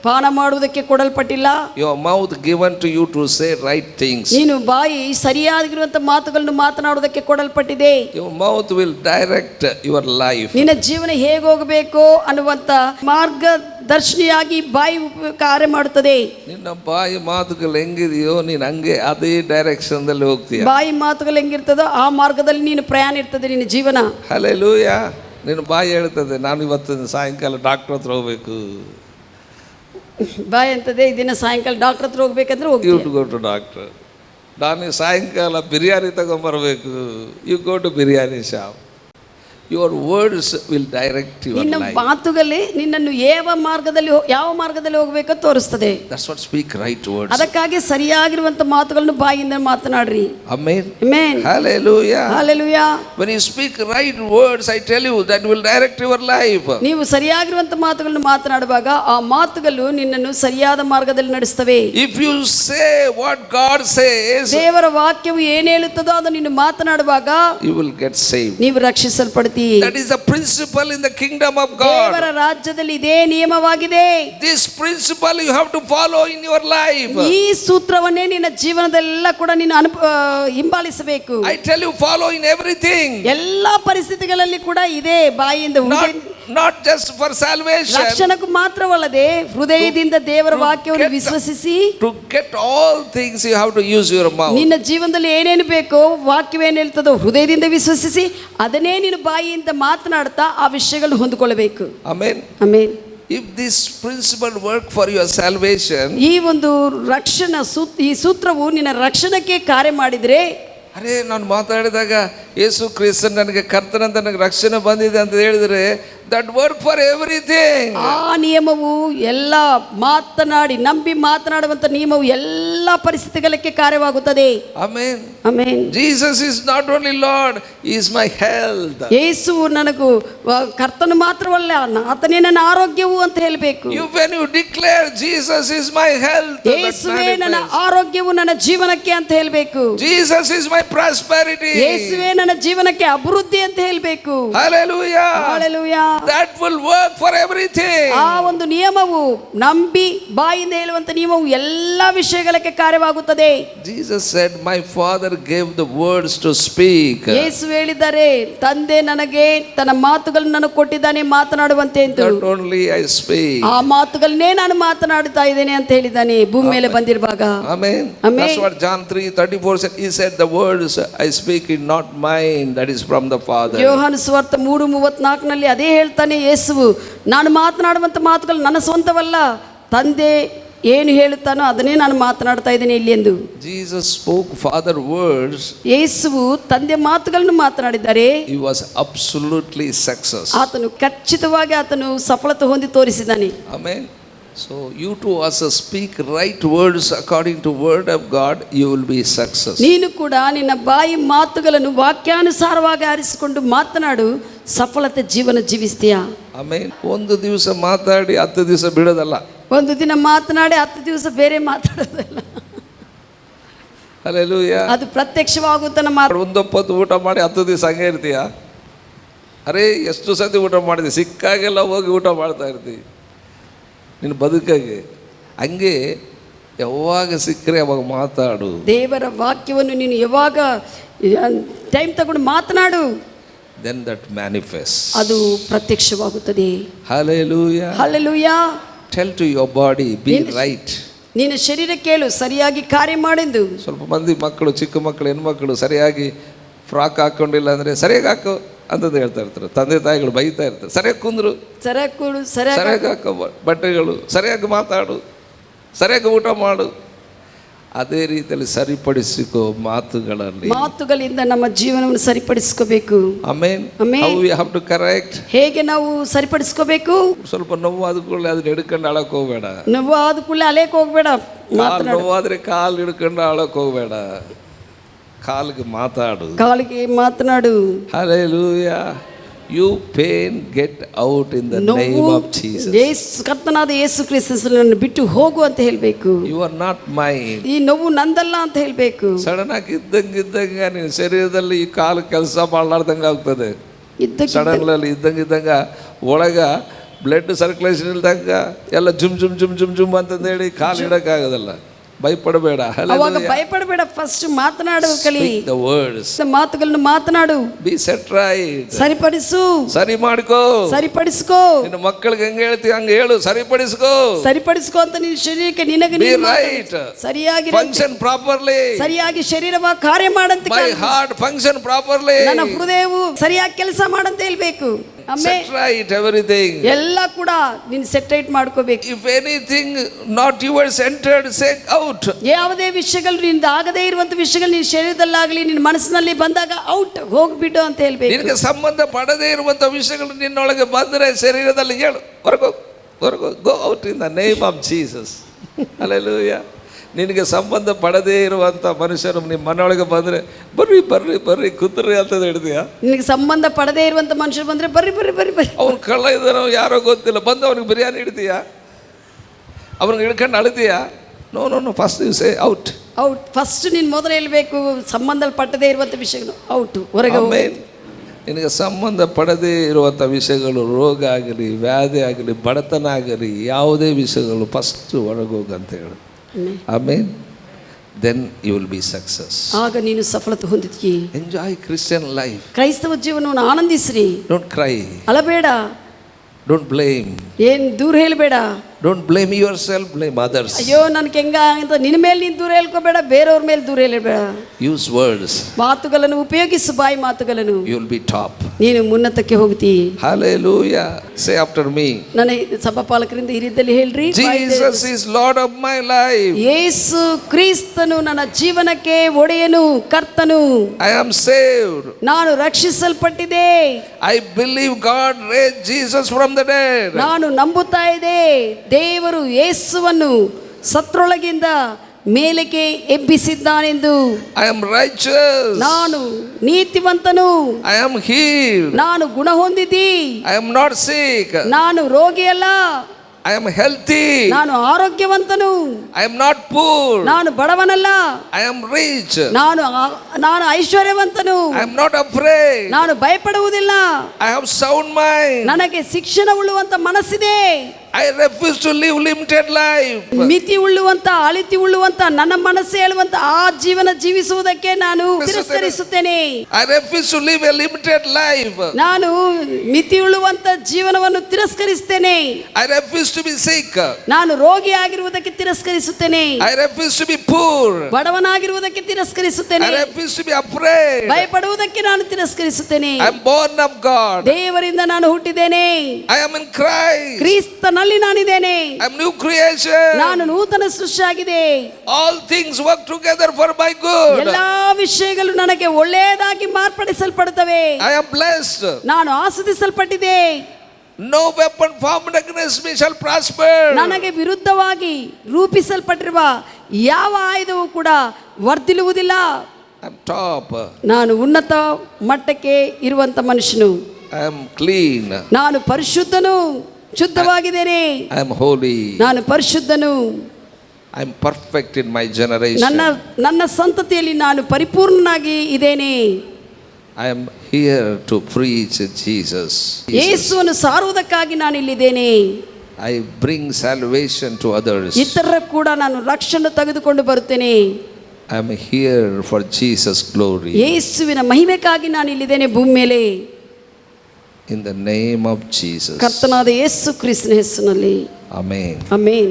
ಪಾನ ಮಾಡುವುದಕ್ಕೆ ಕೊಡಲ್ಪಟ್ಟಿಲ್ಲ. Your mouth given to you to say right things. ನೀನು ಬಾಯಿ ಸರಿಯಾಗಿರುವಂತ ಮಾತುಗಳನ್ನು ಮಾತನಾಡುವುದಕ್ಕೆ ಕೊಡಲ್ಪಟ್ಟಿದೆ. Your mouth will direct your life. ನಿನ್ನ ಜೀವನ ಹೇಗೆ ಹೋಗಬೇಕು ಅನ್ನುವಂತ ಮಾರ್ಗದರ್ಶಿಯಾಗಿ ಬಾಯಿ ಕಾರ್ಯ ಮಾಡುತ್ತದೆ. ನಿನ್ನ ಬಾಯಿ ಮಾತುಗಳು ಹೆಂಗಿದೆಯೋ ನೀನು ಹಂಗೆ ಅದೇ ಡೈರೆಕ್ಷನ್ ದಲ್ಲಿ ಹೋಗ್ತೀಯ. ಬಾಯಿ ಮಾತುಗಳು ಹೆಂಗಿರ್ತದೋ ಆ ಮಾರ್ಗದಲ್ಲಿ ನೀನು ಪ್ರಯಾಣ ಇರ್ತದೆ ನಿನ್ನ ಜೀವನ. Hallelujah. ನಿನ್ನ ಬಾಯಿ ಹೇಳ್ತದೆ ನಾನು ಇವತ್ತು ಸಾಯಂಕಾಲ ಡಾಕ್ಟರ್ ಹತ್ರ ಹೋಗ್ಬೇಕು. ಬಾಯಿ ಅಂತದೆ ಇದನ್ನ ಸಾಯಂಕಾಲ ಡಾಕ್ಟರ್ ಹತ್ರ ಹೋಗ್ಬೇಕಂದ್ರೆ ಯು ಹೋಗ್ತೀಯ. To go to doctor. ನಾನು ಸಾಯಂಕಾಲ biryani ತಗೊಂಬರ್ಬೇಕು. You go to biryani shop. Your words will direct your ನಿನ್ನ ಲೈಫ್. ಮಾತುಗಳೇ ನಿನ್ನನ್ನು ಯಾವ ಮಾರ್ಗದಲ್ಲಿ ಹೋಗಬೇಕೋ ತೋರಿಸ್ತದೆ. That's what speak right words. ಅದಕ್ಕಾಗಿ ಸರಿಯಾಗಿರುವಂತ ಮಾತುಗಳನ್ನು ಬಾಯಿಂದ ಮಾತನಾಡ್ರಿ. Amen. Amen. Hallelujah. Hallelujah. When you speak right words, I tell you that will direct your life. ನೀವು ಸರಿಯಾಗಿರುವಂತ ಮಾತುಗಳನ್ನು ಮಾತನಾಡುವಾಗ ಆ ಮಾತುಗಳು ನಿನ್ನನ್ನು ಸರಿಯಾದ ಮಾರ್ಗದಲ್ಲಿ ನಡೆಸ್ತವೆ. If you say what God says, ದೇವರ ವಾಕ್ಯವು ಏನು ಹೇಳುತ್ತದೋ ಅದು ನೀನು ಮಾತನಾಡುವಾಗ you will get saved. ನೀವು ರಕ್ಷಿಸಲ್ಪಡುತ್ತೀರಿ. ಸಂಗತಿ. That is the principle in the kingdom of God. ದೇವರ ರಾಜ್ಯದಲ್ಲಿ ಇದೇ ನಿಯಮವಾಗಿದೆ. This principle you have to follow in your life. ಈ ಸೂತ್ರವನ್ನೇ ನಿನ್ನ ಜೀವನದಲ್ಲೆಲ್ಲ ಕೂಡ ನೀನು ಹಿಂಬಾಲಿಸಬೇಕು. I tell you, follow in everything. ಎಲ್ಲಾ ಪರಿಸ್ಥಿತಿಗಳಲ್ಲಿ ಕೂಡ ಇದೇ ಬಾಯಿಯಿಂದ Not just for salvation. ರಕ್ಷಣೆಗೂ ಮಾತ್ರವಲ್ಲದೆ ಹೃದಯದಿಂದ ದೇವರ ವಾಕ್ಯವನ್ನು ವಿಶ್ವಸಿಸಿ, to get all things you have to use your mouth. ನಿನ್ನ ಜೀವನದಲ್ಲಿ ಏನೇನು ಬೇಕೋ ವಾಕ್ಯವೇನು ಹೇಳ್ತದೋ ಹೃದಯದಿಂದ ವಿಶ್ವಸಿಸಿ ಅದನ್ನೇ ನೀನು ಬಾಯಿಯಿಂದ ಮಾತನಾಡ್ತಾ ಆ ವಿಷಯಗಳನ್ನು ಹೊಂದಿಕೊಳ್ಳಬೇಕು. Amen. Amen. If this principle work for your salvation, ಈ ಒಂದು ಈ ಸೂತ್ರವು ನಿನ್ನ ರಕ್ಷಣೆಗೆ ಕಾರ್ಯ ಮಾಡಿದ್ರೆ, ಅರೆ ನಾನು ಮಾತಾಡಿದಾಗ ಯೇಸು ಕ್ರಿಸ್ತನ್ ನನಗೆ ಕರ್ತನಂತ ನನಗೆ ರಕ್ಷಣೆ ಬಂದಿದೆ ಅಂತ ಹೇಳಿದ್ರೆ, that work for everything. ಆ ನಿಯಮವು ಎಲ್ಲ ಮಾತನಾಡಿ ನಂಬಿ ಮಾತನಾಡುವಂತ ನಿಯಮವು ಎಲ್ಲ ಪರಿಸ್ಥಿತಿಗಳಿಗೆ ಕಾರ್ಯವಾಗುತ್ತದೆ. Amen. Amen. Jesus is not only Lord, he is my health. ಯೇಸು ನನಗೂ ಕರ್ತನು ಮಾತ್ರವಲ್ಲ, ಆತನೇ ನನ್ನ ಆರೋಗ್ಯವು ಅಂತ ಹೇಳಬೇಕು. When you declare Jesus is my health, ಯೇಸುವೇ ನನ್ನ ಆರೋಗ್ಯವು ನನ್ನ ಜೀವನಕ್ಕೆ ಅಂತ ಹೇಳಬೇಕು. Jesus is my prosperity. ಯೇಸುವೇ ನನ್ನ ಜೀವನಕ್ಕೆ ಅಭಿವೃದ್ಧಿ ಅಂತ ಹೇಳಬೇಕು. Hallelujah. Hallelujah. That will work for everything. ಆ ಒಂದು ನಿಯಮವು ನಂಬಿ ಬಾಯಿಂದ ಹೇಳುವಂತ ನಿಯಮವು ಎಲ್ಲಾ ವಿಷಯಗಳಿಗೆ ಕಾರ್ಯವಾಗುತ್ತದೆ. Jesus said, my father gave the words to speak. ಯೇಸು ಹೇಳಿದ್ದಾರೆ, ತಂದೆ ನನಗೆ ತನ್ನ ಮಾತುಗಳನ್ನು ನನಗೆ ಕೊಟ್ಟಿದ್ದಾನೆ ಮಾತನಾಡುವಂತೆ ಅಂತ. Not only I speak. ಆ ಮಾತುಗಳನ್ನೇ ನಾನು ಮಾತನಾಡುತ್ತಾ ಇದ್ದೇನೆ ಅಂತ ಹೇಳಿದ್ದಾನೆ ಭೂಮಿ ಮೇಲೆ ಬಂದಿರುವಾಗ. Amen. That's what John 3:34 said. He said, the words I speak is not mine, that is from the Father. ಯೋಹಾನ ಸುವಾರ್ತೆ 3:34 ಅದೇ ಹೇಳ್ತಾನೆ ಯೇಸುವು, ನಾನು ಮಾತನಾಡುವಂತ ಮಾತುಗಳು ನನ್ನ ಸ್ವಂತವಲ್ಲ, ತಂದೆ ಏನು ಹೇಳುತ್ತಾನೋ ಅದನ್ನೇ ನಾನು ಮಾತನಾಡ್ತಾ ಇದ್ದೇನೆ ಇಲ್ಲಿ ಎಂದು. Jesus spoke Father words. ಯೇಸುವು ತಂದೆ ಮಾತುಗಳನ್ನು ಮಾತನಾಡಿದ್ದಾರೆ. He was absolutely success. ಆತನು ಖಚಿತವಾಗಿ ಆತನು ಸಫಲತೆ ಹೊಂದಿ ತೋರಿಸಿದ್ದಾನೆ. Amen. So you too also speak right words according to word of God, you will be success. ನೀನು ಕೂಡ ನಿನ್ನ ಬಾಯಿ ಮಾತುಗಳನ್ನು ವಾಕ್ಯಾನುಸಾರವಾಗಿ ಆರಿಸಿಕೊಂಡು ಮಾತನಾಡು, ಸಫಲತೆ ಜೀವನ ಜೀವಿಸ್ತೀಯಾ. ಆಮೇನ್. ಒಂದು ದಿವಸ ಮಾತಾಡಿ 10 ದಿವಸ ಬಿಡೋದಲ್ಲ. ಒಂದು ದಿನ ಮಾತನಾಡಿ 10 ದಿವಸ ಬೇರೆ ಮಾತಾಡೋದಲ್ಲ. ಹಲ್ಲೆಲೂಯಾ. ಅದು ಪ್ರತ್ಯಕ್ಷವಾಗುತ್ತಾನ ಮಾತು. ಒಂದೊಪ್ಪತ್ತು ಊಟ ಮಾಡಿ 10 ದಿವಸ ಹಂಗೆ ಇರ್ತೀಯ. ಅರೆ ಎಷ್ಟು ಸತಿ ಊಟ ಮಾಡಿದೆ, ಸಿಕ್ಕಾಗೆಲ್ಲ ಹೋಗಿ ಊಟ ಮಾಡ್ತಾ ಇರ್ತೀವಿ ನಿನ್ನ ಬದುಕಾಗೆ. ಹಂಗೆ ಯಾವಾಗ ಸಿಕ್ಕರೆ ಅವಾಗ ಮಾತಾಡು. ದೇವರ ವಾಕ್ಯವನ್ನು ನೀನು ಯಾವಾಗ ಟೈಮ್ ತಗೊಂಡು ಮಾತನಾಡು, then that manifests. ಅದು ಪ್ರತ್ಯಕ್ಷವಾಗುತ್ತದೆ. Hallelujah. Hallelujah. Tell to your body, be right. ನಿನ್ನ ಶರೀರಕ್ಕೆ ಹೇಳು ಸರಿಯಾಗಿ ಕಾರ್ಯ ಮಾಡೆಂದು. ಸ್ವಲ್ಪ ಮಂದಿ ಮಕ್ಕಳು, ಚಿಕ್ಕ ಮಕ್ಕಳು, ಹೆಣ್ಮಕ್ಳು ಸರಿಯಾಗಿ ಫ್ರಾಕ್ ಹಾಕೊಂಡಿಲ್ಲ ಅಂದರೆ ಸರಿಯಾಗಿ ಹಾಕೋ ಅಂತಂದು ಹೇಳ್ತಾ ಇರ್ತಾರೆ. ತಂದೆ ತಾಯಿಗಳು ಬೈತಾ ಇರ್ತಾರೆ, ಸರಿಯಾಗಿ ಕುಂದ್ರು, ಸರಿಯಾಗಿ ಹಾಕೋ ಬಟ್ಟೆಗಳು, ಸರಿಯಾಗಿ ಮಾತಾಡು, ಸರಿಯಾಗಿ ಊಟ ಮಾಡು. ಅದೇ ರೀತಿಯಲ್ಲಿ ಸರಿಪಡಿಸಿಕೋ ಮಾತುಗಳಿಂದ ನಮ್ಮ ಜೀವನವನ್ನು ಸರಿಪಡಿಸ್ಕೋಬೇಕು. Amen. How we have to correct. ಹೇಗೆ ನಾವು ಸರಿಪಡಿಸ್ಕೋಬೇಕು? ಸ್ವಲ್ಪ ನೋವಾದ ಕೂಡಲೇ ಅದನ್ನ ಹಿಡ್ಕೊಂಡು ಅಳಕ್ ಹೋಗ್ಬೇಡ. ನೋವಾದ ಕೂಡಲೇ ಅಲೆಕ್ ಹೋಗ್ಬೇಡ. ನೋವಾದ್ರೆ ಕಾಲು ಹಿಡ್ಕೊಂಡು ಅಳಕ್ ಹೋಗ್ಬೇಡ, ಕಾಲಿಗೆ ಮಾತಾಡು. Hallelujah. You pain get out in the name of Jesus. ಕರ್ತನಾದ ಯೇಸು ಕ್ರಿಸ್ತನನ್ನು ಬಿಟ್ಟು ಹೋಗು ಅಂತ ಹೇಳಬೇಕು. You are not mine. ಈ ನೋವು ನಂದಲ್ಲ ಅಂತ ಹೇಳಬೇಕು. ಸಡನ್ ಆಗಿ ಇದ್ದಂಗ ನಿನ್ನ ಶರೀರದಲ್ಲಿ ಈ ಕಾಲು ಕೆಲಸ ಮಾಡಲಾರ್ದಂಗೆ ಆಗ್ತದೆ. ಸಡನ್ ಅಲ್ಲಿ ಇದ್ದಂಗ ಒಳಗ ಬ್ಲಡ್ ಸರ್ಕ್ಯುಲೇಷನ್ ಇಲ್ದಂಗ ಎಲ್ಲ ಜುಮ್ ಜುಮ್ ಜುಮ್ ಜುಮ್ ಜುಮ್ ಅಂತಂದೇಳಿ ಕಾಲು ಇಡಕ್ಕಾಗೋದಲ್ಲ. ಭಯಪಡಬೇಡ. ಅವಾಗ ಭಯಪಡಬೇಡ. ಫಸ್ಟ್ ಮಾತನಾಡು ಕಲಿ. The words. ಮಾತುಗಳನ್ನು ಮಾತನಾಡು. Be set right. ಸರಿಪಡಿಸು. ಸರಿ ಮಾಡಿಕೋ. ಸರಿಪಡಿಸ್ಕೋ. ನಿನ್ನ ಮಕ್ಕಳಿಗೆ ಹೆಂಗೆ ಹೇಳ್ತೀವಿ ಹಂಗೆ ಹೇಳು. ಸರಿಪಡಿಸ್ಕೋ ಅಂತ ನಿನ್ನ ಶರೀರಕ್ಕೆ ನಿನಗೆ Be right. ಸರಿಯಾಗಿ function properly. ಸರಿಯಾಗಿ ಶರೀರವಾಗಿ ಕಾರ್ಯ ಮಾಡಂತ. My heart function properly. ನನ್ನ ಹೃದಯವು ಸರಿಯಾಗಿ ಕೆಲಸ ಮಾಡಂತ ಹೇಳ್ಬೇಕು. Set right everything. ಎಲ್ಲ ಕೂಡ ನೀನು ಸೆಟ್ ರೈಟ್ ಮಾಡ್ಕೋಬೇಕು. If anything not yours entered, say out. ಯಾವುದೇ ವಿಷಯಗಳು ನಿಂದ ಆಗದೇ ಇರುವಂತ ವಿಷಯಗಳು ನಿನ್ನ ಶರೀರದಲ್ಲಾಗಲಿ ನಿನ್ನ ಮನಸ್ಸಿನಲ್ಲಿ ಬಂದಾಗ ಔಟ್ ಹೋಗ್ಬಿಡು ಅಂತ ಹೇಳ್ಬೇಕು. ನಿನಗೆ ಸಂಬಂಧ ಪಡದೇ ಇರುವಂತ ವಿಷಯಗಳು ನಿನ್ನೊಳಗೆ ಬಂದರೆ ಶರೀರದಲ್ಲಿ ಹೇಳು, ಹೊರಗೋ go out in the name of Jesus. Hallelujah. ನಿನಗೆ ಸಂಬಂಧ ಪಡದೇ ಇರುವಂಥ ಮನುಷ್ಯರು ನಿಮ್ಮ ಮನೆಯೊಳಗೆ ಬಂದರೆ ಬರ್ರಿ ಬರ್ರಿ ಬರ್ರಿ ಕೂತ್ರಿ ಅಂತ ಹೇಳ್ತೀಯ. ನಿನಗೆ ಸಂಬಂಧ ಪಡದೇ ಇರುವಂಥ ಮನುಷ್ಯರು ಬಂದರೆ ಬರ್ರಿ ಬರ್ರಿ ಬರ್ರಿ ಬರ್ರಿ. ಅವ್ನು ಕಳ್ಳ ಇದ್ದಾನೋ ಯಾರೋ ಗೊತ್ತಿಲ್ಲ, ಬಂದು ಅವ್ನಿಗೆ ಬಿರಿಯಾನಿ ಇಡ್ತೀಯ, ಅವ್ನಿಗೆ ಹಿಡ್ಕೊಂಡು ಅಳ್ತೀಯ. No no no, first you say out. First ನೀನು ಮೊದಲು ಹೇಳ್ಬೇಕು, ಸಂಬಂಧ ಪಟ್ಟದೇ ಇರುವಂಥ ವಿಷಯಗಳು ಔಟ್, ಹೊರಗೆ. ನಿನಗೆ ಸಂಬಂಧ ಪಡದೇ ಇರುವಂಥ ವಿಷಯಗಳು, ರೋಗ ಆಗಲಿ, ವ್ಯಾಧಿ ಆಗಲಿ, ಬಡತನ ಆಗಲಿ, ಯಾವುದೇ ವಿಷಯಗಳು ಫಸ್ಟು ಹೊರಗೋಗು ಅಂತ ಹೇಳು. Amen. Then you will be success. ಆಗ ನೀನು ಸಫಲತೆ ಹೊಂದಿದ್ದಿ. Enjoy Christian life. ಕ್ರೈಸ್ತವ ಜೀವನವನ್ನು ಆನಂದಿಸ್ರಿ. Don't cry. ಅಳಬೇಡ. Don't blame. ಏನ್ ದೂರ ಹೇಳಬೇಡ. Don't blame yourself, blame others. ಅಯ್ಯೋ ನನ್ಗೆ ಹೆಂಗ ಅಂತ ನಿನ್ನ ಮೇಲೆ ನೀನು ದೂರ ಹೇಳ್ಕೋಬೇಡ, ಬೇರೆಯವ್ರ ಮೇಲೆ ದೂರ ಹೇಳಬೇಡ. Use words. ಮಾತುಗಳನ್ನು ಉಪಯೋಗಿಸು, ಬಾಯಿ ಮಾತುಗಳನ್ನು. You will be top. ನೀನು ಉನ್ನತಕ್ಕೆ ಹೋಗ್ತಿ. ಹಲ್ಲೆಲೂಯಾ. Say after me. ನನ್ನ ಸಭಾಪಾಲಕರಿಂದ ಹಿರಿಯದಲ್ಲಿ ಹೇಳ್ರಿ. Jesus is Lord of my life. ಯೇಸು ಕ್ರಿಸ್ತನು ನನ್ನ ಜೀವನಕ್ಕೆ ಒಡೆಯನು, ಕರ್ತನು. I am saved. ನಾನು ರಕ್ಷಿಸಲ್ಪಟ್ಟಿದೆ. I believe God raised Jesus from the dead. ನಾನು ನಂಬುತ್ತಾ ಇದ್ದೆ, ದೇವರು ಯೇಸುವನ್ನು ಸತ್ರೊಳಗಿಂದ ಮೇಲಕ್ಕೆ ಎಬ್ಬಿಸಿದ್ದಾನೆಂದು. I am righteous. ನಾನು ನೀತಿವಂತನು. I am healed. ನಾನು ಗುಣ ಹೊಂದಿದ್ದಿ. I am not sick. ನಾನು ರೋಗಿಯಲ್ಲ. I am healthy. ನಾನು ಆರೋಗ್ಯವಂತನು. I am not poor. ನಾನು ಬಡವನಲ್ಲ. I am rich. ನಾನು ಐಶ್ವರ್ಯವಂತನು. I am not afraid. ನಾನು ಭಯಪಡುವುದಿಲ್ಲ. I have sound mind. ನನಗೆ ಶಿಕ್ಷಣ ಉಳ್ಳುವಂತ ಮನಸ್ಸಿದೆ. I refuse to live limited life. ಮಿತಿ ಉಳ್ಳುವಂತ, ಅಳಿತಿ ಉಳ್ಳುವಂತ, ನನ್ನ ಮನಸ್ಸು ಹೇಳುವಂತ ಆ ಜೀವನ ಜೀವಿಸುವುದಕ್ಕೆ ನಾನು ತಿರಸ್ಕರಿಸುತ್ತೇನೆ. I refuse to live a limited life. ನಾನು ಮಿತಿ ಉಳ್ಳುವಂತ ಜೀವನವನ್ನು ತಿರಸ್ಕರಿಸುತ್ತೇನೆ. I refuse to be sick. ನಾನು ರೋಗಿ ಆಗಿರುವುದಕ್ಕೆ ತಿರಸ್ಕರಿಸುತ್ತೇನೆ. I refuse to be poor. ಬಡವನಾಗಿರುವುದಕ್ಕೆ ತಿರಸ್ಕರಿಸುತ್ತೇನೆ. I refuse to be afraid. ಭಯಪಡುವುದಕ್ಕೆ ನಾನು ತಿರಸ್ಕರಿಸುತ್ತೇನೆ. I am born of God. ದೇವರಿಂದ ನಾನು ಹುಟ್ಟಿದ್ದೇನೆ. I am in Christ. ಕ್ರಿಸ್ತನಲ್ಲಿ ನಾನಿದ್ದೇನೆ. I am new creation. ನಾನು ನೂತನ ಸೃಷ್ಟಿಯಾಗಿದೆ. All things work together for my good. ಎಲ್ಲಾ ವಿಷಯಗಳು ನನಗೆ ಒಳ್ಳೆಯದಾಗಿ ಮಾರ್ಪಡಿಸಲ್ಪಡುತ್ತವೆ. I am blessed. ನಾನು ಆಸ್ವಾದಿಸಲ್ಪಟ್ಟಿದೆ. No weapon formed against me shall prosper. ನನಗೆ ವಿರುದ್ಧವಾಗಿ ರೂಪಿಸಲ್ಪಟ್ಟಿರುವ ಯಾವ ಆಯುಧವೂ ಕೂಡ ವರ್ಧಿಲ್ಲುವುದಿಲ್ಲ. I am top. ನಾನು ಉನ್ನತ ಮಟ್ಟಕ್ಕೆ ಇರುವಂತ ಮನುಷ್ಯನು. I am clean. ನಾನು ಪರಿಶುದ್ಧನು, ಶುದ್ಧವಾಗಿದ್ದೇನೆ. I am holy. ನಾನು ಪರಿಶುದ್ಧನು. I am perfect in my generation. ನನ್ನ ಸಂತತಿಯಲ್ಲಿ ನಾನು ಪರಿಪೂರ್ಣನಾಗಿ ಇದ್ದೇನೆ. I am here to preach Jesus. ಯೇಸುವನ್ನು ಸಾರುವುದಕ್ಕಾಗಿ ನಾನು ಇಲ್ಲಿದ್ದೇನೆ. I bring salvation to others. ಇತರರ ಕೂಡ ನಾನು ರಕ್ಷಣೆ ತೆಗೆದುಕೊಂಡು ಬರುತ್ತೇನೆ. I am here for Jesus' glory. ಯೇಸುವಿನ ಮಹಿಮೆಗಾಗಿ ನಾನು ಇಲ್ಲಿದ್ದೇನೆ ಭೂಮಿ ಮೇಲೆ. In the name of Jesus. ಕರ್ತನಾದ ಯೇಸು ಕ್ರಿಸ್ತನ ಹೆಸರಿನಲ್ಲಿ. Amen. Amen.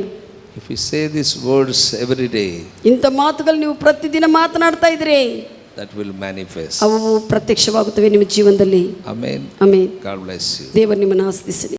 If you say these words every day, ಇಂಥ ಮಾತುಗಳು ನೀವು ಪ್ರತಿದಿನ ಮಾತನಾಡ್ತಾ ಇದ್ರೆ that will manifest. ಅವು ಪ್ರತ್ಯಕ್ಷವಾಗುತ್ತವೆ ನಿಮ್ಮ ಜೀವನದಲ್ಲಿ. Amen. Amen. God bless you. ದೇವರು ನಿಮ್ಮನ್ನು ಆಶೀರ್ವದಿಸಲಿ.